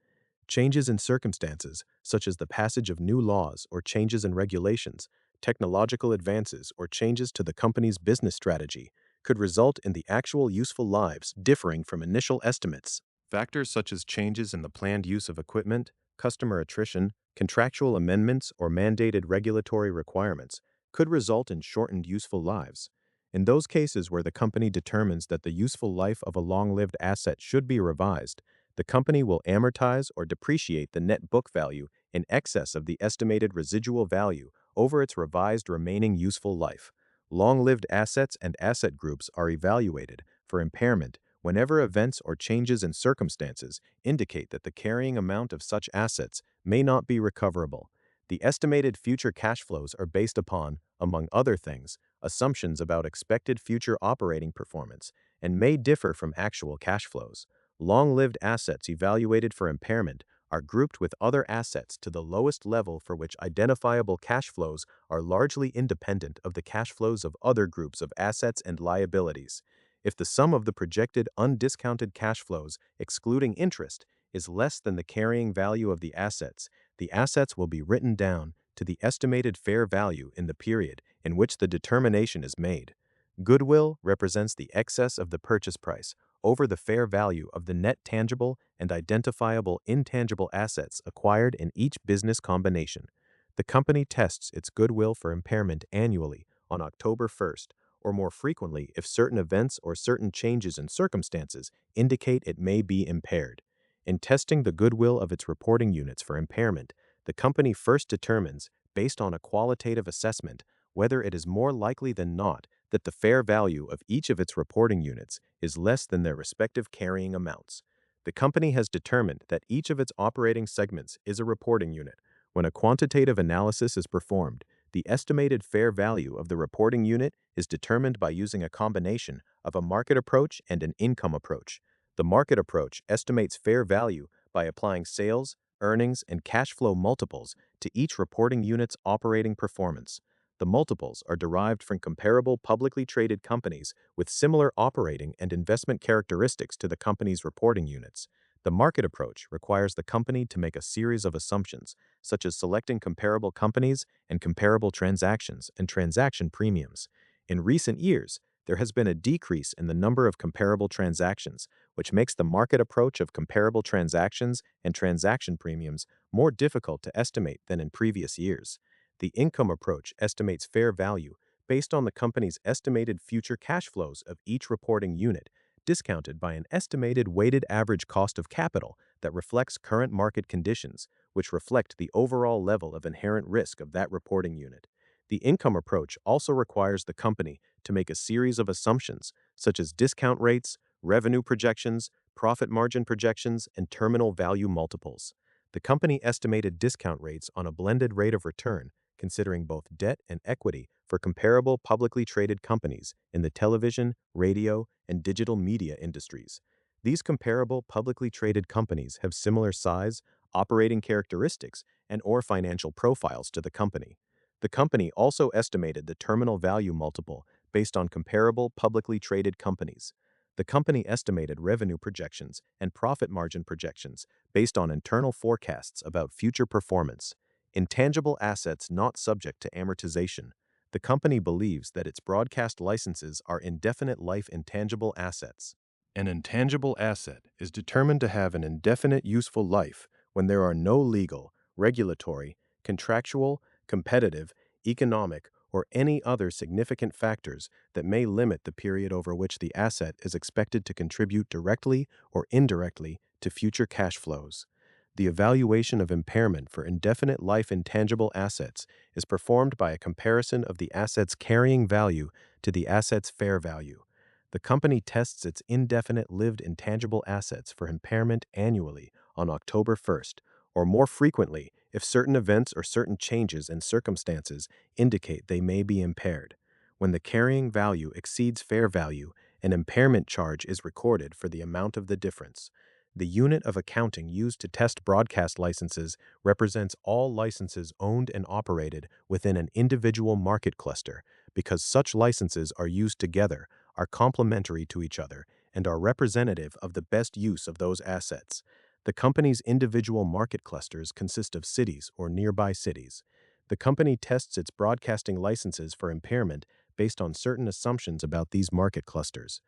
Changes in circumstances, such as the passage of new laws or changes in regulations, technological advances, or changes to the company's business strategy, could result in the actual useful lives differing from initial estimates. Factors such as changes in the planned use of equipment, customer attrition, contractual amendments, or mandated regulatory requirements could result in shortened useful lives. In those cases where the company determines that the useful life of a long-lived asset should be revised, the company will amortize or depreciate the net book value in excess of the estimated residual value over its revised remaining useful life. Long-lived assets and asset groups are evaluated for impairment whenever events or changes in circumstances indicate that the carrying amount of such assets may not be recoverable. The estimated future cash flows are based upon, among other things, assumptions about expected future operating performance and may differ from actual cash flows. Long-lived assets evaluated for impairment are grouped with other assets to the lowest level for which identifiable cash flows are largely independent of the cash flows of other groups of assets and liabilities. If the sum of the projected undiscounted cash flows, excluding interest, is less than the carrying value of the assets will be written down to the estimated fair value in the period in which the determination is made. Goodwill represents the excess of the purchase price over the fair value of the net tangible and identifiable intangible assets acquired in each business combination. The company tests its goodwill for impairment annually on October 1st, or more frequently if certain events or certain changes in circumstances indicate it may be impaired. In testing the goodwill of its reporting units for impairment, the company first determines, based on a qualitative assessment, whether it is more likely than not that the fair value of each of its reporting units is less than their respective carrying amounts. The company has determined that each of its operating segments is a reporting unit. When a quantitative analysis is performed, the estimated fair value of the reporting unit is determined by using a combination of a market approach and an income approach. The market approach estimates fair value by applying sales, earnings, and cash flow multiples to each reporting unit's operating performance. The multiples are derived from comparable publicly traded companies with similar operating and investment characteristics to the company's reporting units. The market approach requires the company to make a series of assumptions, such as selecting comparable companies and comparable transactions and transaction premiums. In recent years, there has been a decrease in the number of comparable transactions, which makes the market approach of comparable transactions and transaction premiums more difficult to estimate than in previous years. The income approach estimates fair value based on the company's estimated future cash flows of each reporting unit, discounted by an estimated weighted average cost of capital that reflects current market conditions, which reflect the overall level of inherent risk of that reporting unit. The income approach also requires the company to make a series of assumptions, such as discount rates, revenue projections, profit margin projections, and terminal value multiples. The company estimated discount rates on a blended rate of return, considering both debt and equity for comparable publicly traded companies in the television, radio, and digital media industries. These comparable publicly traded companies have similar size, operating characteristics, and/or financial profiles to the company. The company also estimated the terminal value multiple based on comparable publicly traded companies. The company estimated revenue projections and profit margin projections based on internal forecasts about future performance. Intangible assets not subject to amortization. The company believes that its broadcast licenses are indefinite life intangible assets. An intangible asset is determined to have an indefinite useful life when there are no legal, regulatory, contractual, competitive, economic, or any other significant factors that may limit the period over which the asset is expected to contribute directly or indirectly to future cash flows. The evaluation of impairment for indefinite life intangible assets is performed by a comparison of the asset's carrying value to the asset's fair value. The company tests its indefinite lived intangible assets for impairment annually on October 1st, or more frequently if certain events or certain changes in circumstances indicate they may be impaired. When the carrying value exceeds fair value, an impairment charge is recorded for the amount of the difference. The unit of accounting used to test broadcast licenses represents all licenses owned and operated within an individual market cluster because such licenses are used together, are complementary to each other, and are representative of the best use of those assets. The company's individual market clusters consist of cities or nearby cities. The company tests its broadcasting licenses for impairment based on certain assumptions about these market clusters.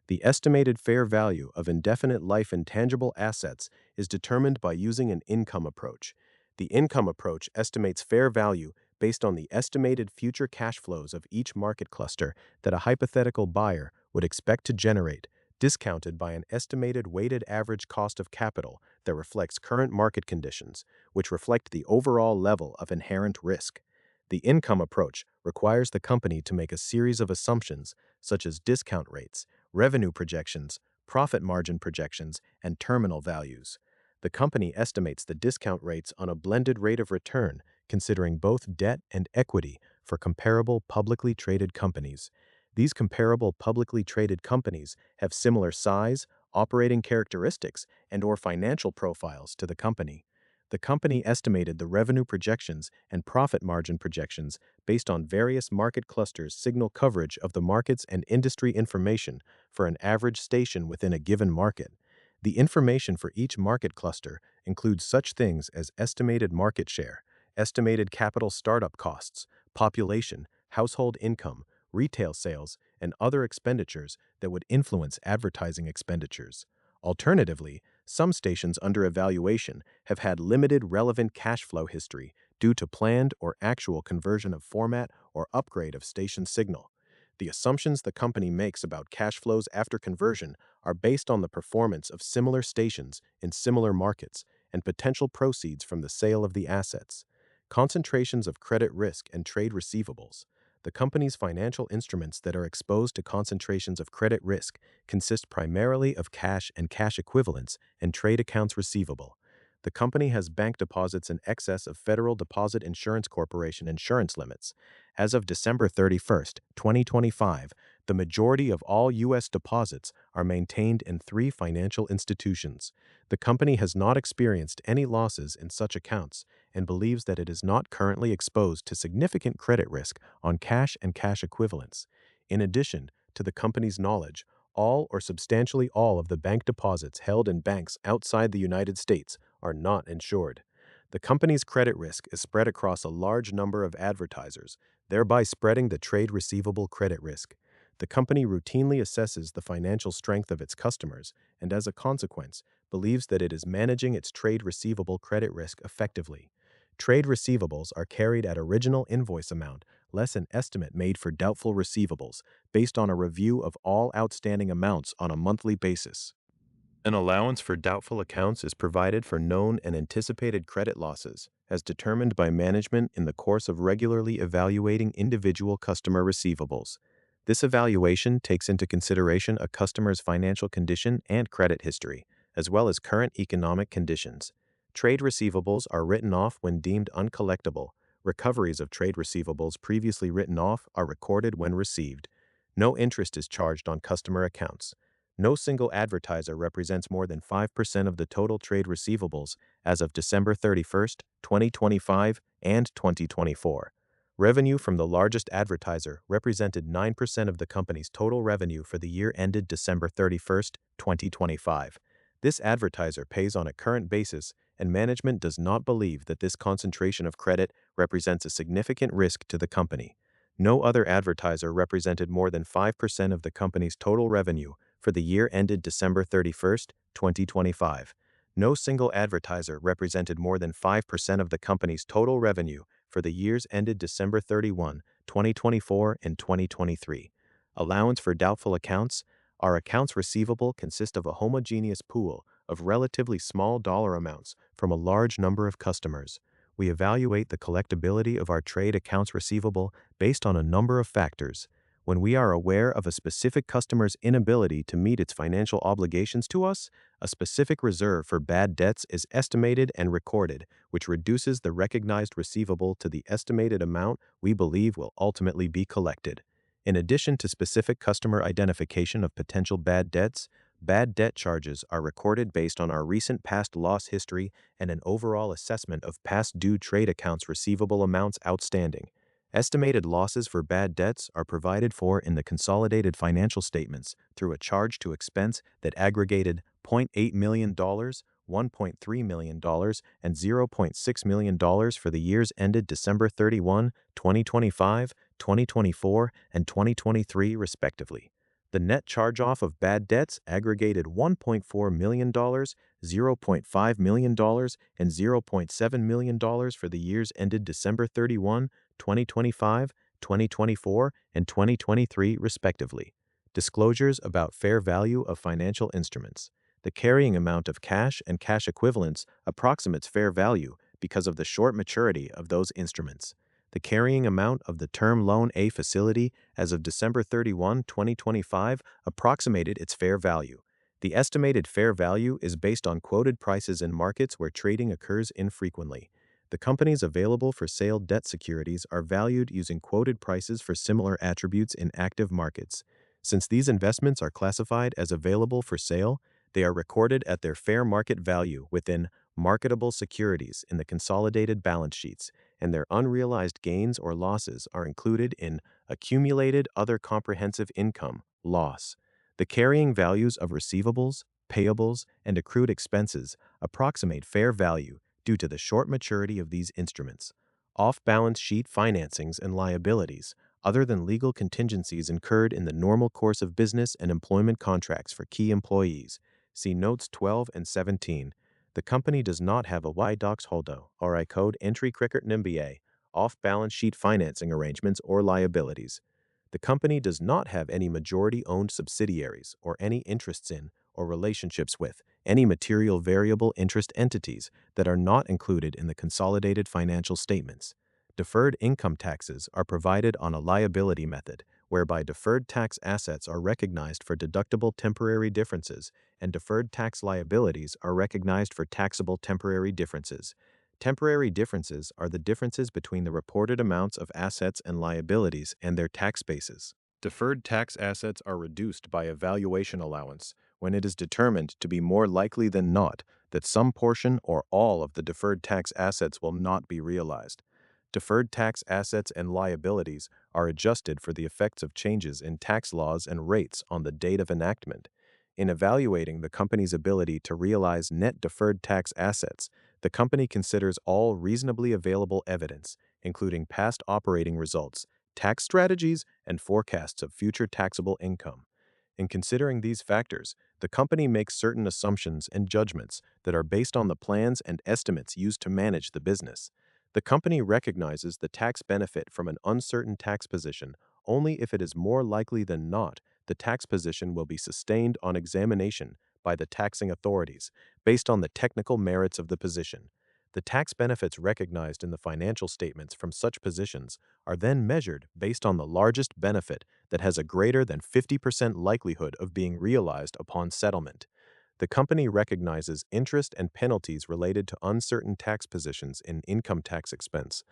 The estimated fair value of indefinite life intangible assets is determined by using an income approach. The income approach estimates fair value based on the estimated future cash flows of each market cluster that a hypothetical buyer would expect to generate, discounted by an estimated weighted average cost of capital that reflects current market conditions, which reflect the overall level of inherent risk. The income approach requires the company to make a series of assumptions, such as discount rates, revenue projections, profit margin projections, and terminal values. The company estimates the discount rates on a blended rate of return, considering both debt and equity for comparable publicly traded companies. These comparable publicly traded companies have similar size, operating characteristics, and/or financial profiles to the company. The company estimated the revenue projections and profit margin projections based on various market clusters' signal coverage of the markets and industry information for an average station within a given market. The information for each market cluster includes such things as estimated market share, estimated capital startup costs, population, household income, retail sales, and other expenditures that would influence advertising expenditures. Alternatively, some stations under evaluation have had limited relevant cash flow history due to planned or actual conversion of format or upgrade of station signal. The assumptions the company makes about cash flows after conversion are based on the performance of similar stations in similar markets and potential proceeds from the sale of the assets. Concentrations of credit risk and trade receivables. The company's financial instruments that are exposed to concentrations of credit risk consist primarily of cash and cash equivalents and trade accounts receivable. The company has bank deposits in excess of Federal Deposit Insurance Corporation insurance limits. As of December 31st, 2025, the majority of all U.S. deposits are maintained in three financial institutions. The company has not experienced any losses in such accounts and believes that it is not currently exposed to significant credit risk on cash and cash equivalents. In addition to the company's knowledge, all or substantially all of the bank deposits held in banks outside the United States are not insured. The company's credit risk is spread across a large number of advertisers, thereby spreading the trade receivable credit risk. The company routinely assesses the financial strength of its customers and, as a consequence, believes that it is managing its trade receivable credit risk effectively. Trade receivables are carried at original invoice amount, less an estimate made for doubtful receivables, based on a review of all outstanding amounts on a monthly basis. An allowance for doubtful accounts is provided for known and anticipated credit losses, as determined by management in the course of regularly evaluating individual customer receivables. This evaluation takes into consideration a customer's financial condition and credit history, as well as current economic conditions. Trade receivables are written off when deemed uncollectible. Recoveries of trade receivables previously written off are recorded when received. No interest is charged on customer accounts. No single advertiser represents more than 5% of the total trade receivables as of December 31st, 2025 and 2024. Revenue from the largest advertiser represented 9% of the company's total revenue for the year ended December 31st, 2025. This advertiser pays on a current basis, and management does not believe that this concentration of credit represents a significant risk to the company. No other advertiser represented more than 5% of the company's total revenue for the year ended December 31st, 2025. No single advertiser represented more than 5% of the company's total revenue for the years ended December 31, 2024 and 2023. Allowance for doubtful accounts. Our accounts receivable consist of a homogeneous pool of relatively small dollar amounts from a large number of customers. We evaluate the collectibility of our trade accounts receivable based on a number of factors. When we are aware of a specific customer's inability to meet its financial obligations to us, a specific reserve for bad debts is estimated and recorded, which reduces the recognized receivable to the estimated amount we believe will ultimately be collected. In addition to specific customer identification of potential bad debts, bad debt charges are recorded based on our recent past loss history and an overall assessment of past due trade accounts receivable amounts outstanding. Estimated losses for bad debts are provided for in the consolidated financial statements through a charge to expense that aggregated $0.8 million, $1.3 million, and $0.6 million for the years ended December 31, 2025, 2024, and 2023, respectively. The net charge-off of bad debts aggregated $1.4 million, $0.5 million, and $0.7 million for the years ended December 31, 2025, 2024, and 2023, respectively. Disclosures about fair value of financial instruments. The carrying amount of cash and cash equivalents approximates fair value because of the short maturity of those instruments. The carrying amount of the Term Loan A facility as of December 31, 2025 approximated its fair value. The estimated fair value is based on quoted prices in markets where trading occurs infrequently. The company's available for sale debt securities are valued using quoted prices for similar attributes in active markets. Since these investments are classified as available for sale, they are recorded at their fair market value within marketable securities in the consolidated balance sheets, and their unrealized gains or losses are included in accumulated other comprehensive income loss. The carrying values of receivables, payables, and accrued expenses approximate fair value due to the short maturity of these instruments. Off-balance sheet financings and liabilities. other than legal contingencies incurred in the normal course of business and employment contracts for key employees. See Notes 12 and 17. The company does not have a Y-Docs holdo or I code entry cricket MBA, off-balance sheet financing arrangements or liabilities. The company does not have any majority-owned subsidiaries or any interests in or relationships with any material variable interest entities that are not included in the consolidated financial statements. Deferred income taxes are provided on a liability method, whereby deferred tax assets are recognized for deductible temporary differences and deferred tax liabilities are recognized for taxable temporary differences. Temporary differences are the differences between the reported amounts of assets and liabilities and their tax bases. Deferred tax assets are reduced by a valuation allowance when it is determined to be more likely than not that some portion or all of the deferred tax assets will not be realized. Deferred tax assets and liabilities are adjusted for the effects of changes in tax laws and rates on the date of enactment. In evaluating the company's ability to realize net deferred tax assets, the company considers all reasonably available evidence, including past operating results, tax strategies, and forecasts of future taxable income. In considering these factors, the company makes certain assumptions and judgments that are based on the plans and estimates used to manage the business. The company recognizes the tax benefit from an uncertain tax position only if it is more likely than not the tax position will be sustained on examination by the taxing authorities based on the technical merits of the position. The tax benefits recognized in the financial statements from such positions are then measured based on the largest benefit that has a greater than 50% likelihood of being realized upon settlement. The company recognizes interest and penalties related to uncertain tax positions in income tax expense.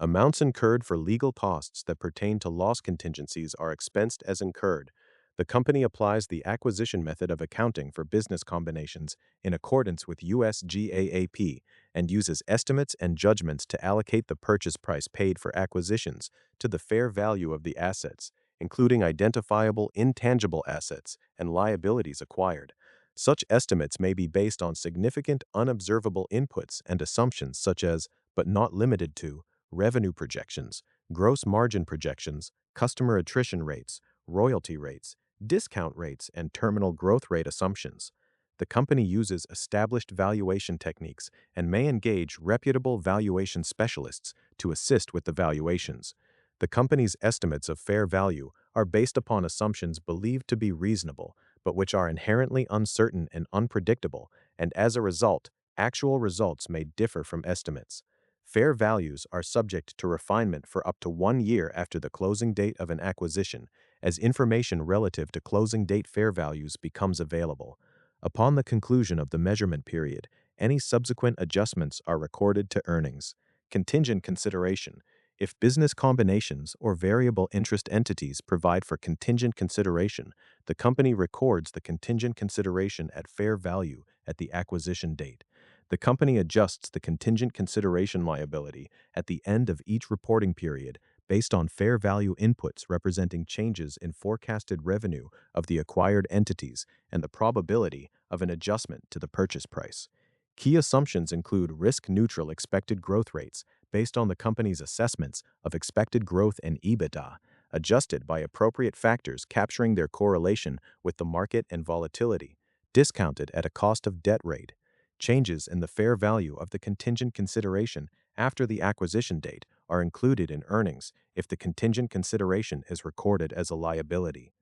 Amounts incurred for legal costs that pertain to loss contingencies are expensed as incurred. The company applies the acquisition method of accounting for business combinations in accordance with US GAAP and uses estimates and judgments to allocate the purchase price paid for acquisitions to the fair value of the assets, including identifiable intangible assets and liabilities acquired. Such estimates may be based on significant unobservable inputs and assumptions such as, but not limited to, revenue projections, gross margin projections, customer attrition rates, royalty rates, discount rates, and terminal growth rate assumptions. The company uses established valuation techniques and may engage reputable valuation specialists to assist with the valuations. The company's estimates of fair value are based upon assumptions believed to be reasonable, but which are inherently uncertain and unpredictable, and as a result, actual results may differ from estimates. Fair values are subject to refinement for up to 1 year after the closing date of an acquisition, as information relative to closing date fair values becomes available. Upon the conclusion of the measurement period, any subsequent adjustments are recorded to earnings. Contingent consideration. If business combinations or variable interest entities provide for contingent consideration, the company records the contingent consideration at fair value at the acquisition date. The company adjusts the contingent consideration liability at the end of each reporting period based on fair value inputs representing changes in forecasted revenue of the acquired entities and the probability of an adjustment to the purchase price. Key assumptions include risk-neutral expected growth rates based on the company's assessments of expected growth and EBITDA, adjusted by appropriate factors capturing their correlation with the market and volatility, discounted at a cost of debt rate. Changes in the fair value of the contingent consideration after the acquisition date are included in earnings if the contingent consideration is recorded as a liability.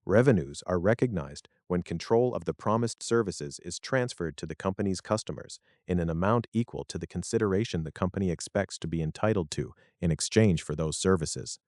Revenues are recognized when control of the promised services is transferred to the company's customers in an amount equal to the consideration the company expects to be entitled to in exchange for those services.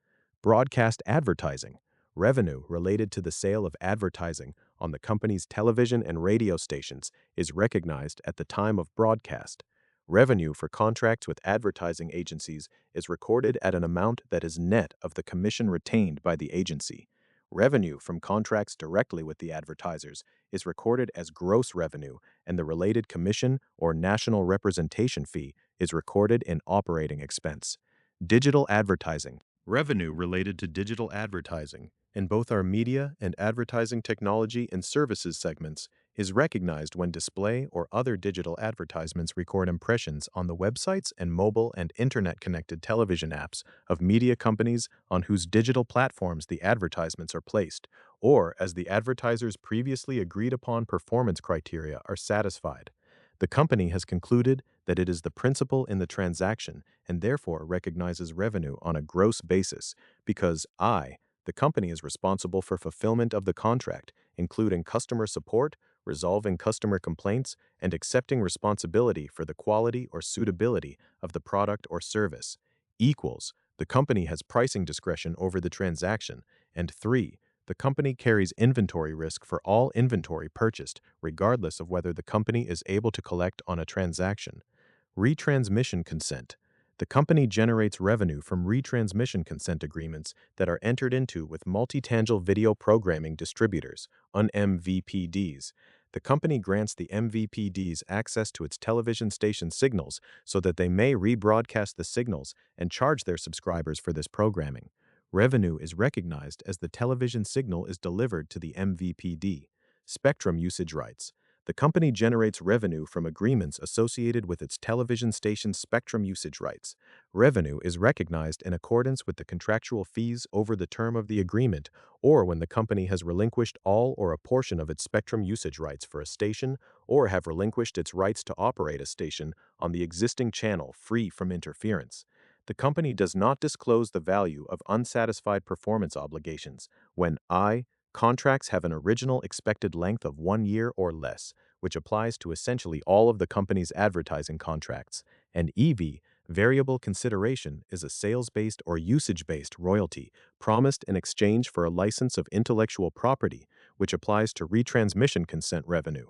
Broadcast advertising. Revenue related to the sale of advertising on the company's television and radio stations is recognized at the time of broadcast. Revenue for contracts with advertising agencies is recorded at an amount that is net of the commission retained by the agency. Revenue from contracts directly with the advertisers is recorded as gross revenue, and the related commission or national representation fee is recorded in operating expense. Digital advertising. Revenue related to digital advertising in both our media and advertising technology and services segments is recognized when display or other digital advertisements record impressions on the websites and mobile and internet-connected television apps of media companies on whose digital platforms the advertisements are placed, or as the advertiser's previously agreed-upon performance criteria are satisfied. The company has concluded that it is the principal in the transaction and therefore recognizes revenue on a gross basis because the company is responsible for fulfillment of the contract, including customer support, resolving customer complaints, and accepting responsibility for the quality or suitability of the product or service. Equals, the company has pricing discretion over the transaction, and 3, the company carries inventory risk for all inventory purchased, regardless of whether the company is able to collect on a transaction. Retransmission consent. The company generates revenue from retransmission consent agreements that are entered into with multi-channel video programming distributors, MVPDs. The company grants the MVPDs access to its television station signals so that they may rebroadcast the signals and charge their subscribers for this programming. Revenue is recognized as the television signal is delivered to the MVPD. Spectrum usage rights. The company generates revenue from agreements associated with its television station spectrum usage rights. Revenue is recognized in accordance with the contractual fees over the term of the agreement, or when the company has relinquished all or a portion of its spectrum usage rights for a station, or have relinquished its rights to operate a station on the existing channel free from interference. The company does not disclose the value of unsatisfied performance obligations when contracts have an original expected length of 1 year or less, which applies to essentially all of the company's advertising contracts, and variable consideration is a sales-based or usage-based royalty promised in exchange for a license of intellectual property, which applies to retransmission consent revenue.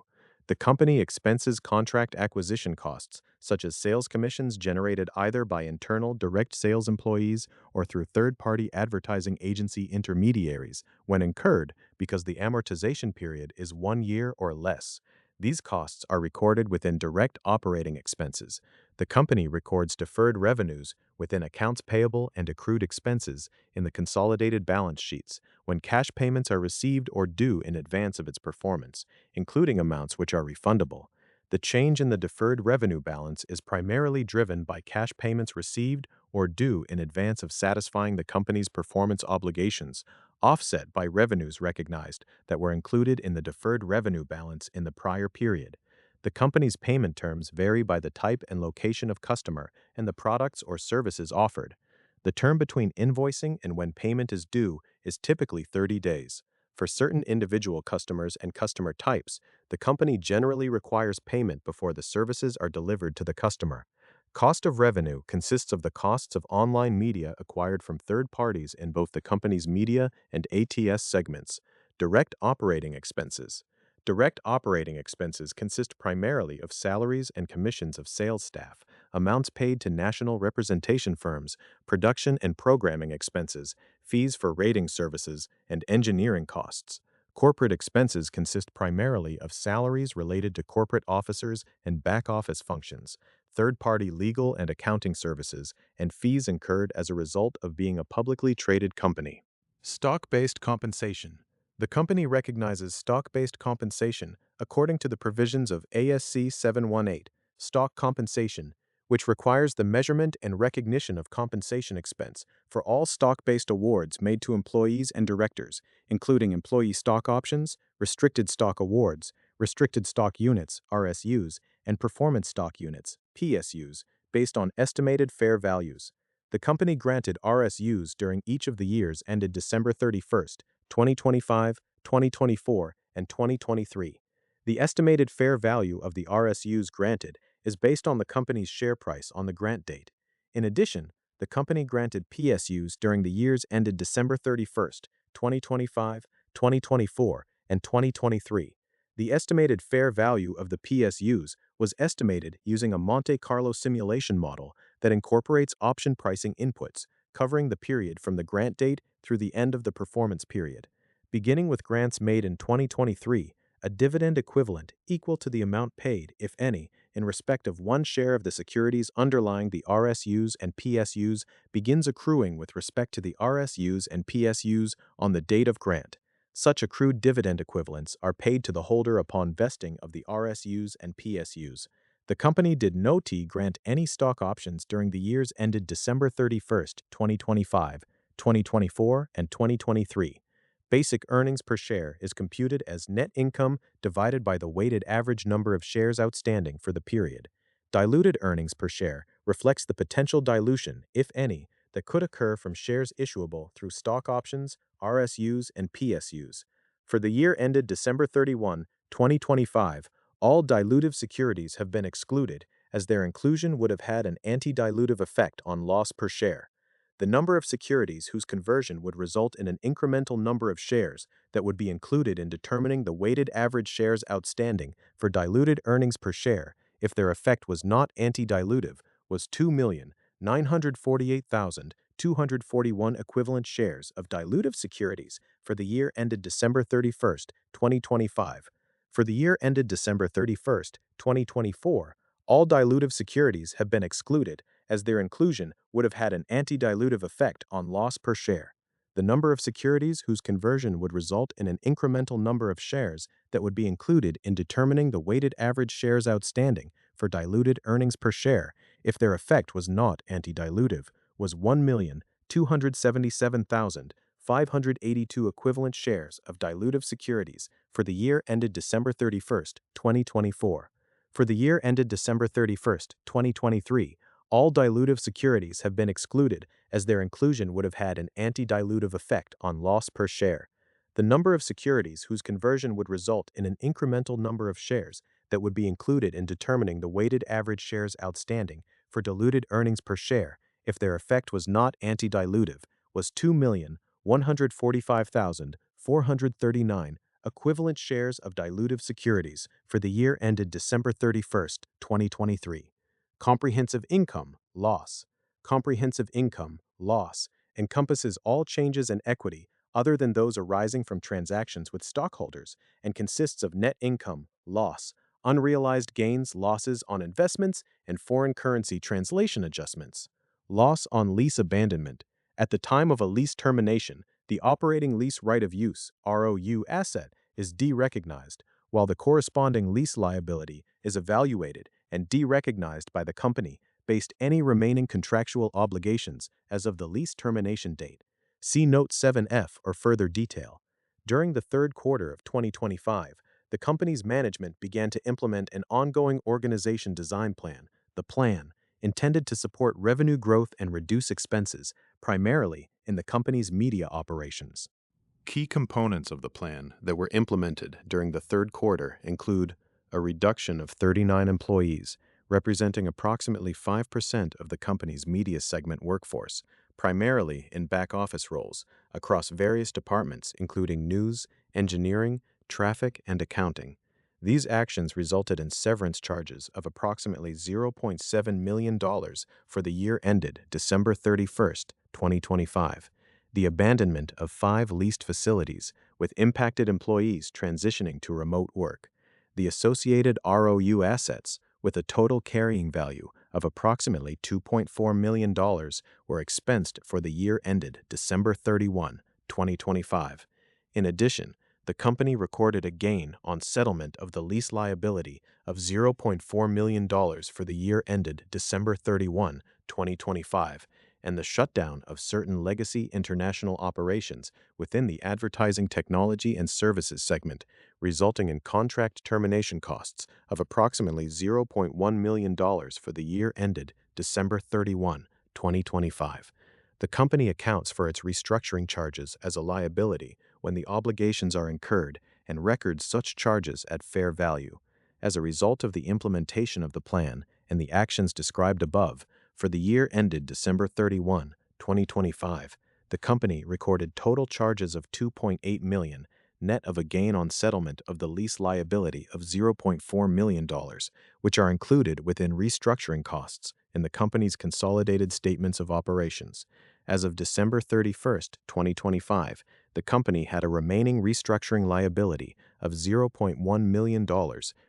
The company expenses contract acquisition costs, such as sales commissions generated either by internal direct sales employees or through third-party advertising agency intermediaries, when incurred because the amortization period is 1 year or less. These costs are recorded within direct operating expenses. The company records deferred revenues within accounts payable and accrued expenses in the consolidated balance sheets when cash payments are received or due in advance of its performance, including amounts which are refundable. The change in the deferred revenue balance is primarily driven by cash payments received or due in advance of satisfying the company's performance obligations, offset by revenues recognized that were included in the deferred revenue balance in the prior period. The company's payment terms vary by the type and location of customer and the products or services offered. The term between invoicing and when payment is due is typically 30 days. For certain individual customers and customer types, the company generally requires payment before the services are delivered to the customer. Cost of revenue consists of the costs of online media acquired from third parties in both the company's media and ATS segments. Direct operating expenses. Direct operating expenses consist primarily of salaries and commissions of sales staff, amounts paid to national representation firms, production and programming expenses, fees for rating services, and engineering costs. Corporate expenses consist primarily of salaries related to corporate officers and back-office functions, third-party legal and accounting services, and fees incurred as a result of being a publicly traded company. Stock-based compensation. The company recognizes stock-based compensation according to the provisions of ASC 718, stock compensation, which requires the measurement and recognition of compensation expense for all stock-based awards made to employees and directors, including employee stock options, restricted stock awards, restricted stock units, RSUs, and performance stock units, PSUs, based on estimated fair values. The company granted RSUs during each of the years ended December 31st, 2025, 2024, and 2023. The estimated fair value of the RSUs granted is based on the company's share price on the grant date. In addition, the company granted PSUs during the years ended December 31st, 2025, 2024, and 2023. The estimated fair value of the PSUs was estimated using a Monte Carlo simulation model that incorporates option pricing inputs, covering the period from the grant date through the end of the performance period. Beginning with grants made in 2023, a dividend equivalent equal to the amount paid, if any, in respect of one share of the securities underlying the RSUs and PSUs begins accruing with respect to the RSUs and PSUs on the date of grant. Such accrued dividend equivalents are paid to the holder upon vesting of the RSUs and PSUs. The company did not grant any stock options during the years ended December 31st, 2025, 2024, and 2023. Basic earnings per share is computed as net income divided by the weighted average number of shares outstanding for the period. Diluted earnings per share reflects the potential dilution, if any, that could occur from shares issuable through stock options, RSUs, and PSUs. For the year ended December 31, 2025, all dilutive securities have been excluded, as their inclusion would have had an anti-dilutive effect on loss per share. The number of securities whose conversion would result in an incremental number of shares that would be included in determining the weighted average shares outstanding for diluted earnings per share, if their effect was not anti-dilutive, was 2,948,241 equivalent shares of dilutive securities for the year ended December 31st, 2025. For the year ended December 31st, 2024, all dilutive securities have been excluded, as their inclusion would have had an anti-dilutive effect on loss per share. The number of securities whose conversion would result in an incremental number of shares that would be included in determining the weighted average shares outstanding for diluted earnings per share, if their effect was not anti-dilutive, was 1,277,582 equivalent shares of dilutive securities for the year ended December 31st, 2024. For the year ended December 31st, 2023, all dilutive securities have been excluded, as their inclusion would have had an anti-dilutive effect on loss per share. The number of securities whose conversion would result in an incremental number of shares that would be included in determining the weighted average shares outstanding for diluted earnings per share, if their effect was not anti-dilutive, was 2,145,439 equivalent shares of dilutive securities for the year ended December 31st, 2023. Comprehensive income, loss. Comprehensive income, loss, encompasses all changes in equity other than those arising from transactions with stockholders and consists of net income, loss, unrealized gains, losses on investments, and foreign currency translation adjustments. Loss on lease abandonment. At the time of a lease termination, the operating lease right of use (ROU) asset is derecognized, while the corresponding lease liability is evaluated and derecognized by the company based any remaining contractual obligations as of the lease termination date. See Note 7F or further detail. During the third quarter of 2025, the company's management began to implement an ongoing organization design plan, the plan, intended to support revenue growth and reduce expenses, primarily in the company's media operations. Key components of the plan that were implemented during the third quarter include a reduction of 39 employees, representing approximately 5% of the company's media segment workforce, primarily in back-office roles, across various departments including news, engineering, traffic, and accounting. These actions resulted in severance charges of approximately $0.7 million for the year ended December 31st, 2025. The abandonment of 5 leased facilities, with impacted employees transitioning to remote work. The associated ROU assets, with a total carrying value of approximately $2.4 million, were expensed for the year ended December 31, 2025. In addition, the company recorded a gain on settlement of the lease liability of $0.4 million for the year ended December 31, 2025, and the shutdown of certain legacy international operations within the advertising technology and services segment, resulting in contract termination costs of approximately $0.1 million for the year ended December 31, 2025. The company accounts for its restructuring charges as a liability when the obligations are incurred and records such charges at fair value. As a result of the implementation of the plan and the actions described above, for the year ended December 31, 2025, the company recorded total charges of $2.8 million, net of a gain on settlement of the lease liability of $0.4 million, which are included within restructuring costs in the company's consolidated statements of operations. As of December 31st, 2025, the company had a remaining restructuring liability of $0.1 million,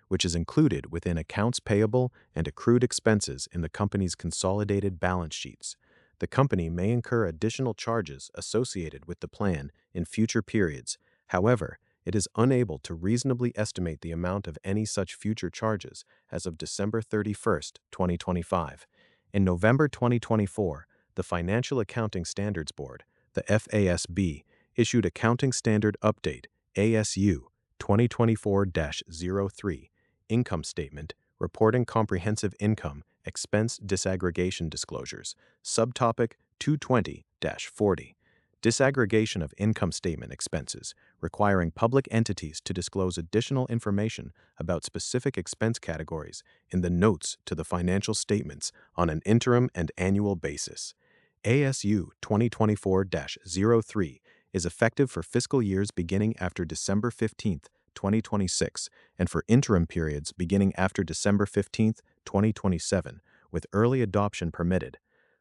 which is included within accounts payable and accrued expenses in the company's consolidated balance sheets. The company may incur additional charges associated with the plan in future periods. However, it is unable to reasonably estimate the amount of any such future charges as of December 31st, 2025. In November 2024, the Financial Accounting Standards Board, the FASB, issued Accounting Standard Update ASU 2024-03, Income Statement, Reporting Comprehensive Income, Expense Disaggregation Disclosures, Subtopic 220-40, Disaggregation of Income Statement Expenses, requiring public entities to disclose additional information about specific expense categories in the notes to the financial statements on an interim and annual basis. ASU 2024-03 is effective for fiscal years beginning after December 15, 2026, and for interim periods beginning after December 15, 2027, with early adoption permitted.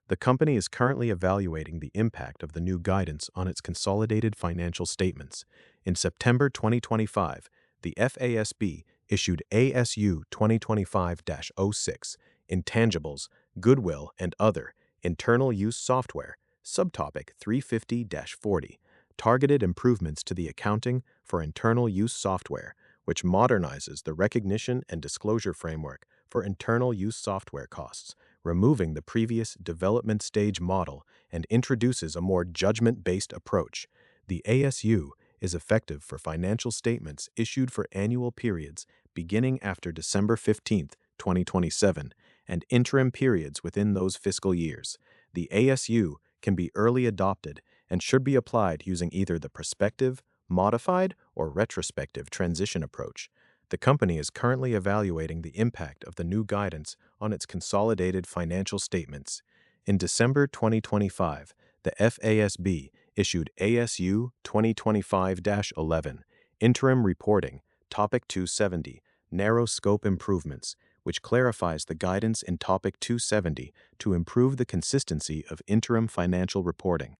The company is currently evaluating the impact of the new guidance on its consolidated financial statements. In September 2025, the FASB issued ASU 2025-06, Intangibles, Goodwill, and Other Internal Use Software, Subtopic 350-40, Targeted Improvements to the Accounting for Internal Use Software, which modernizes the recognition and disclosure framework for internal use software costs, removing the previous development stage model and introduces a more judgment-based approach. The ASU is effective for financial statements issued for annual periods beginning after December 15, 2027, and interim periods within those fiscal years. The ASU can be early adopted and should be applied using either the prospective, modified, or retrospective transition approach. The company is currently evaluating the impact of the new guidance on its consolidated financial statements. In December 2025, the FASB issued ASU 2025-11, Interim Reporting, Topic 270, Narrow Scope Improvements, which clarifies the guidance in Topic 270 to improve the consistency of interim financial reporting.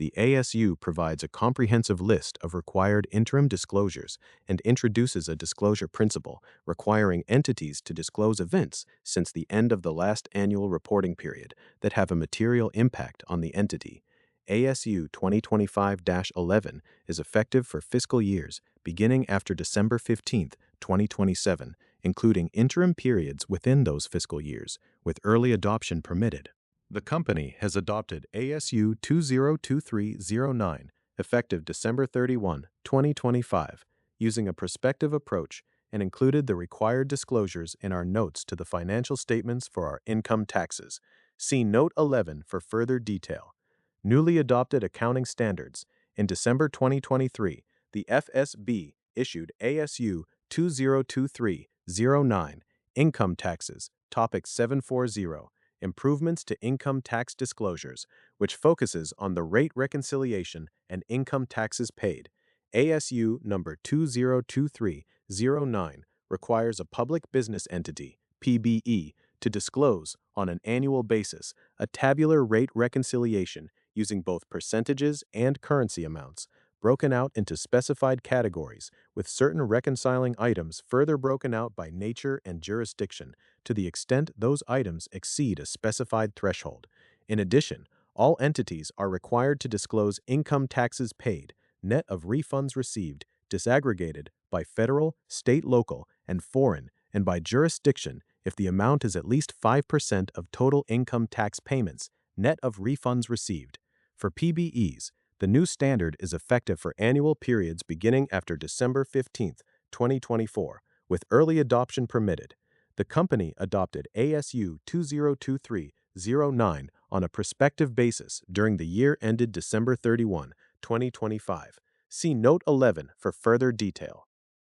The ASU provides a comprehensive list of required interim disclosures and introduces a disclosure principle requiring entities to disclose events since the end of the last annual reporting period that have a material impact on the entity. ASU 2025-11 is effective for fiscal years beginning after December 15, 2027, including interim periods within those fiscal years, with early adoption permitted. The company has adopted ASU 202309, effective December 31, 2025, using a prospective approach and included the required disclosures in our notes to the financial statements for our income taxes. See Note 11 for further detail. Newly adopted accounting standards. In December 2023, the FSB issued ASU 202309, Income Taxes, Topic 740, Improvements to Income Tax Disclosures, which focuses on the rate reconciliation and income taxes paid. ASU number 202309 requires a public business entity, PBE, to disclose, on an annual basis, a tabular rate reconciliation using both percentages and currency amounts, broken out into specified categories, with certain reconciling items further broken out by nature and jurisdiction to the extent those items exceed a specified threshold. In addition, all entities are required to disclose income taxes paid, net of refunds received, disaggregated by federal, state, local, and foreign, and by jurisdiction if the amount is at least 5% of total income tax payments, net of refunds received. For PBEs, the new standard is effective for annual periods beginning after December 15, 2024, with early adoption permitted. The company adopted ASU 202309 on a prospective basis during the year ended December 31, 2025. See Note 11 for further detail.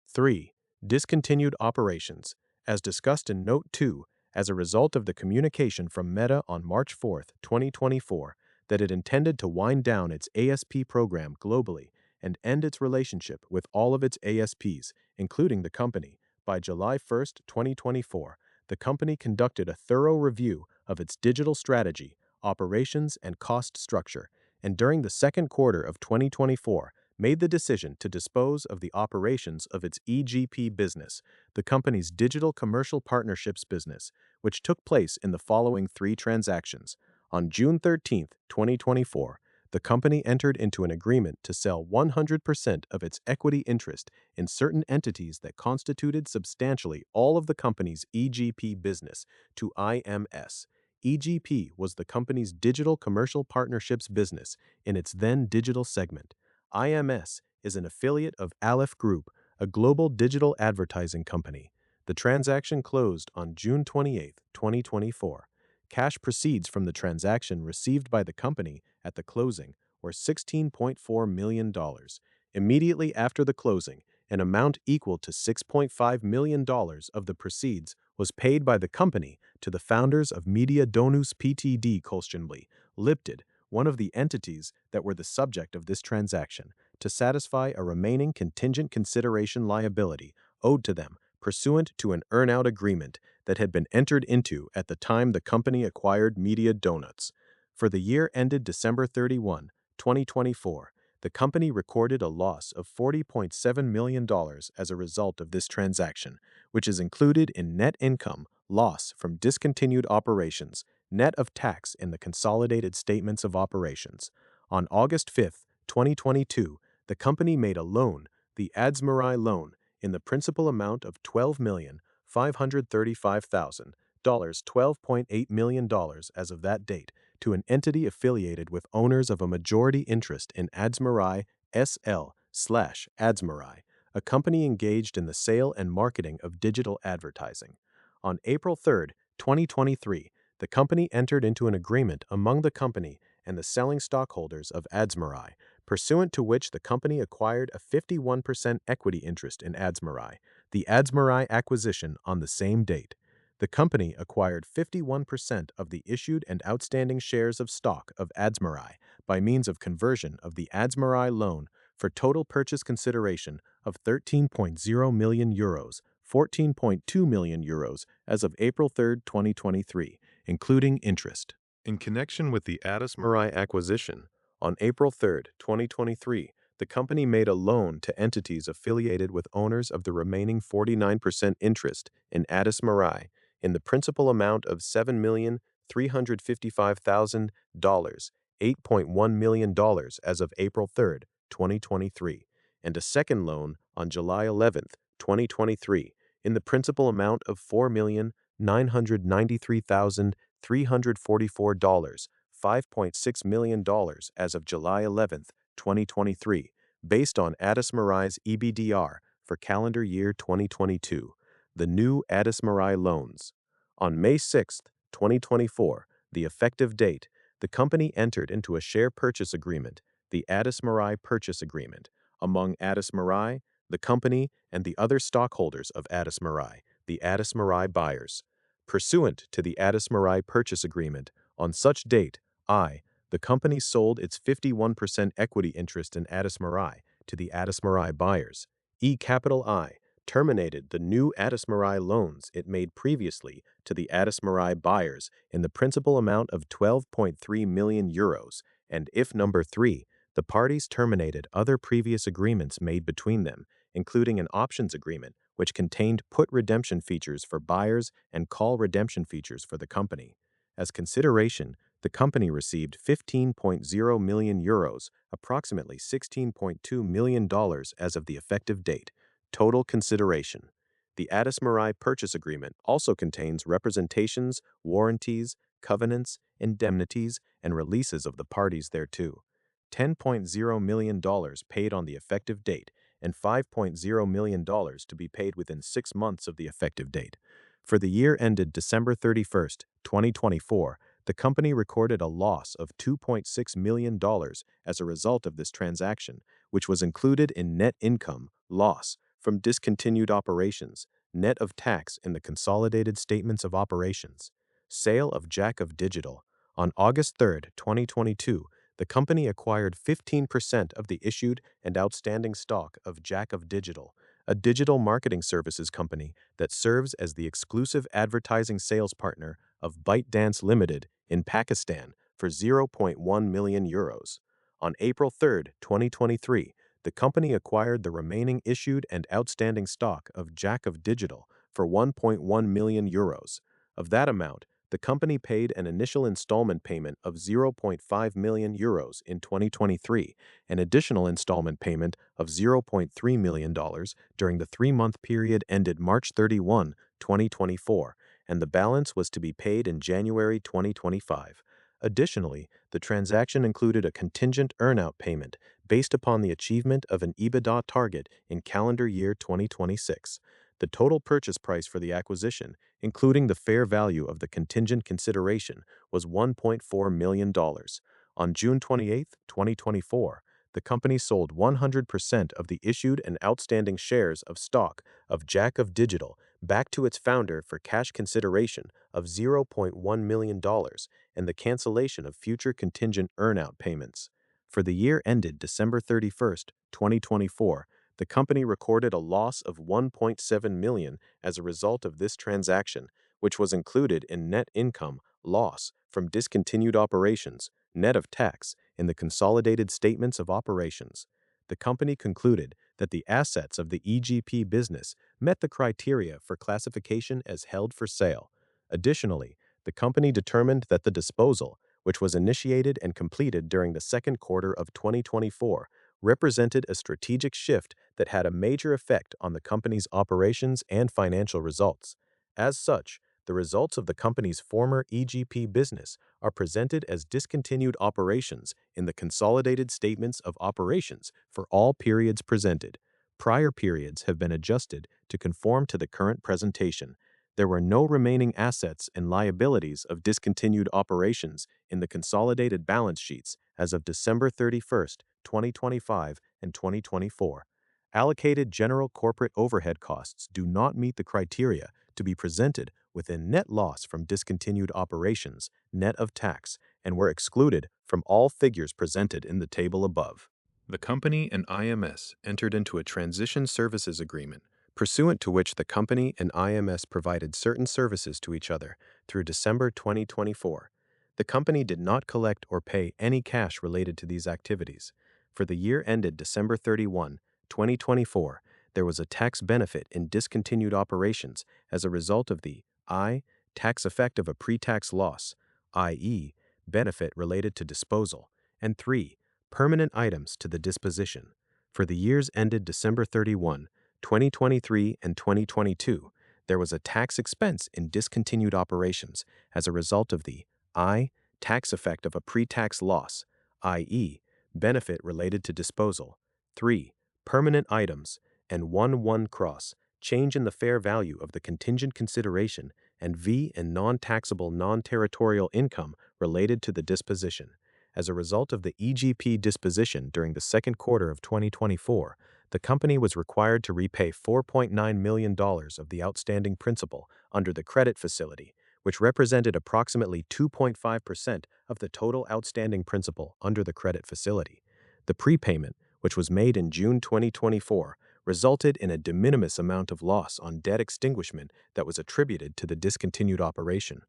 3. Discontinued operations. As discussed in Note 2, as a result of the communication from Meta on March 4, 2024, that it intended to wind down its ASP program globally and end its relationship with all of its ASPs, including the company, by July 1, 2024, the company conducted a thorough review of its digital strategy, operations, and cost structure, and during the second quarter of 2024, made the decision to dispose of the operations of its EGP business, the company's digital commercial partnerships business, which took place in the following three transactions. On June 13, 2024, the company entered into an agreement to sell 100% of its equity interest in certain entities that constituted substantially all of the company's EGP business to IMS. EGP was the company's digital commercial partnerships business in its then digital segment. IMS is an affiliate of Aleph Group, a global digital advertising company. The transaction closed on June 28, 2024. Cash proceeds from the transaction received by the company at the closing were $16.4 million. Immediately after the closing, an amount equal to $6.5 million of the proceeds was paid by the company to the founders of Media Donus Ptd Kolstjenbly, Limited, one of the entities that were the subject of this transaction, to satisfy a remaining contingent consideration liability owed to them pursuant to an earn-out agreement that had been entered into at the time the company acquired Media Donuts. For the year ended December 31, 2024, the company recorded a loss of $40.7 million as a result of this transaction, which is included in net income loss from discontinued operations, net of tax in the consolidated statements of operations. On August 5, 2022, the company made a loan, the Adsmarai loan, in the principal amount of $12,535,000, $12.8 million as of that date, to an entity affiliated with owners of a majority interest in Adsmarai SL/Adsmarai, a company engaged in the sale and marketing of digital advertising. On April 3, 2023, the company entered into an agreement among the company and the selling stockholders of Adsmarai, pursuant to which the company acquired a 51% equity interest in Adsmarai, the Adsmarai acquisition on the same date. The company acquired 51% of the issued and outstanding shares of stock of Adsmarai by means of conversion of the Adsmarai loan for total purchase consideration of €13.0 million, €14.2 million as of April 3, 2023, including interest. In connection with the Adsmarai acquisition, on April 3, 2023, the company made a loan to entities affiliated with owners of the remaining 49% interest in Adsmarai in the principal amount of $7,355,000, $8.1 million as of April 3, 2023, and a second loan on July 11, 2023, in the principal amount of $4,993,344, $5.6 million as of July 11, 2023, based on Adsmarai's EBDR for calendar year 2022, the new Adsmarai loans. On May 6, 2024, the effective date, the company entered into a share purchase agreement, the Adsmarai Purchase Agreement, among Adsmarai, the company, and the other stockholders of Adsmarai, the Adsmarai buyers. Pursuant to the Adsmarai Purchase Agreement, on such date, the company sold its 51% equity interest in Adsmarai to the Adsmarai buyers. I terminated the new Adsmarai loans it made previously to the Adsmarai buyers in the principal amount of €12.3 million, and if number 3, the parties terminated other previous agreements made between them, including an options agreement which contained put redemption features for buyers and call redemption features for the company. As consideration, the company received €15.0 million, approximately $16.2 million as of the effective date. Total consideration. The Adsmarai Purchase Agreement also contains representations, warranties, covenants, indemnities, and releases of the parties thereto. $10.0 million paid on the effective date, and $5.0 million to be paid within 6 months of the effective date. For the year ended December 31, 2024, the company recorded a loss of $2.6 million as a result of this transaction, which was included in net income loss from discontinued operations, net of tax in the consolidated statements of operations. Sale of Jack of Digital. On August 3, 2022, the company acquired 15% of the issued and outstanding stock of Jack of Digital, a digital marketing services company that serves as the exclusive advertising sales partner of ByteDance Limited in Pakistan for €0.1 million. On April 3, 2023, the company acquired the remaining issued and outstanding stock of Jack of Digital for €1.1 million. Of that amount, the company paid an initial installment payment of €0.5 million in 2023, an additional installment payment of $0.3 million during the three-month period ended March 31, 2024, and the balance was to be paid in January 2025. Additionally, the transaction included a contingent earn-out payment based upon the achievement of an EBITDA target in calendar year 2026. The total purchase price for the acquisition, including the fair value of the contingent consideration, was $1.4 million. On June 28, 2024, the company sold 100% of the issued and outstanding shares of stock of Jack of Digital back to its founder for cash consideration of $0.1 million and the cancellation of future contingent earn-out payments. For the year ended December 31, 2024, the company recorded a loss of $1.7 million as a result of this transaction, which was included in net income loss from discontinued operations, net of tax, in the consolidated statements of operations. The company concluded that the assets of the EGP business met the criteria for classification as held for sale. Additionally, the company determined that the disposal, which was initiated and completed during the second quarter of 2024, represented a strategic shift that had a major effect on the company's operations and financial results. As such, the results of the company's former EGP business are presented as discontinued operations in the consolidated statements of operations for all periods presented. Prior periods have been adjusted to conform to the current presentation. There were no remaining assets and liabilities of discontinued operations in the consolidated balance sheets as of December 31, 2025 and 2024. Allocated general corporate overhead costs do not meet the criteria to be presented within net loss from discontinued operations, net of tax, and were excluded from all figures presented in the table above. The company and IMS entered into a transition services agreement, pursuant to which the company and IMS provided certain services to each other through December 2024. The company did not collect or pay any cash related to these activities. For the year ended December 31, 2024, there was a tax benefit in discontinued operations as a result of the I. Tax effect of a pre-tax loss, i.e., benefit related to disposal, and 3. Permanent items to the disposition. For the years ended December 31, 2023 and 2022, there was a tax expense in discontinued operations as a result of the I. Tax effect of a pre-tax loss, i.e., benefit related to disposal, 3. Permanent items, and 1 cross, change in the fair value of the contingent consideration, and V and non-taxable non-territorial income related to the disposition. As a result of the EGP disposition during the second quarter of 2024, the company was required to repay $4.9 million of the outstanding principal under the credit facility, which represented approximately 2.5% of the total outstanding principal under the credit facility. The prepayment, which was made in June 2024, resulted in a de minimis amount of loss on debt extinguishment that was attributed to the discontinued operation.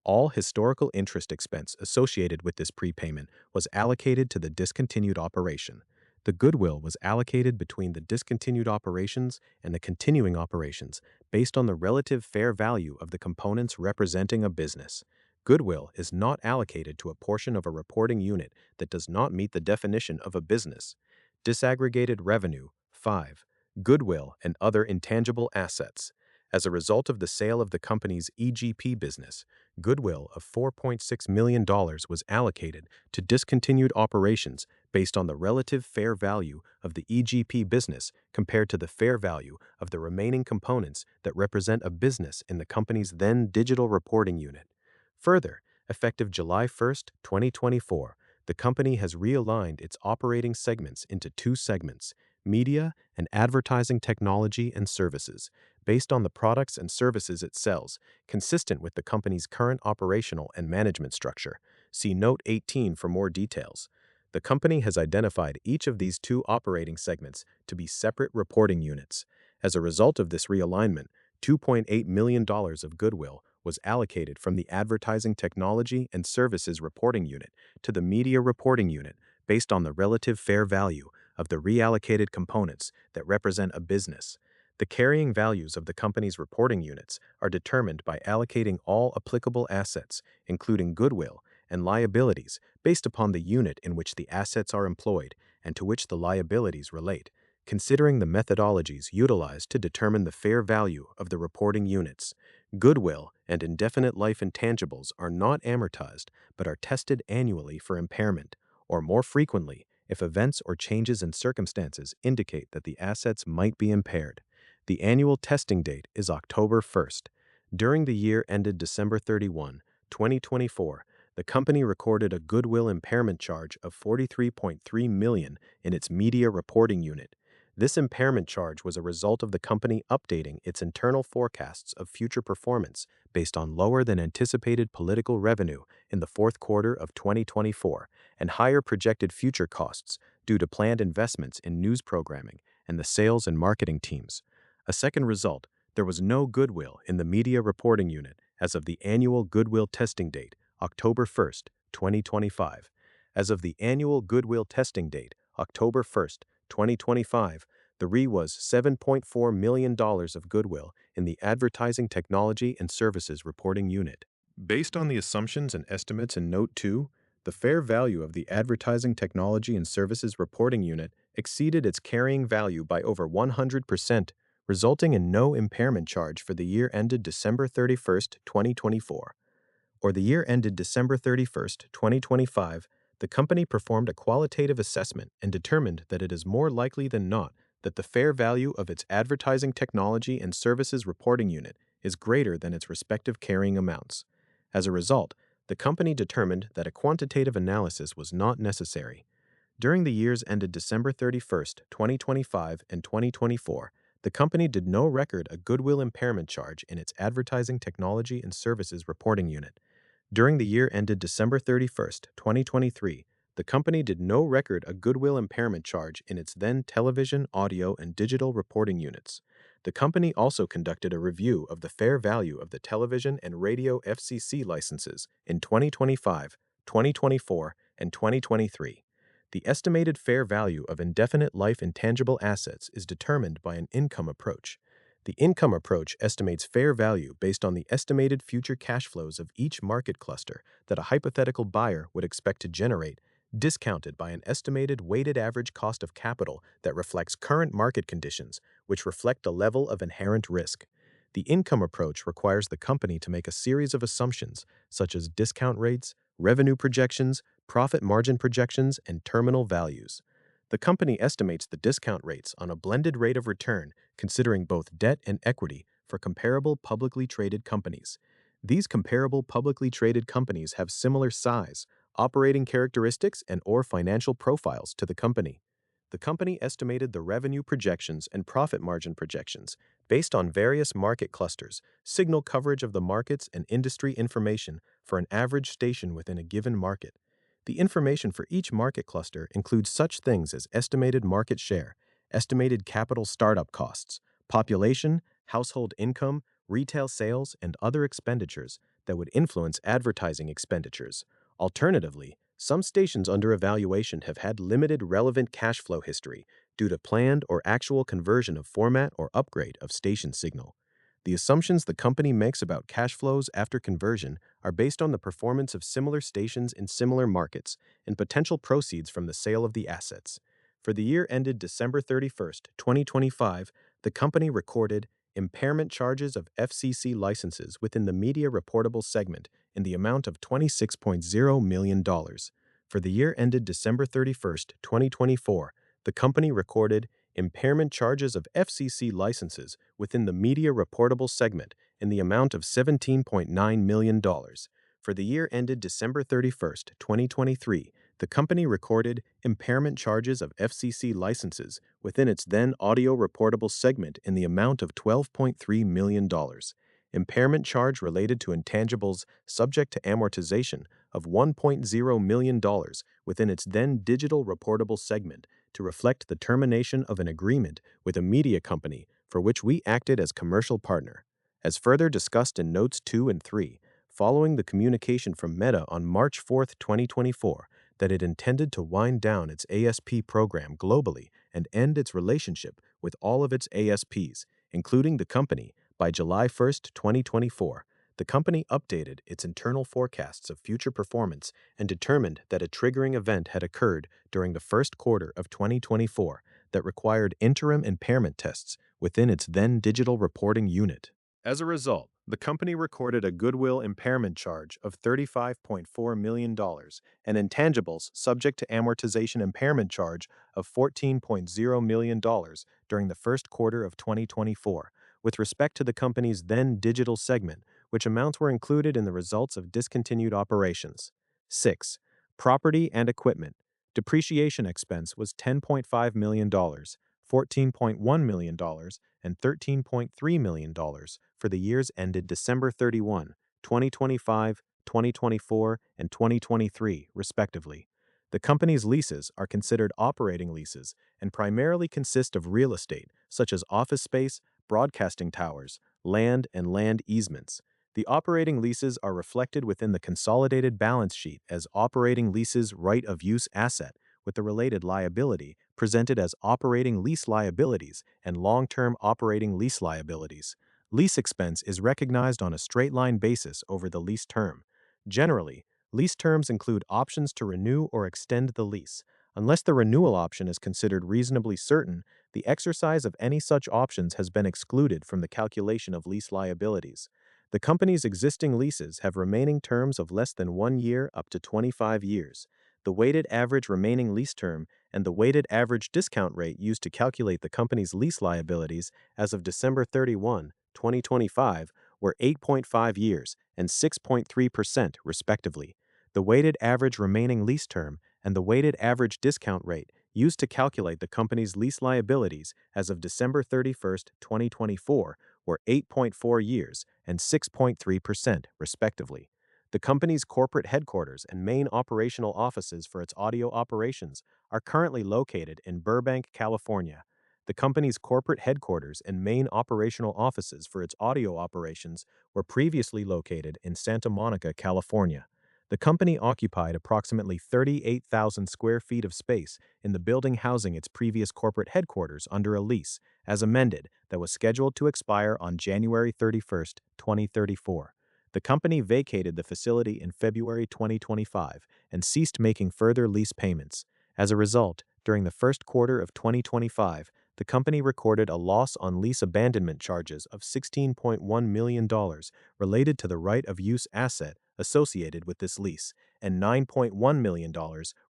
All historical interest expense associated with this prepayment was allocated to the discontinued operation. The goodwill was allocated between the discontinued operations and the continuing operations based on the relative fair value of the components representing a business. Goodwill is not allocated to a portion of a reporting unit that does not meet the definition of a business. Disaggregated revenue, 5. Goodwill and other intangible assets. As a result of the sale of the company's EGP business, goodwill of $4.6 million was allocated to discontinued operations based on the relative fair value of the EGP business compared to the fair value of the remaining components that represent a business in the company's then digital reporting unit. Further, effective July 1, 2024, the company has realigned its operating segments into two segments, media and advertising technology and services, based on the products and services it sells, consistent with the company's current operational and management structure. See Note 18 for more details. The company has identified each of these two operating segments to be separate reporting units. As a result of this realignment, $2.8 million of goodwill was allocated from the advertising technology and services reporting unit to the media reporting unit based on the relative fair value of the reallocated components that represent a business. The carrying values of the company's reporting units are determined by allocating all applicable assets, including goodwill and liabilities, based upon the unit in which the assets are employed and to which the liabilities relate, considering the methodologies utilized to determine the fair value of the reporting units. Goodwill and indefinite life intangibles are not amortized but are tested annually for impairment, or more frequently, if events or changes in circumstances indicate that the assets might be impaired. The annual testing date is October 1st. During the year ended December 31, 2024, the company recorded a goodwill impairment charge of $43.3 million in its media reporting unit. This impairment charge was a result of the company updating its internal forecasts of future performance based on lower than anticipated political revenue in the fourth quarter of 2024 and higher projected future costs due to planned investments in news programming and the sales and marketing teams. A second result, there was no goodwill in the media reporting unit as of the annual goodwill testing date, October 1st, 2025. As of the annual goodwill testing date, October 1st, 2025, the RE was $7.4 million of goodwill in the Advertising Technology and Services Reporting Unit. Based on the assumptions and estimates in Note 2, the fair value of the Advertising Technology and Services Reporting Unit exceeded its carrying value by over 100%, resulting in no impairment charge for the year ended December 31st, 2024. Or the year ended December 31st, 2025, the company performed a qualitative assessment and determined that it is more likely than not that the fair value of its Advertising Technology and Services Reporting Unit is greater than its respective carrying amounts. As a result, the company determined that a quantitative analysis was not necessary. During the years ended December 31st, 2025 and 2024, the company did no record a goodwill impairment charge in its Advertising Technology and Services Reporting Unit. During the year ended December 31st, 2023, the company did no record a goodwill impairment charge in its then television, audio, and digital reporting units. The company also conducted a review of the fair value of the television and radio FCC licenses in 2025, 2024, and 2023. The estimated fair value of indefinite life intangible assets is determined by an income approach. The income approach estimates fair value based on the estimated future cash flows of each market cluster that a hypothetical buyer would expect to generate, discounted by an estimated weighted average cost of capital that reflects current market conditions, which reflect the level of inherent risk. The income approach requires the company to make a series of assumptions, such as discount rates, revenue projections, profit margin projections, and terminal values. The company estimates the discount rates on a blended rate of return, considering both debt and equity, for comparable publicly traded companies. These comparable publicly traded companies have similar size, operating characteristics, and/or financial profiles to the company. The company estimated the revenue projections and profit margin projections based on various market clusters, signal coverage of the markets, and industry information for an average station within a given market. The information for each market cluster includes such things as estimated market share, estimated capital startup costs, population, household income, retail sales, and other expenditures that would influence advertising expenditures. Alternatively, some stations under evaluation have had limited relevant cash flow history due to planned or actual conversion of format or upgrade of station signal. The assumptions the company makes about cash flows after conversion are based on the performance of similar stations in similar markets and potential proceeds from the sale of the assets. For the year ended December 31st, 2025, the company recorded impairment charges of FCC licenses within the media reportable segment in the amount of $26.0 million. For the year ended December 31st, 2024, the company recorded impairment charges of FCC licenses within the media reportable segment in the amount of $17.9 million. For the year ended December 31st, 2023, the company recorded impairment charges of FCC licenses within its then audio reportable segment in the amount of $12.3 million. Impairment charge related to intangibles subject to amortization of $1.0 million within its then digital reportable segment to reflect the termination of an agreement with a media company for which we acted as commercial partner. As further discussed in Notes 2 and 3, following the communication from Meta on March 4, 2024, that it intended to wind down its ASP program globally and end its relationship with all of its ASPs, including the company. By July 1st, 2024, the company updated its internal forecasts of future performance and determined that a triggering event had occurred during the first quarter of 2024 that required interim impairment tests within its then digital reporting unit. As a result, the company recorded a goodwill impairment charge of $35.4 million and intangibles subject to amortization impairment charge of $14.0 million during the first quarter of 2024, with respect to the company's then digital segment, which amounts were included in the results of discontinued operations. 6. Property and equipment. Depreciation expense was $10.5 million, $14.1 million, and $13.3 million for the years ended December 31, 2025, 2024, and 2023, respectively. The company's leases are considered operating leases and primarily consist of real estate, such as office space, broadcasting towers, land, and land easements. The operating leases are reflected within the consolidated balance sheet as operating leases right-of-use asset, with the related liability presented as operating lease liabilities and long-term operating lease liabilities. Lease expense is recognized on a straight-line basis over the lease term. Generally, lease terms include options to renew or extend the lease. Unless the renewal option is considered reasonably certain, the exercise of any such options has been excluded from the calculation of lease liabilities. The company's existing leases have remaining terms of less than 1 year up to 25 years. The weighted average remaining lease term and the weighted average discount rate used to calculate the company's lease liabilities as of December 31, 2025, were 8.5 years and 6.3%, respectively. The weighted average remaining lease term and the weighted average discount rate used to calculate the company's lease liabilities as of December 31st, 2024, were 8.4 years and 6.3%, respectively. The company's corporate headquarters and main operational offices for its audio operations are currently located in Burbank, California. The company's corporate headquarters and main operational offices for its audio operations were previously located in Santa Monica, California. The company occupied approximately 38,000 square feet of space in the building housing its previous corporate headquarters under a lease, as amended, that was scheduled to expire on January 31st, 2034. The company vacated the facility in February 2025 and ceased making further lease payments. As a result, during the first quarter of 2025, the company recorded a loss on lease abandonment charges of $16.1 million related to the right-of-use asset associated with this lease, and $9.1 million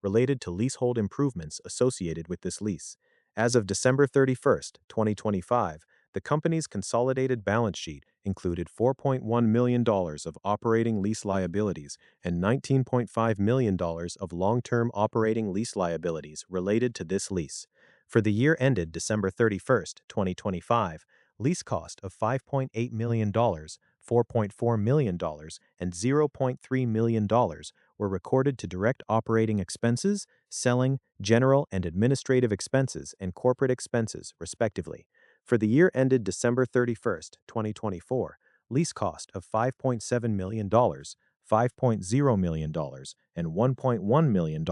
related to leasehold improvements associated with this lease. As of December 31st, 2025, the company's consolidated balance sheet included $4.1 million of operating lease liabilities and $19.5 million of long-term operating lease liabilities related to this lease. For the year ended December 31st, 2025, lease cost of $5.8 million, $4.4 million, and $0.3 million were recorded to direct operating expenses, selling, general and administrative expenses, and corporate expenses, respectively. For the year ended December 31st, 2024, lease cost of $5.7 million, $5.0 million, and $1.1 million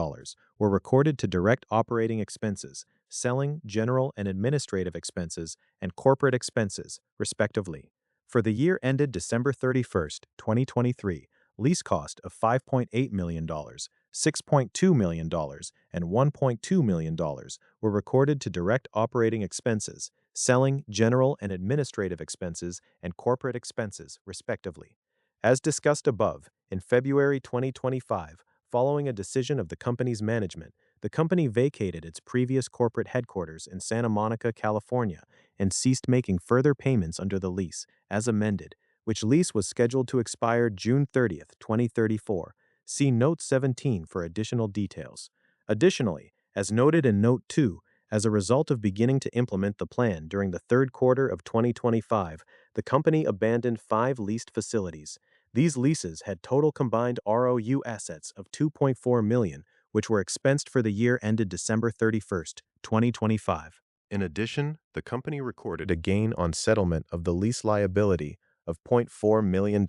were recorded to direct operating expenses, selling, general and administrative expenses, and corporate expenses, respectively. For the year ended December 31st, 2023, lease cost of $5.8 million, $6.2 million, and $1.2 million were recorded to direct operating expenses, selling, general and administrative expenses, and corporate expenses, respectively. As discussed above, in February 2025, following a decision of the company's management, the company vacated its previous corporate headquarters in Santa Monica, California, and ceased making further payments under the lease, as amended, which lease was scheduled to expire June 30th, 2034. See Note 17 for additional details. Additionally, as noted in Note 2, as a result of beginning to implement the plan during the third quarter of 2025, the company abandoned 5 leased facilities. These leases had total combined ROU assets of $2.4 million, which were expensed for the year ended December 31st, 2025. In addition, the company recorded a gain on settlement of the lease liability of $0.4 million,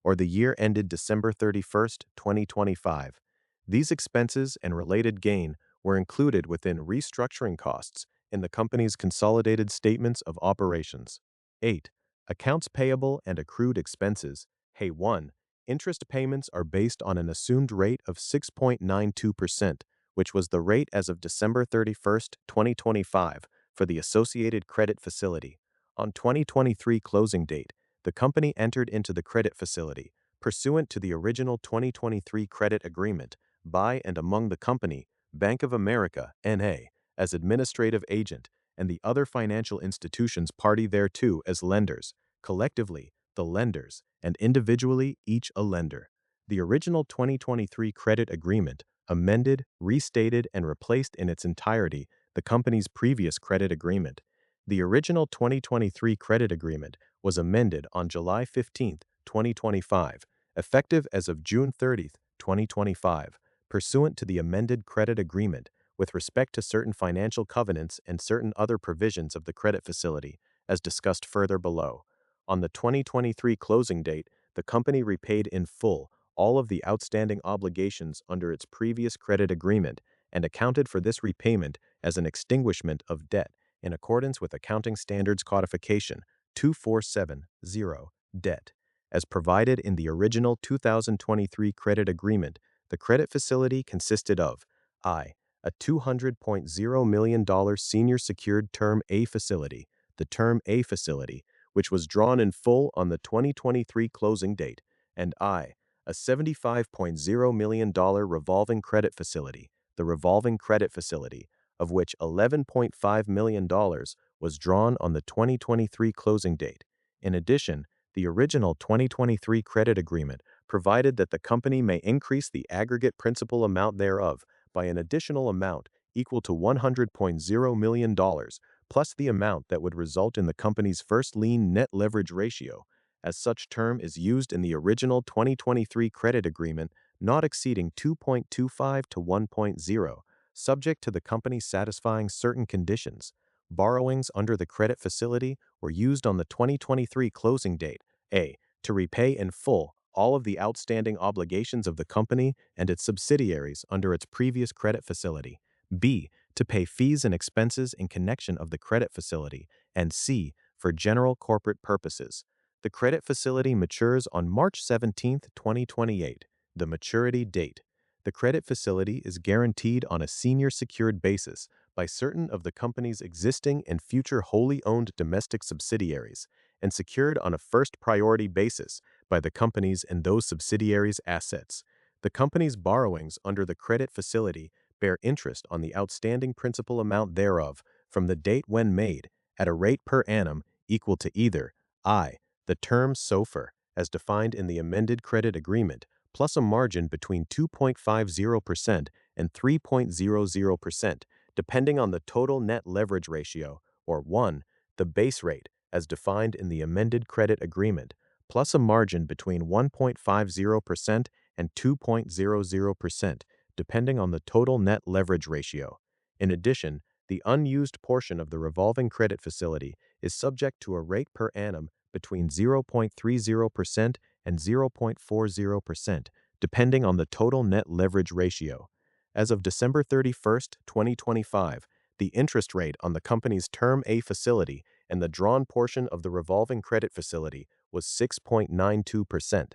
or the year ended December 31st, 2025. These expenses and related gain were included within restructuring costs in the company's consolidated statements of operations. 8. Accounts payable and accrued expenses. Hey 1. Interest payments are based on an assumed rate of 6.92%, which was the rate as of December 31st, 2025, for the associated credit facility. On 2023 closing date, the company entered into the credit facility, pursuant to the original 2023 credit agreement, by and among the company, Bank of America, N.A., as administrative agent, and the other financial institutions party thereto as lenders, collectively, the lenders, and individually each a lender. The original 2023 credit agreement amended, restated, and replaced in its entirety the company's previous credit agreement. The original 2023 credit agreement was amended on July 15, 2025, effective as of June 30, 2025, pursuant to the amended credit agreement with respect to certain financial covenants and certain other provisions of the credit facility, as discussed further below. On the 2023 closing date, the company repaid in full all of the outstanding obligations under its previous credit agreement and accounted for this repayment as an extinguishment of debt in accordance with Accounting Standards Codification 2470, debt. As provided in the original 2023 credit agreement, the credit facility consisted of I. A $200.0 million senior secured Term A facility, the Term A facility, which was drawn in full on the 2023 closing date, and I. A $75.0 million revolving credit facility, the revolving credit facility, of which $11.5 million was drawn on the 2023 closing date. In addition, the original 2023 credit agreement provided that the company may increase the aggregate principal amount thereof by an additional amount equal to $100.0 million, plus the amount that would result in the company's first lien net leverage ratio, as such term is used in the original 2023 credit agreement, not exceeding 2.25 to 1.0, subject to the company satisfying certain conditions. Borrowings under the credit facility were used on the 2023 closing date, A. To repay in full all of the outstanding obligations of the company and its subsidiaries under its previous credit facility, B. To pay fees and expenses in connection of the credit facility, and C. For general corporate purposes. The credit facility matures on March 17, 2028, the maturity date. The credit facility is guaranteed on a senior secured basis by certain of the company's existing and future wholly owned domestic subsidiaries, and secured on a first priority basis by the company's and those subsidiaries' assets. The company's borrowings under the credit facility bear interest on the outstanding principal amount thereof from the date when made, at a rate per annum equal to either I. The term SOFR, as defined in the amended credit agreement, plus a margin between 2.50% and 3.00%, depending on the total net leverage ratio, or 1. The base rate, as defined in the amended credit agreement, plus a margin between 1.50% and 2.00%, depending on the total net leverage ratio. In addition, the unused portion of the revolving credit facility is subject to a rate per annum between 0.30% and 0.40%, depending on the total net leverage ratio. As of December 31st, 2025, the interest rate on the company's Term A facility and the drawn portion of the revolving credit facility was 6.92%.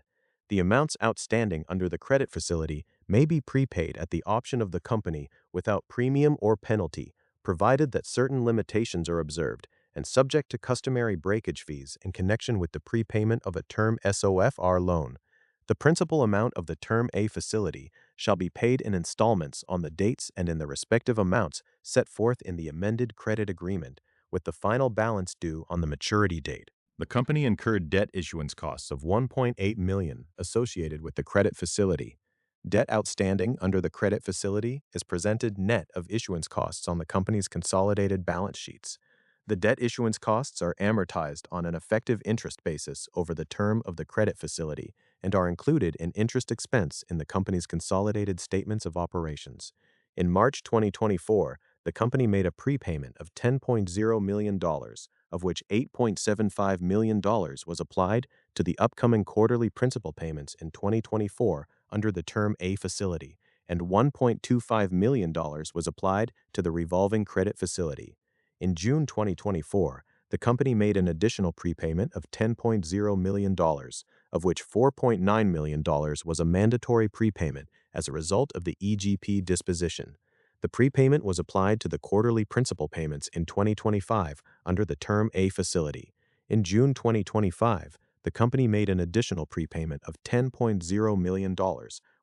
The amounts outstanding under the credit facility may be prepaid at the option of the company without premium or penalty, provided that certain limitations are observed, and subject to customary breakage fees in connection with the prepayment of a Term SOFR loan. The principal amount of the Term A facility shall be paid in installments on the dates and in the respective amounts set forth in the amended credit agreement, with the final balance due on the maturity date. The company incurred debt issuance costs of $1.8 million associated with the credit facility. Debt outstanding under the credit facility is presented net of issuance costs on the company's consolidated balance sheets. The debt issuance costs are amortized on an effective interest basis over the term of the credit facility and are included in interest expense in the company's consolidated statements of operations. In March 2024, the company made a prepayment of $10.0 million, of which $8.75 million was applied to the upcoming quarterly principal payments in 2024 under the Term A facility, and $1.25 million was applied to the revolving credit facility. In June 2024, the company made an additional prepayment of $10.0 million, of which $4.9 million was a mandatory prepayment as a result of the EGP disposition. The prepayment was applied to the quarterly principal payments in 2025 under the Term A facility. In June 2025, the company made an additional prepayment of $10.0 million,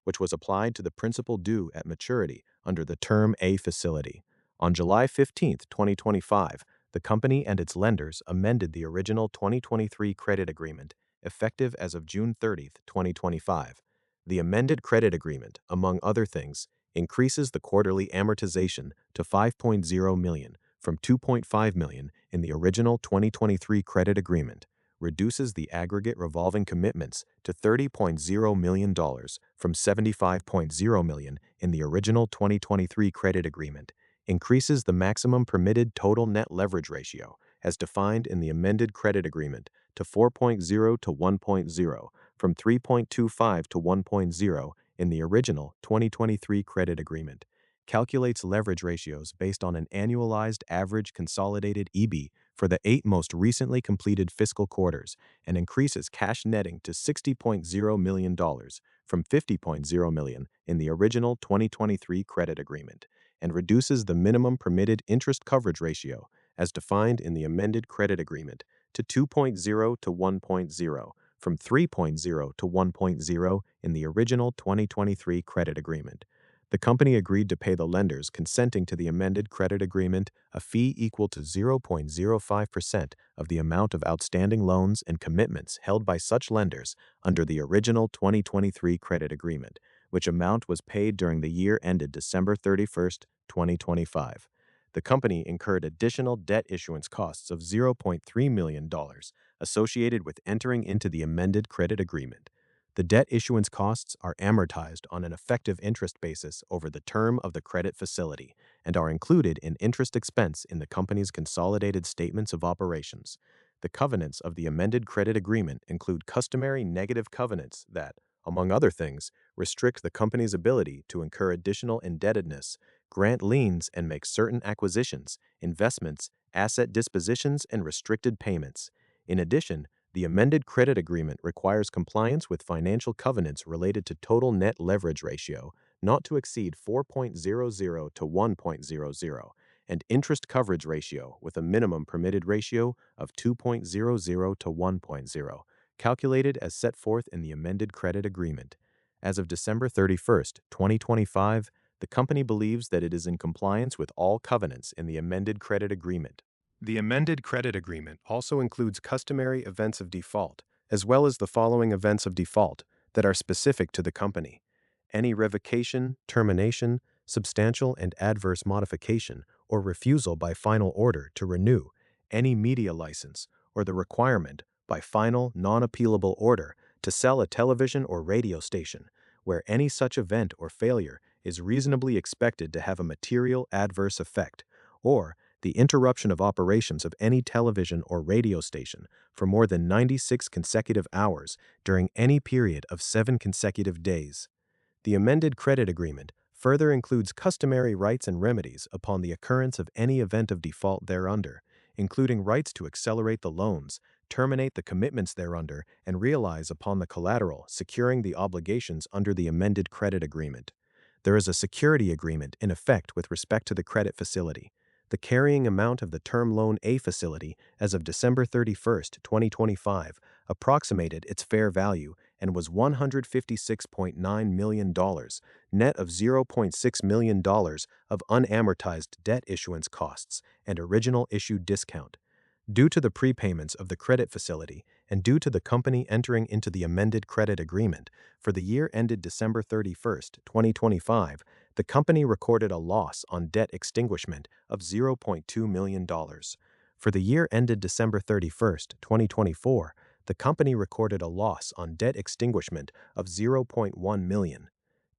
which was applied to the principal due at maturity under the Term A facility. On July 15, 2025, the company and its lenders amended the original 2023 credit agreement, effective as of June 30, 2025. The amended credit agreement, among other things, increases the quarterly amortization to $5.0 million from $2.5 million in the original 2023 credit agreement, reduces the aggregate revolving commitments to $30.0 million from $75.0 million in the original 2023 credit agreement, increases the maximum permitted total net leverage ratio, as defined in the amended credit agreement, to 4.0 to 1.0 from 3.25 to 1.0 in the original 2023 credit agreement, calculates leverage ratios based on an annualized average consolidated EB for the 8 most recently completed fiscal quarters, and increases cash netting to $60.0 million from $50.0 million in the original 2023 credit agreement, and reduces the minimum permitted interest coverage ratio, as defined in the amended credit agreement, to 2.0 to 1.0 from 3.0 to 1.0 in the original 2023 credit agreement. The company agreed to pay the lenders consenting to the amended credit agreement a fee equal to 0.05% of the amount of outstanding loans and commitments held by such lenders under the original 2023 credit agreement, which amount was paid during the year ended December 31, 2025. The company incurred additional debt issuance costs of $0.3 million associated with entering into the amended credit agreement. The debt issuance costs are amortized on an effective interest basis over the term of the credit facility and are included in interest expense in the company's consolidated statements of operations. The covenants of the amended credit agreement include customary negative covenants that, among other things, restrict the company's ability to incur additional indebtedness, grant liens, and make certain acquisitions, investments, asset dispositions, and restricted payments. In addition, the amended credit agreement requires compliance with financial covenants related to total net leverage ratio not to exceed 4.00 to 1.00, and interest coverage ratio with a minimum permitted ratio of 2.00 to 1.0, calculated as set forth in the amended credit agreement. As of December 31, 2025, the company believes that it is in compliance with all covenants in the amended credit agreement. The amended credit agreement also includes customary events of default, as well as the following events of default that are specific to the company: any revocation, termination, substantial and adverse modification, or refusal by final order to renew any media license, or the requirement, by final, non-appealable order, to sell a television or radio station, where any such event or failure is reasonably expected to have a material adverse effect, or the interruption of operations of any television or radio station for more than 96 consecutive hours during any period of 7 consecutive days. The amended credit agreement further includes customary rights and remedies upon the occurrence of any event of default thereunder, including rights to accelerate the loans, terminate the commitments thereunder, and realize upon the collateral securing the obligations under the amended credit agreement. There is a security agreement in effect with respect to the credit facility. The carrying amount of the Term Loan A facility as of December 31, 2025, approximated its fair value and was $156.9 million, net of $0.6 million of unamortized debt issuance costs and original issue discount. Due to the prepayments of the credit facility and due to the company entering into the amended credit agreement, for the year ended December 31, 2025, the company recorded a loss on debt extinguishment of $0.2 million. For the year ended December 31, 2024, the company recorded a loss on debt extinguishment of $0.1 million.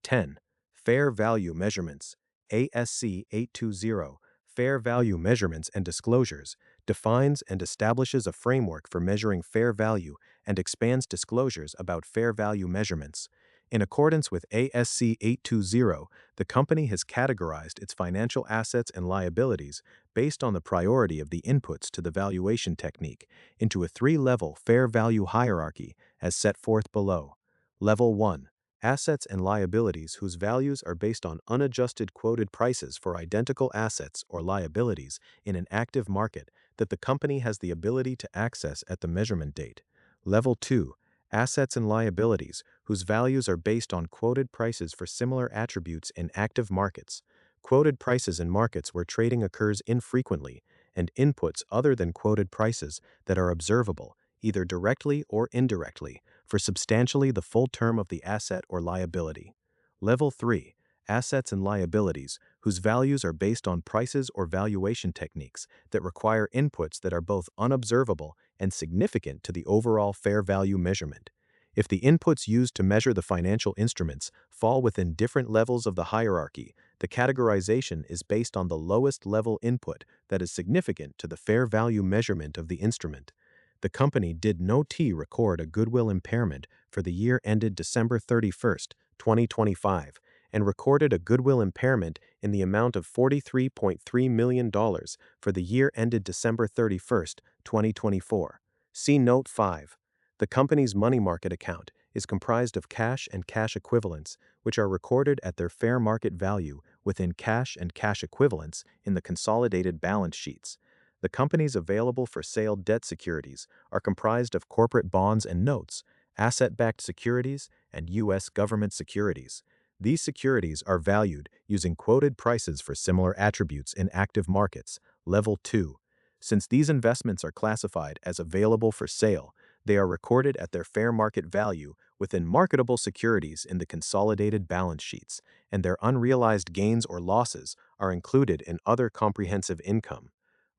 10. Fair Value Measurements. ASC 820, Fair Value Measurements and Disclosures, defines and establishes a framework for measuring fair value and expands disclosures about fair value measurements. In accordance with ASC 820, the company has categorized its financial assets and liabilities based on the priority of the inputs to the valuation technique into a three-level fair value hierarchy as set forth below. Level 1. Assets and liabilities whose values are based on unadjusted quoted prices for identical assets or liabilities in an active market that the company has the ability to access at the measurement date. Level 2. Assets and liabilities whose values are based on quoted prices for similar attributes in active markets. Quoted prices in markets where trading occurs infrequently, and inputs other than quoted prices that are observable, either directly or indirectly, for substantially the full term of the asset or liability. Level 3. Assets and liabilities whose values are based on prices or valuation techniques that require inputs that are both unobservable and significant to the overall fair value measurement. If the inputs used to measure the financial instruments fall within different levels of the hierarchy, the categorization is based on the lowest level input that is significant to the fair value measurement of the instrument. The company did not record a goodwill impairment for the year ended December 31st, 2025, and recorded a goodwill impairment in the amount of $43.3 million for the year ended December 31st, 2024. See Note 5. The company's money market account is comprised of cash and cash equivalents, which are recorded at their fair market value within cash and cash equivalents in the consolidated balance sheets. The company's available-for-sale debt securities are comprised of corporate bonds and notes, asset-backed securities, and U.S. government securities. These securities are valued using quoted prices for similar attributes in active markets, Level 2. Since these investments are classified as available for sale, they are recorded at their fair market value within marketable securities in the consolidated balance sheets, and their unrealized gains or losses are included in other comprehensive income.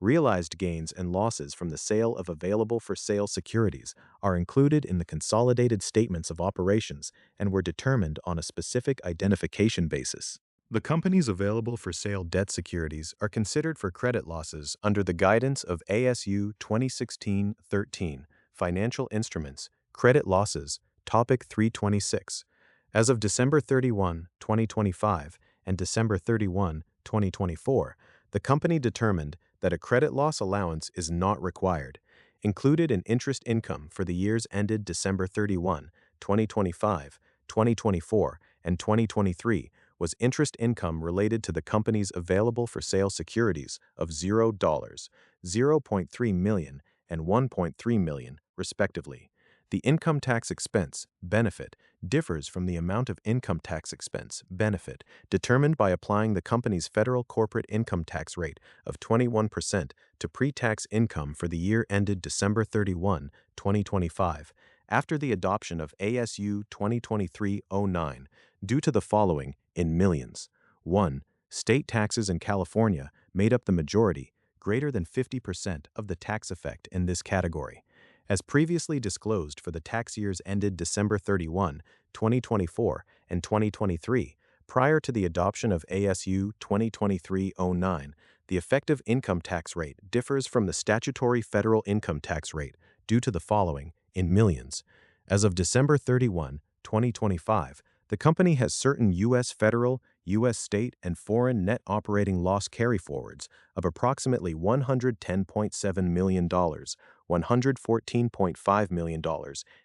Realized gains and losses from the sale of available-for-sale securities are included in the consolidated statements of operations and were determined on a specific identification basis. The company's available-for-sale debt securities are considered for credit losses under the guidance of ASU 2016-13, Financial Instruments, Credit Losses, Topic 326. As of December 31, 2025, and December 31, 2024, the company determined that a credit loss allowance is not required. Included in interest income for the years ended December 31, 2025, 2024, and 2023 was interest income related to the company's available-for-sale securities of $0, $0.3 million, and $1.3 million, respectively. The income tax expense, benefit, differs from the amount of income tax expense, benefit, determined by applying the company's federal corporate income tax rate of 21% to pre-tax income for the year ended December 31, 2025, after the adoption of ASU 2023-09, due to the following in millions. 1. State taxes in California made up the majority, greater than 50% of the tax effect in this category. As previously disclosed for the tax years ended December 31, 2024, and 2023, prior to the adoption of ASU 2023-09, the effective income tax rate differs from the statutory federal income tax rate due to the following in millions. As of December 31, 2025, the company has certain U.S. federal, U.S. state, and foreign net operating loss carryforwards of approximately $110.7 million, $114.5 million,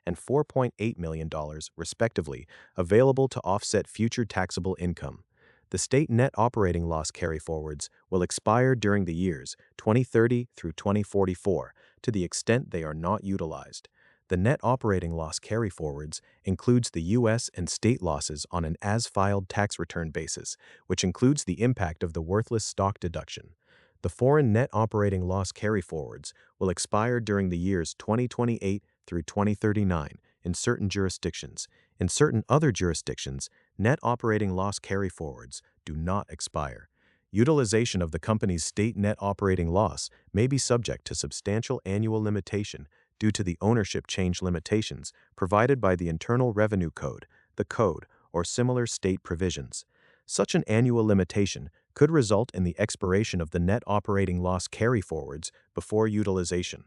and $4.8 million, respectively, available to offset future taxable income. The state net operating loss carryforwards will expire during the years 2030 through 2044 to the extent they are not utilized. The net operating loss carryforwards includes the U.S. and state losses on an as-filed tax return basis, which includes the impact of the worthless stock deduction. The foreign net operating loss carryforwards will expire during the years 2028 through 2039 in certain jurisdictions. In certain other jurisdictions, net operating loss carryforwards do not expire. Utilization of the company's state net operating loss may be subject to substantial annual limitation due to the ownership change limitations provided by the Internal Revenue Code, the Code, or similar state provisions. Such an annual limitation could result in the expiration of the net operating loss carryforwards before utilization.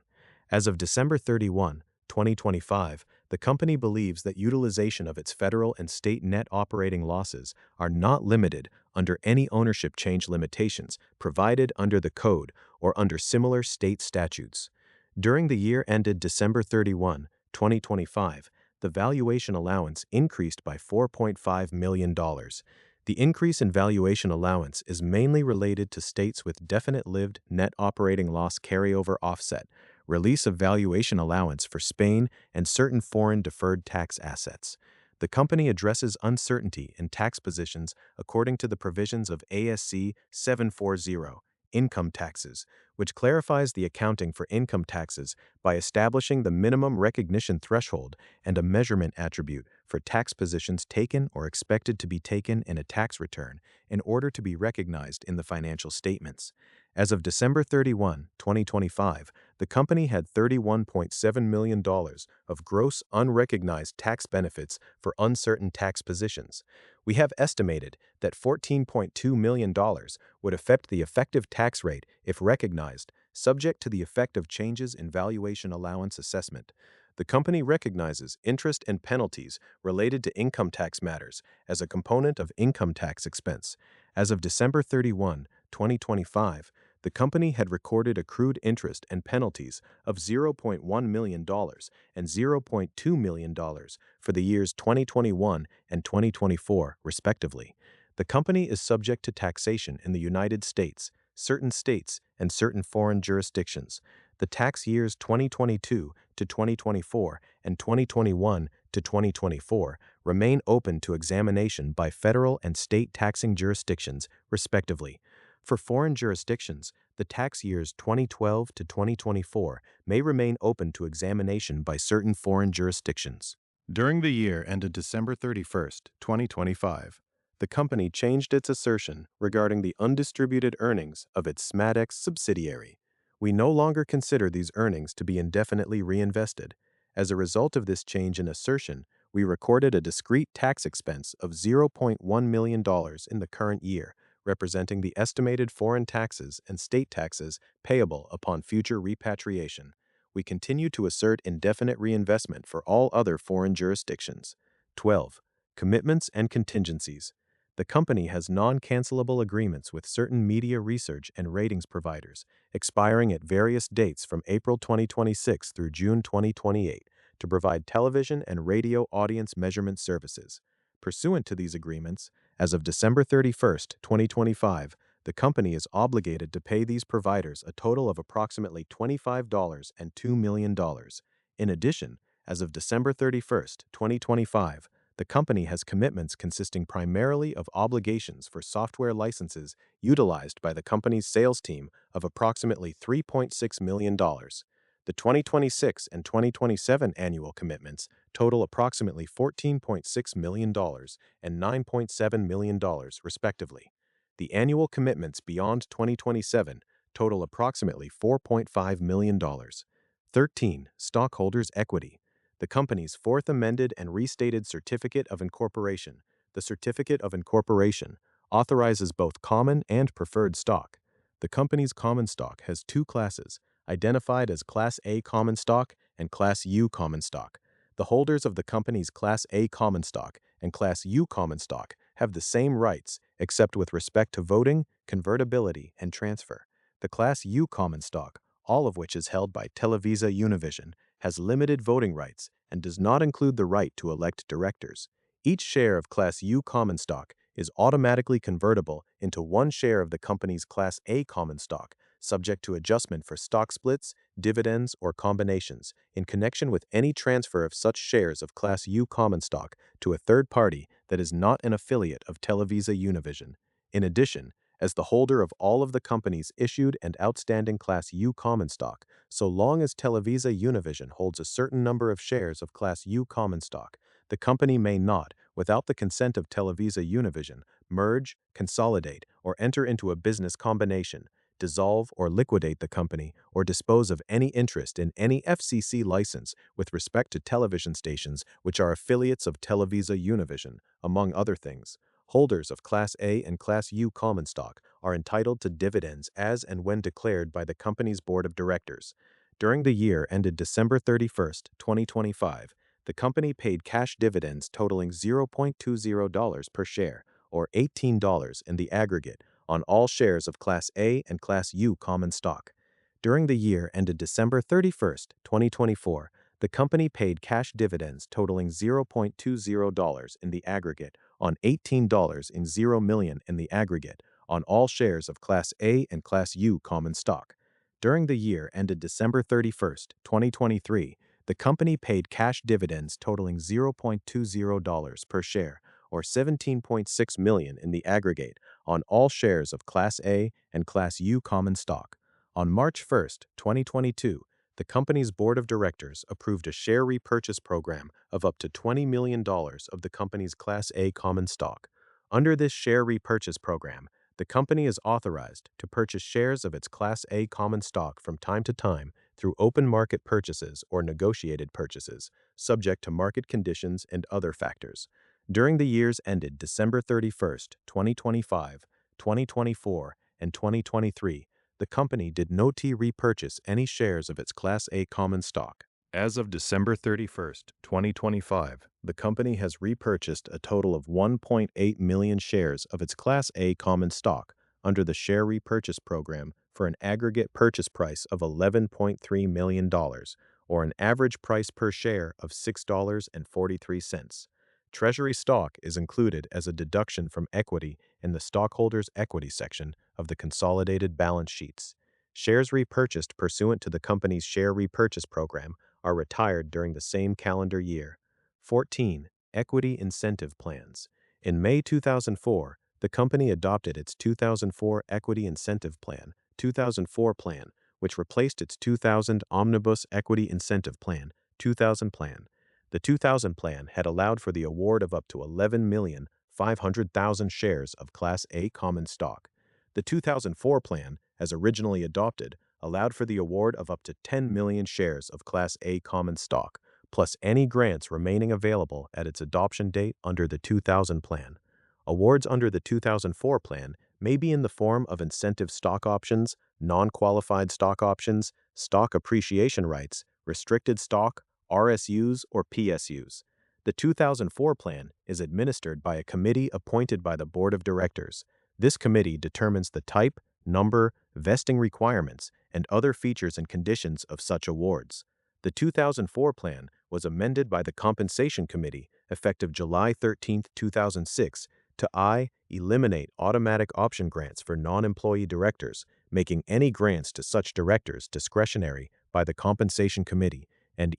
As of December 31, 2025, the company believes that utilization of its federal and state net operating losses are not limited under any ownership change limitations provided under the code or under similar state statutes. During the year ended December 31, 2025, the valuation allowance increased by $4.5 million. The increase in valuation allowance is mainly related to states with definite-lived net operating loss carryover offset, release of valuation allowance for Spain, and certain foreign deferred tax assets. The company addresses uncertainty in tax positions according to the provisions of ASC 740, Income Taxes, which clarifies the accounting for income taxes by establishing the minimum recognition threshold and a measurement attribute for tax positions taken or expected to be taken in a tax return in order to be recognized in the financial statements. As of December 31, 2025, the company had $31.7 million of gross unrecognized tax benefits for uncertain tax positions. We have estimated that $14.2 million would affect the effective tax rate if recognized, subject to the effect of changes in valuation allowance assessment. The company recognizes interest and penalties related to income tax matters as a component of income tax expense. As of December 31, 2025, the company had recorded accrued interest and penalties of $0.1 million and $0.2 million for the years 2021 and 2024, respectively. The company is subject to taxation in the United States, certain states, and certain foreign jurisdictions. The tax years 2022 to 2024 and 2021 to 2024 remain open to examination by federal and state taxing jurisdictions, respectively. For foreign jurisdictions, the tax years 2012 to 2024 may remain open to examination by certain foreign jurisdictions. During the year ended December 31, 2025, the company changed its assertion regarding the undistributed earnings of its SMADEX subsidiary. We no longer consider these earnings to be indefinitely reinvested. As a result of this change in assertion, we recorded a discrete tax expense of $0.1 million in the current year, representing the estimated foreign taxes and state taxes payable upon future repatriation. We continue to assert indefinite reinvestment for all other foreign jurisdictions. 12. Commitments and contingencies. The company has non-cancelable agreements with certain media research and ratings providers, expiring at various dates from April 2026 through June 2028, to provide television and radio audience measurement services. Pursuant to these agreements, as of December 31, 2025, the company is obligated to pay these providers a total of approximately $25 and $2 million. In addition, as of December 31, 2025, the company has commitments consisting primarily of obligations for software licenses utilized by the company's sales team of approximately $3.6 million. The 2026 and 2027 annual commitments total approximately $14.6 million and $9.7 million, respectively. The annual commitments beyond 2027 total approximately $4.5 million. 13. Stockholders' equity. The company's fourth amended and restated Certificate of Incorporation, the Certificate of Incorporation, authorizes both common and preferred stock. The company's common stock has two classes, identified as Class A common stock and Class U common stock. The holders of the company's Class A common stock and Class U common stock have the same rights, except with respect to voting, convertibility, and transfer. The Class U common stock, all of which is held by Televisa Univision, has limited voting rights and does not include the right to elect directors. Each share of Class U common stock is automatically convertible into one share of the company's Class A common stock, subject to adjustment for stock splits, dividends, or combinations, in connection with any transfer of such shares of Class U common stock to a third party that is not an affiliate of Televisa Univision. In addition, as the holder of all of the company's issued and outstanding Class U common stock, so long as Televisa Univision holds a certain number of shares of Class U common stock, the company may not, without the consent of Televisa Univision, merge, consolidate, or enter into a business combination, dissolve or liquidate the company, or dispose of any interest in any FCC license with respect to television stations which are affiliates of Televisa Univision, among other things. Holders of Class A and Class U common stock are entitled to dividends as and when declared by the company's board of directors. During the year ended December 31st, 2025, the company paid cash dividends totaling $0.20 per share, or $18 in the aggregate, on all shares of Class A and Class U common stock. During the year ended December 31st, 2024, the company paid cash dividends totaling $0.20 in the aggregate on $18 in the aggregate on all shares of Class A and Class U common stock. During the year ended December 31st, 2023, the company paid cash dividends totaling $0.20 per share, or $17.6 million in the aggregate, on all shares of Class A and Class U common stock. On March 1st, 2022, the company's board of directors approved a share repurchase program of up to $20 million of the company's Class A common stock. Under this share repurchase program, the company is authorized to purchase shares of its Class A common stock from time to time through open market purchases or negotiated purchases, subject to market conditions and other factors. During the years ended December 31st, 2025, 2024, and 2023, the company did not repurchase any shares of its Class A common stock. As of December 31st, 2025, the company has repurchased a total of 1.8 million shares of its Class A common stock under the share repurchase program for an aggregate purchase price of $11.3 million, or an average price per share of $6.43. Treasury stock is included as a deduction from equity in the stockholders' equity section of the consolidated balance sheets. Shares repurchased pursuant to the company's share repurchase program are retired during the same calendar year. 14. Equity Incentive Plans. In May 2004, the company adopted its 2004 Equity Incentive Plan, 2004 Plan, which replaced its 2000 Omnibus Equity Incentive Plan, 2000 Plan. The 2000 Plan had allowed for the award of up to 11,500,000 shares of Class A common stock. The 2004 Plan, as originally adopted, allowed for the award of up to 10 million shares of Class A common stock, plus any grants remaining available at its adoption date under the 2000 Plan. Awards under the 2004 Plan may be in the form of incentive stock options, non-qualified stock options, stock appreciation rights, restricted stock, RSUs, or PSUs. The 2004 Plan is administered by a committee appointed by the Board of Directors. This committee determines the type, number, vesting requirements, and other features and conditions of such awards. The 2004 Plan was amended by the Compensation Committee effective July 13, 2006, to eliminate automatic option grants for non-employee directors, making any grants to such directors discretionary by the Compensation Committee, and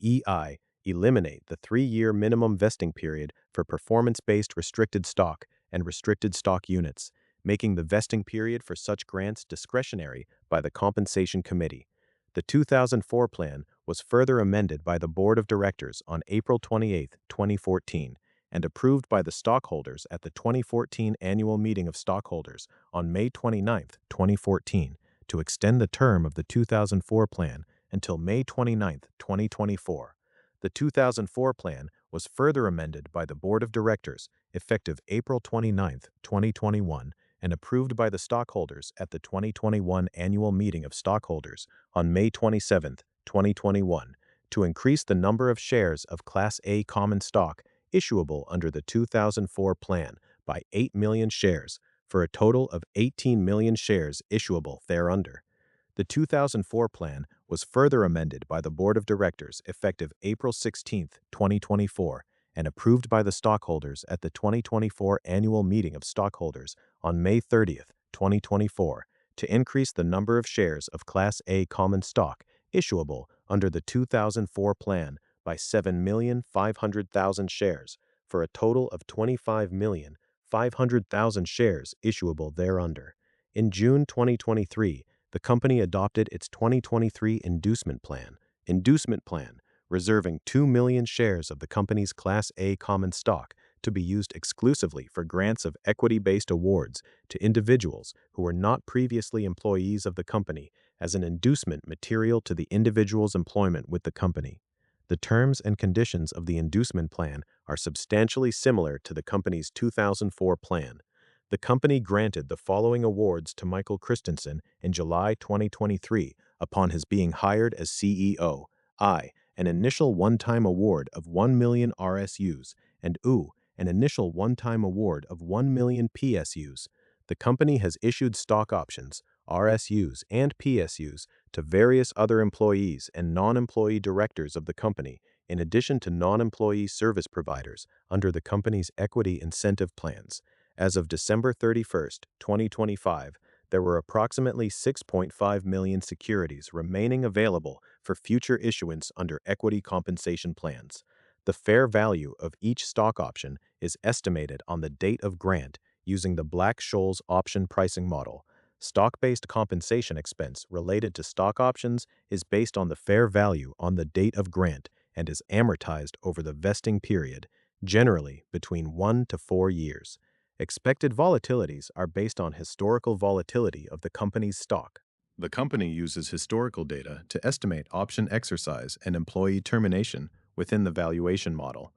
eliminate the 3-year minimum vesting period for performance-based restricted stock and restricted stock units, making the vesting period for such grants discretionary by the Compensation Committee. The 2004 Plan was further amended by the Board of Directors on April 28, 2014, and approved by the stockholders at the 2014 Annual Meeting of Stockholders on May 29, 2014, to extend the term of the 2004 Plan until May 29, 2024. The 2004 Plan was further amended by the Board of Directors effective April 29, 2021, and approved by the stockholders at the 2021 Annual Meeting of Stockholders on May 27, 2021, to increase the number of shares of Class A common stock issuable under the 2004 Plan by 8 million shares, for a total of 18 million shares issuable thereunder. The 2004 Plan was further amended by the Board of Directors effective April 16, 2024, and approved by the stockholders at the 2024 Annual Meeting of Stockholders on May 30, 2024, to increase the number of shares of Class A common stock issuable under the 2004 Plan by 7,500,000 shares, for a total of 25,500,000 shares issuable thereunder. In June 2023, the company adopted its 2023 Inducement Plan, reserving 2 million shares of the company's Class A common stock to be used exclusively for grants of equity-based awards to individuals who were not previously employees of the company as an inducement material to the individual's employment with the company. The terms and conditions of the Inducement Plan are substantially similar to the company's 2004 Plan. The company granted the following awards to Michael Christensen in July 2023 upon his being hired as CEO, I, an initial one-time award of 1 million RSUs, and U, an initial one-time award of 1 million PSUs. The company has issued stock options, RSUs, and PSUs to various other employees and non-employee directors of the company, in addition to non-employee service providers under the company's equity incentive plans. As of December 31st, 2025, there were approximately 6.5 million securities remaining available for future issuance under equity compensation plans. The fair value of each stock option is estimated on the date of grant using the Black-Scholes option pricing model. Stock-based compensation expense related to stock options is based on the fair value on the date of grant and is amortized over the vesting period, generally between 1 to 4 years. Expected volatilities are based on historical volatility of the company's stock. The company uses historical data to estimate option exercise and employee termination within the valuation model.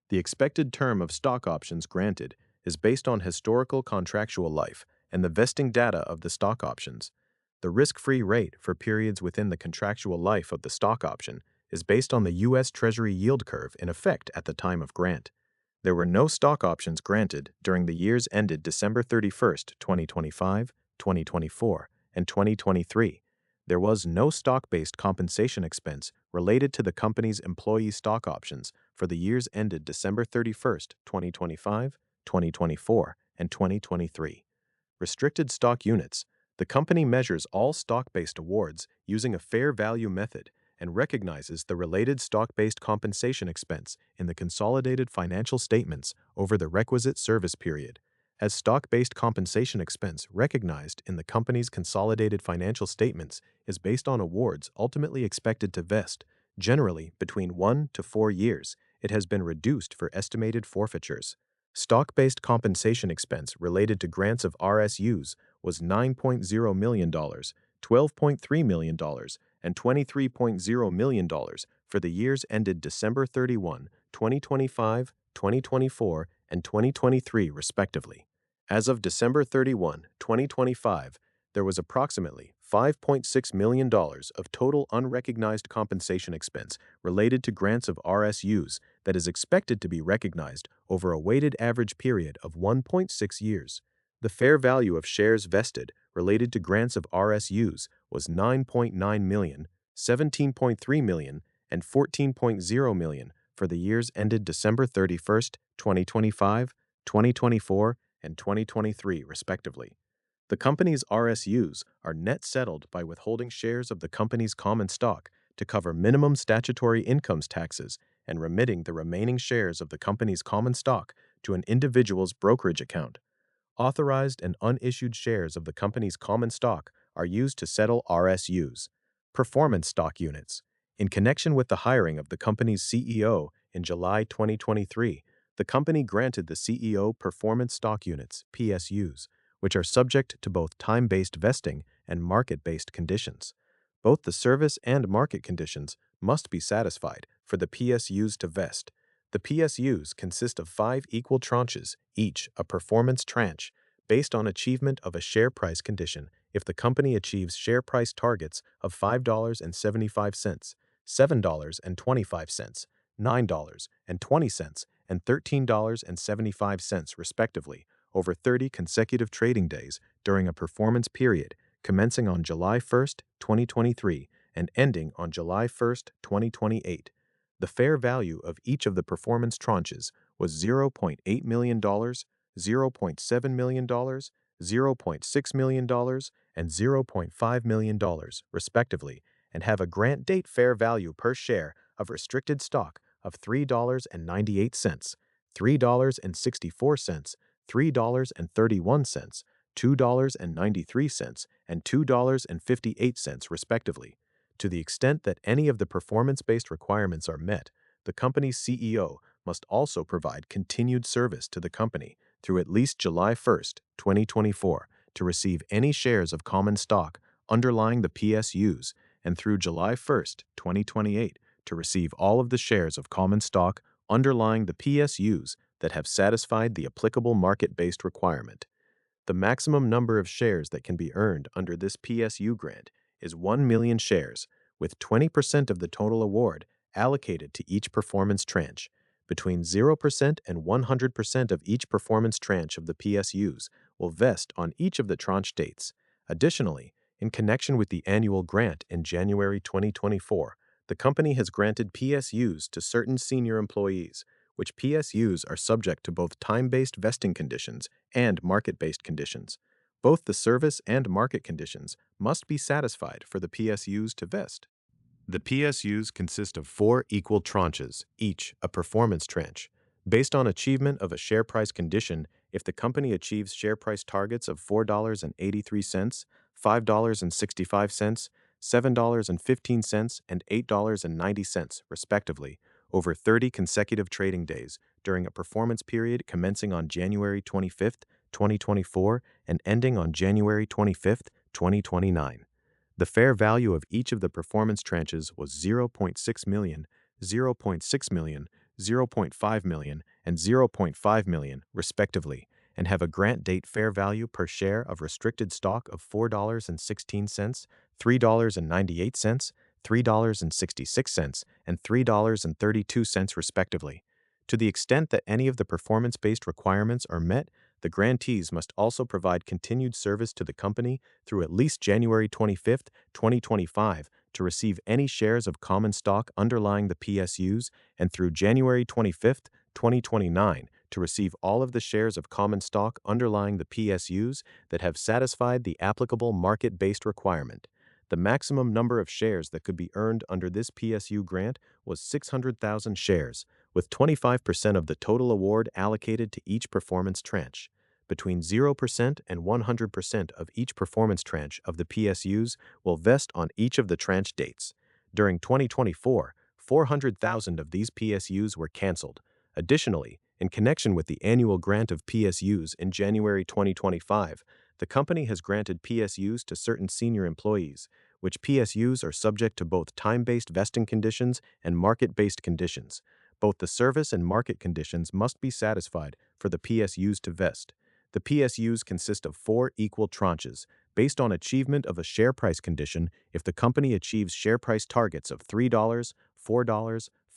The expected term of stock options granted is based on historical contractual life and the vesting data of the stock options. The risk-free rate for periods within the contractual life of the stock option is based on the U.S. Treasury yield curve in effect at the time of grant. There were no stock options granted during the years ended December 31st, 2025, 2024, and 2023. There was no stock-based compensation expense related to the company's employee stock options for the years ended December 31st, 2025, 2024, and 2023. Restricted stock units. The company measures all stock-based awards using a fair value method and recognizes the related stock-based compensation expense in the consolidated financial statements over the requisite service period. As stock-based compensation expense recognized in the company's consolidated financial statements is based on awards ultimately expected to vest, generally between 1 to 4 years, it has been reduced for estimated forfeitures. Stock-based compensation expense related to grants of RSUs was $9.0 million, $12.3 million, and $23.0 million for the years ended December 31, 2025, 2024, and 2023, respectively. As of December 31, 2025, there was approximately $5.6 million of total unrecognized compensation expense related to grants of RSUs that is expected to be recognized over a weighted average period of 1.6 years. The fair value of shares vested related to grants of RSUs was $9.9 million, $17.3 million, and $14.0 million for the years ended December 31st, 2025, 2024, and 2023, respectively. The company's RSUs are net settled by withholding shares of the company's common stock to cover minimum statutory income taxes and remitting the remaining shares of the company's common stock to an individual's brokerage account. Authorized and unissued shares of the company's common stock are used to settle RSUs. Performance stock units. In connection with the hiring of the company's CEO in July 2023, the company granted the CEO performance stock units, PSUs, which are subject to both time-based vesting and market-based conditions. Both the service and market conditions must be satisfied for the PSUs to vest. The PSUs consist of 5 equal tranches, each a performance tranche, based on achievement of a share price condition if the company achieves share price targets of $5.75, $7.25, $9.20, and $13.75, respectively, over 30 consecutive trading days during a performance period commencing on July 1st, 2023, and ending on July 1st, 2028. The fair value of each of the performance tranches was $0.8 million, $0.7 million, $0.6 million, and $0.5 million, respectively, and have a grant date fair value per share of restricted stock of $3.98, $3.64, $3.31, $2.93, and $2.58, respectively. To the extent that any of the performance-based requirements are met, the company's CEO must also provide continued service to the company through at least July 1st, 2024, to receive any shares of common stock underlying the PSUs, and through July 1st, 2028, to receive all of the shares of common stock underlying the PSUs that have satisfied the applicable market-based requirement. The maximum number of shares that can be earned under this PSU grant is 1 million shares, with 20% of the total award allocated to each performance tranche. Between 0% and 100% of each performance tranche of the PSUs will vest on each of the tranche dates. Additionally, in connection with the annual grant in January 2024, the company has granted PSUs to certain senior employees, which PSUs are subject to both time-based vesting conditions and market-based conditions. Both the service and market conditions must be satisfied for the PSUs to vest. The PSUs consist of 4 equal tranches, each a performance tranche. Based on achievement of a share price condition, if the company achieves share price targets of $4.83, $5.65, $7.15, and $8.90, respectively, over 30 consecutive trading days during a performance period commencing on January 25, 2024, and ending on January 25, 2029. The fair value of each of the performance tranches was 0.6 million, 0.6 million, 0.5 million, and 0.5 million, respectively, and have a grant date fair value per share of restricted stock of $4.16, $3.98, $3.66, and $3.32, respectively. To the extent that any of the performance-based requirements are met, the grantees must also provide continued service to the company through at least January 25, 2025, to receive any shares of common stock underlying the PSUs, and through January 25, 2029, to receive all of the shares of common stock underlying the PSUs that have satisfied the applicable market-based requirement. The maximum number of shares that could be earned under this PSU grant was 600,000 shares, with 25% of the total award allocated to each performance tranche. Between 0% and 100% of each performance tranche of the PSUs will vest on each of the tranche dates. During 2024, 400,000 of these PSUs were canceled. Additionally, in connection with the annual grant of PSUs in January 2025, the company has granted PSUs to certain senior employees, which PSUs are subject to both time-based vesting conditions and market-based conditions. Both the service and market conditions must be satisfied for the PSUs to vest. The PSUs consist of 4 equal tranches, based on achievement of a share price condition if the company achieves share price targets of $3, $4,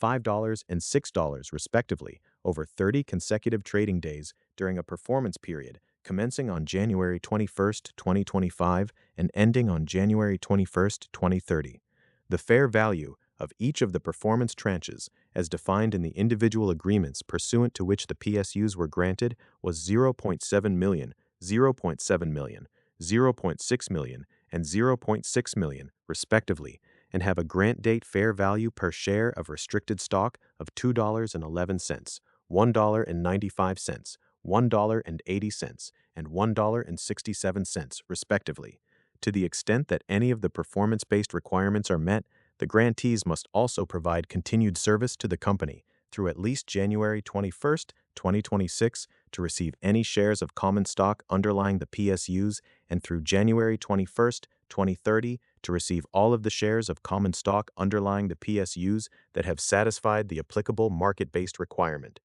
$5, and $6, respectively, over 30 consecutive trading days during a performance period commencing on January 21, 2025, and ending on January 21, 2030. The fair value of each of the performance tranches, as defined in the individual agreements pursuant to which the PSUs were granted, was 0.7 million, 0.7 million, 0.6 million, and 0.6 million, respectively, and have a grant date fair value per share of restricted stock of $2.11, $1.95, $1.80, and $1.67, respectively. To the extent that any of the performance-based requirements are met, the grantees must also provide continued service to the company through at least January 21, 2026, to receive any shares of common stock underlying the PSUs, and through January 21, 2030, to receive all of the shares of common stock underlying the PSUs that have satisfied the applicable market-based requirement.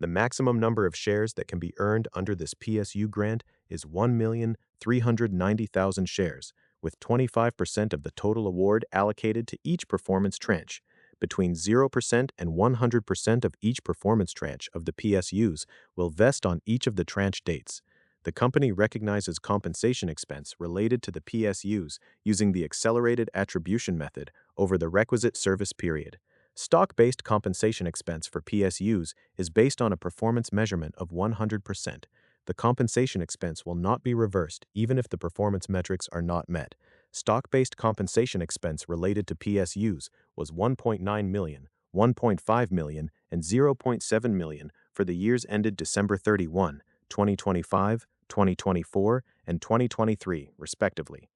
The maximum number of shares that can be earned under this PSU grant is 1,390,000 shares, with 25% of the total award allocated to each performance tranche. Between 0% and 100% of each performance tranche of the PSUs will vest on each of the tranche dates. The company recognizes compensation expense related to the PSUs using the accelerated attribution method over the requisite service period. Stock-based compensation expense for PSUs is based on a performance measurement of 100%. The compensation expense will not be reversed even if the performance metrics are not met. Stock-based compensation expense related to PSUs was 1.9 million, 1.5 million, and 0.7 million for the years ended December 31, 2025, 2024, and 2023, respectively.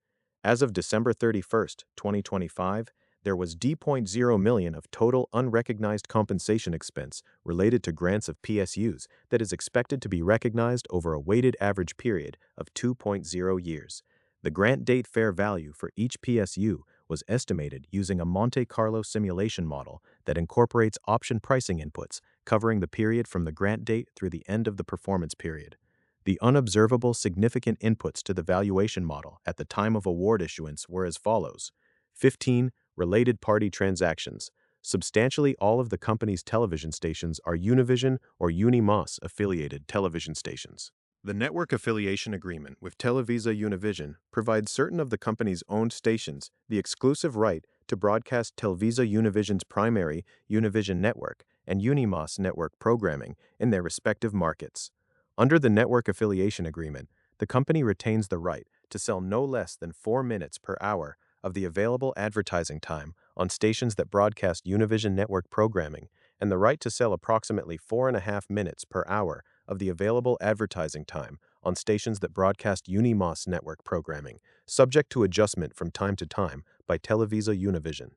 As of December 31, 2025, there was $0.0 million of total unrecognized compensation expense related to grants of PSUs that is expected to be recognized over a weighted average period of 2.0 years. The grant date fair value for each PSU was estimated using a Monte Carlo simulation model that incorporates option pricing inputs covering the period from the grant date through the end of the performance period. The unobservable significant inputs to the valuation model at the time of award issuance were as follows. 15. Related party transactions. Substantially all of the company's television stations are Univision or Unimos affiliated television stations. The network affiliation agreement with Televisa Univision provides certain of the company's owned stations the exclusive right to broadcast Televisa Univision's primary Univision network and Unimos network programming in their respective markets. Under the network affiliation agreement, the company retains the right to sell no less than 4 minutes per hour of the available advertising time on stations that broadcast Univision network programming and the right to sell approximately 4.5 minutes per hour of the available advertising time on stations that broadcast Unimos network programming, subject to adjustment from time to time by Televisa Univision.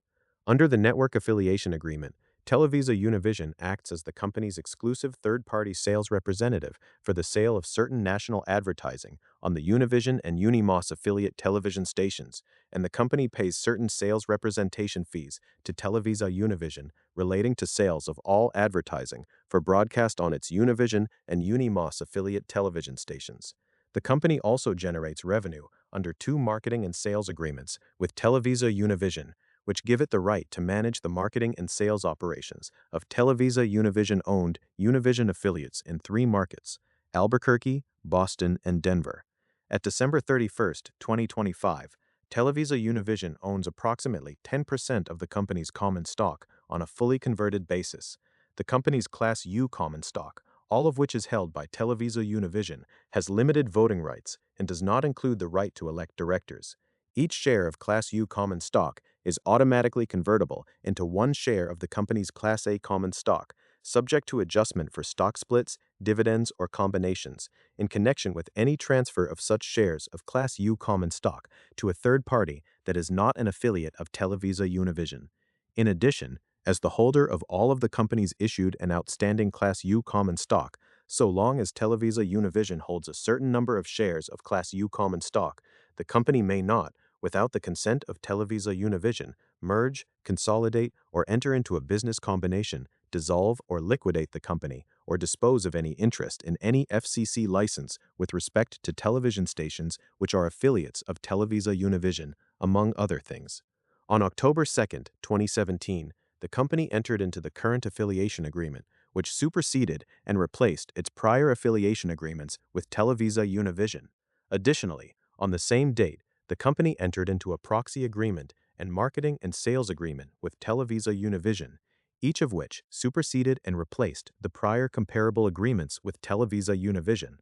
Under the network affiliation agreement, Televisa Univision acts as the company's exclusive third-party sales representative for the sale of certain national advertising on the Univision and Unimos affiliate television stations, and the company pays certain sales representation fees to Televisa Univision relating to sales of all advertising for broadcast on its Univision and Unimos affiliate television stations. The company also generates revenue under 2 marketing and sales agreements with Televisa Univision, which give it the right to manage the marketing and sales operations of Televisa Univision-owned Univision affiliates in 3 markets: Albuquerque, Boston, and Denver. At December 31, 2025, Televisa Univision owns approximately 10% of the company's common stock on a fully converted basis. The company's Class U common stock, all of which is held by Televisa Univision, has limited voting rights and does not include the right to elect directors. Each share of Class U common stock is automatically convertible into 1 share of the company's Class A common stock, subject to adjustment for stock splits, dividends, or combinations, in connection with any transfer of such shares of Class U common stock to a third party that is not an affiliate of Televisa Univision. In addition, as the holder of all of the company's issued and outstanding Class U common stock, so long as Televisa Univision holds a certain number of shares of Class U common stock, the company may not, without the consent of Televisa Univision, merge, consolidate, or enter into a business combination, dissolve or liquidate the company, or dispose of any interest in any FCC license with respect to television stations which are affiliates of Televisa Univision, among other things. On October 2, 2017, the company entered into the current affiliation agreement, which superseded and replaced its prior affiliation agreements with Televisa Univision. Additionally, on the same date, the company entered into a proxy agreement and marketing and sales agreement with Televisa Univision, each of which superseded and replaced the prior comparable agreements with Televisa Univision.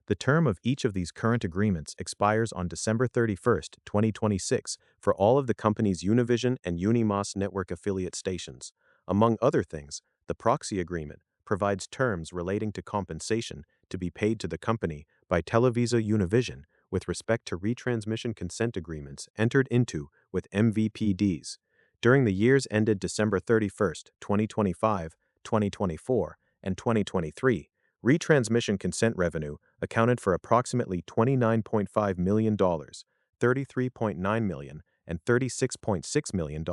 The term of each of these current agreements expires on December 31, 2026 for all of the company's Univision and Unimos network affiliate stations. Among other things, the proxy agreement provides terms relating to compensation to be paid to the company by Televisa Univision with respect to retransmission consent agreements entered into with MVPDs. During the years ended December 31, 2025, 2024, and 2023, retransmission consent revenue accounted for approximately $29.5 million, $33.9 million, and $36.6 million,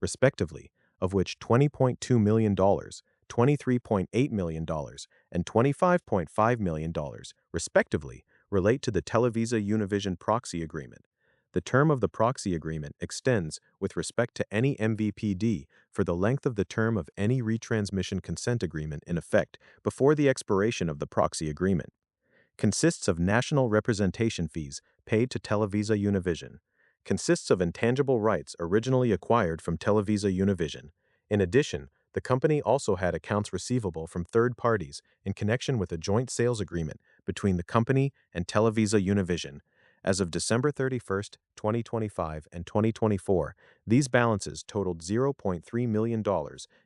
respectively, of which $20.2 million, $23.8 million, and $25.5 million, respectively, relate to the Televisa Univision proxy agreement. The term of the proxy agreement extends with respect to any MVPD for the length of the term of any retransmission consent agreement in effect before the expiration of the proxy agreement. Consists of national representation fees paid to Televisa Univision. Consists of intangible rights originally acquired from Televisa Univision. In addition, the company also had accounts receivable from third parties in connection with a joint sales agreement between the company and Televisa Univision. As of December 31, 2025 and 2024, these balances totaled $0.3 million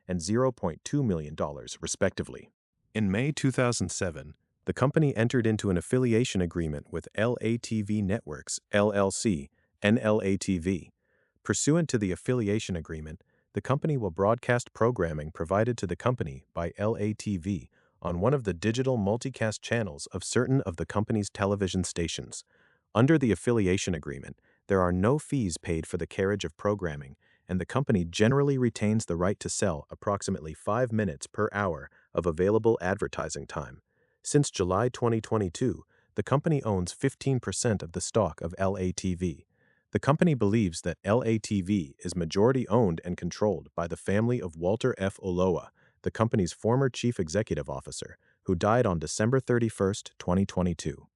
and $0.2 million, respectively. In May 2007, the company entered into an affiliation agreement with LATV Networks, LLC, NLATV. Pursuant to the affiliation agreement, the company will broadcast programming provided to the company by LATV on one of the digital multicast channels of certain of the company's television stations. Under the affiliation agreement, there are no fees paid for the carriage of programming, and the company generally retains the right to sell approximately 5 minutes per hour of available advertising time. Since July 2022, the company owns 15% of the stock of LATV. The company believes that LATV is majority owned and controlled by the family of Walter F. Ulloa, the company's former chief executive officer, who died on December 31, 2022.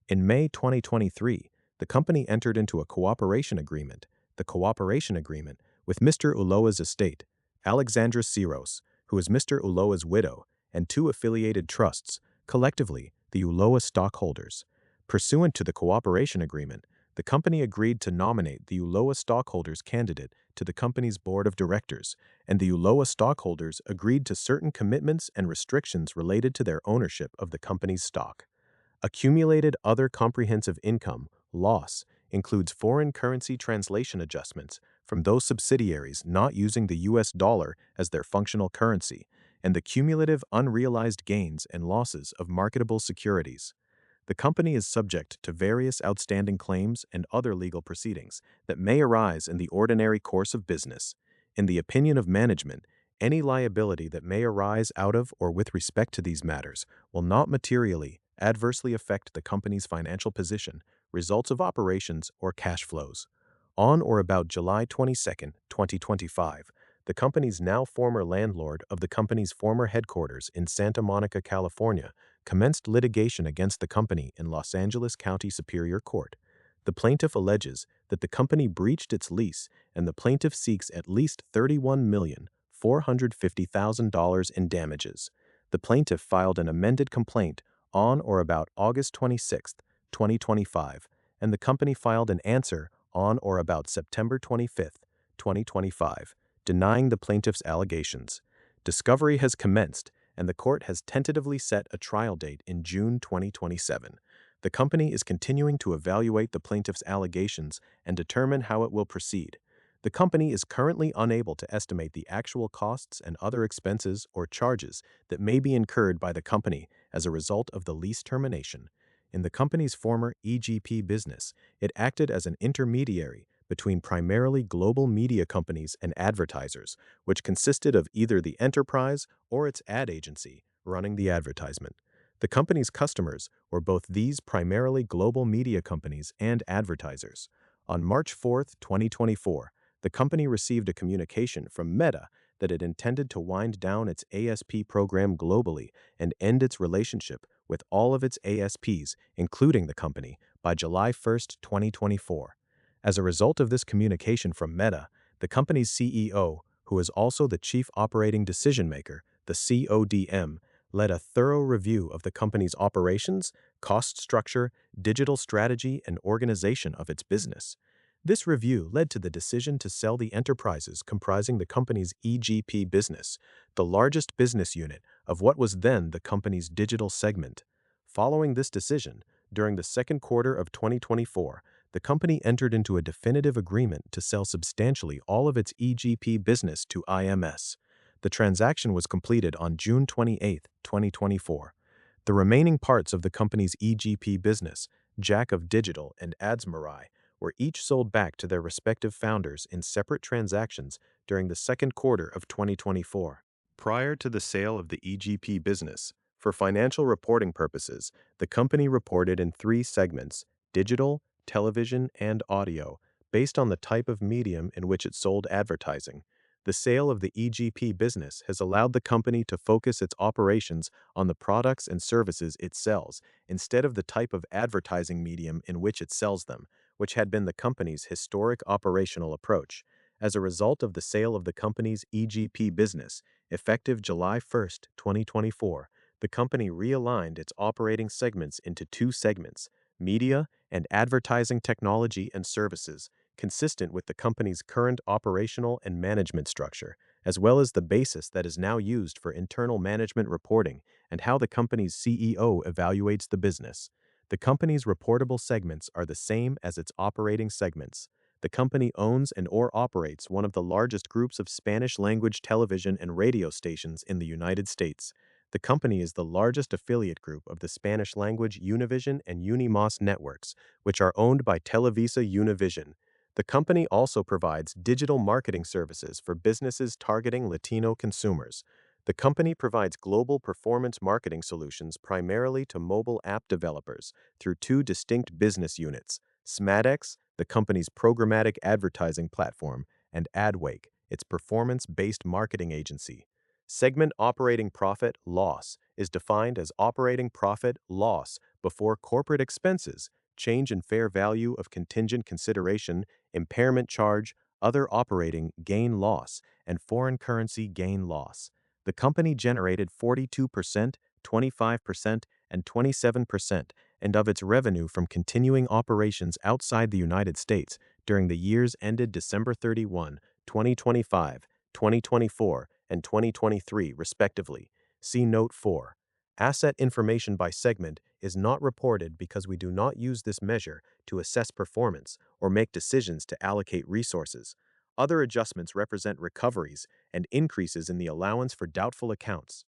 In May 2023, the company entered into a cooperation agreement, with Mr. Ulloa's estate, Alexandra Siros, who is Mr. Ulloa's widow, and two affiliated trusts, collectively the Ulloa stockholders. Pursuant to the cooperation agreement, the company agreed to nominate the Ulloa stockholders candidate to the company's board of directors, and the Ulloa stockholders agreed to certain commitments and restrictions related to their ownership of the company's stock. Accumulated other comprehensive income, loss, includes foreign currency translation adjustments from those subsidiaries not using the US dollar as their functional currency, and the cumulative unrealized gains and losses of marketable securities. The company is subject to various outstanding claims and other legal proceedings that may arise in the ordinary course of business. In the opinion of management, any liability that may arise out of or with respect to these matters will not materially adversely affect the company's financial position, results of operations, or cash flows. On or about July 22, 2025, the company's now former landlord of the company's former headquarters in Santa Monica, California, commenced litigation against the company in Los Angeles County Superior Court. The plaintiff alleges that the company breached its lease, and the plaintiff seeks at least $31,450,000 in damages. The plaintiff filed an amended complaint on or about August 26, 2025, and the company filed an answer on or about September 25, 2025, denying the plaintiff's allegations. Discovery has commenced, and the court has tentatively set a trial date in June 2027. The company is continuing to evaluate the plaintiff's allegations and determine how it will proceed. The company is currently unable to estimate the actual costs and other expenses or charges that may be incurred by the company as a result of the lease termination. In the company's former EGP business, it acted as an intermediary between primarily global media companies and advertisers, which consisted of either the enterprise or its ad agency running the advertisement. The company's customers were both these primarily global media companies and advertisers. On March 4, 2024, the company received a communication from Meta that it intended to wind down its ASP program globally and end its relationship with all of its ASPs, including the company, by July 1, 2024. As a result of this communication from Meta, the company's CEO, who is also the chief operating decision maker, the CODM, led a thorough review of the company's operations, cost structure, digital strategy, and organization of its business. This review led to the decision to sell the enterprises comprising the company's EGP business, the largest business unit of what was then the company's digital segment. Following this decision, during the second quarter of 2024, the company entered into a definitive agreement to sell substantially all of its EGP business to IMS. The transaction was completed on June 28, 2024. The remaining parts of the company's EGP business, Jack of Digital and Adsmarai, were each sold back to their respective founders in separate transactions during the second quarter of 2024. Prior to the sale of the EGP business, for financial reporting purposes, the company reported in three segments: digital, television, and audio, based on the type of medium in which it sold advertising. The sale of the EGP business has allowed the company to focus its operations on the products and services it sells, instead of the type of advertising medium in which it sells them, which had been the company's historic operational approach. As a result of the sale of the company's EGP business, effective July 1, 2024, the company realigned its operating segments into two segments: media and advertising technology and services, consistent with the company's current operational and management structure, as well as the basis that is now used for internal management reporting and how the company's CEO evaluates the business. The company's reportable segments are the same as its operating segments. The company owns and/or operates one of the largest groups of Spanish-language television and radio stations in the United States. The company is the largest affiliate group of the Spanish-language Univision and Unimás networks, which are owned by Televisa Univision. The company also provides digital marketing services for businesses targeting Latino consumers. The company provides global performance marketing solutions primarily to mobile app developers through two distinct business units: SMADEX, the company's programmatic advertising platform, and AdWake, its performance-based marketing agency. Segment operating profit loss is defined as operating profit loss before corporate expenses, change in fair value of contingent consideration, impairment charge, other operating gain loss, and foreign currency gain loss. The company generated 42%, 25%, and 27% and of its revenue from continuing operations outside the United States during the years ended December 31, 2025, 2024, and 2023, respectively. See Note 4. Asset information by segment is not reported because we do not use this measure to assess performance or make decisions to allocate resources. Other adjustments represent recoveries and increases in the allowance for doubtful accounts.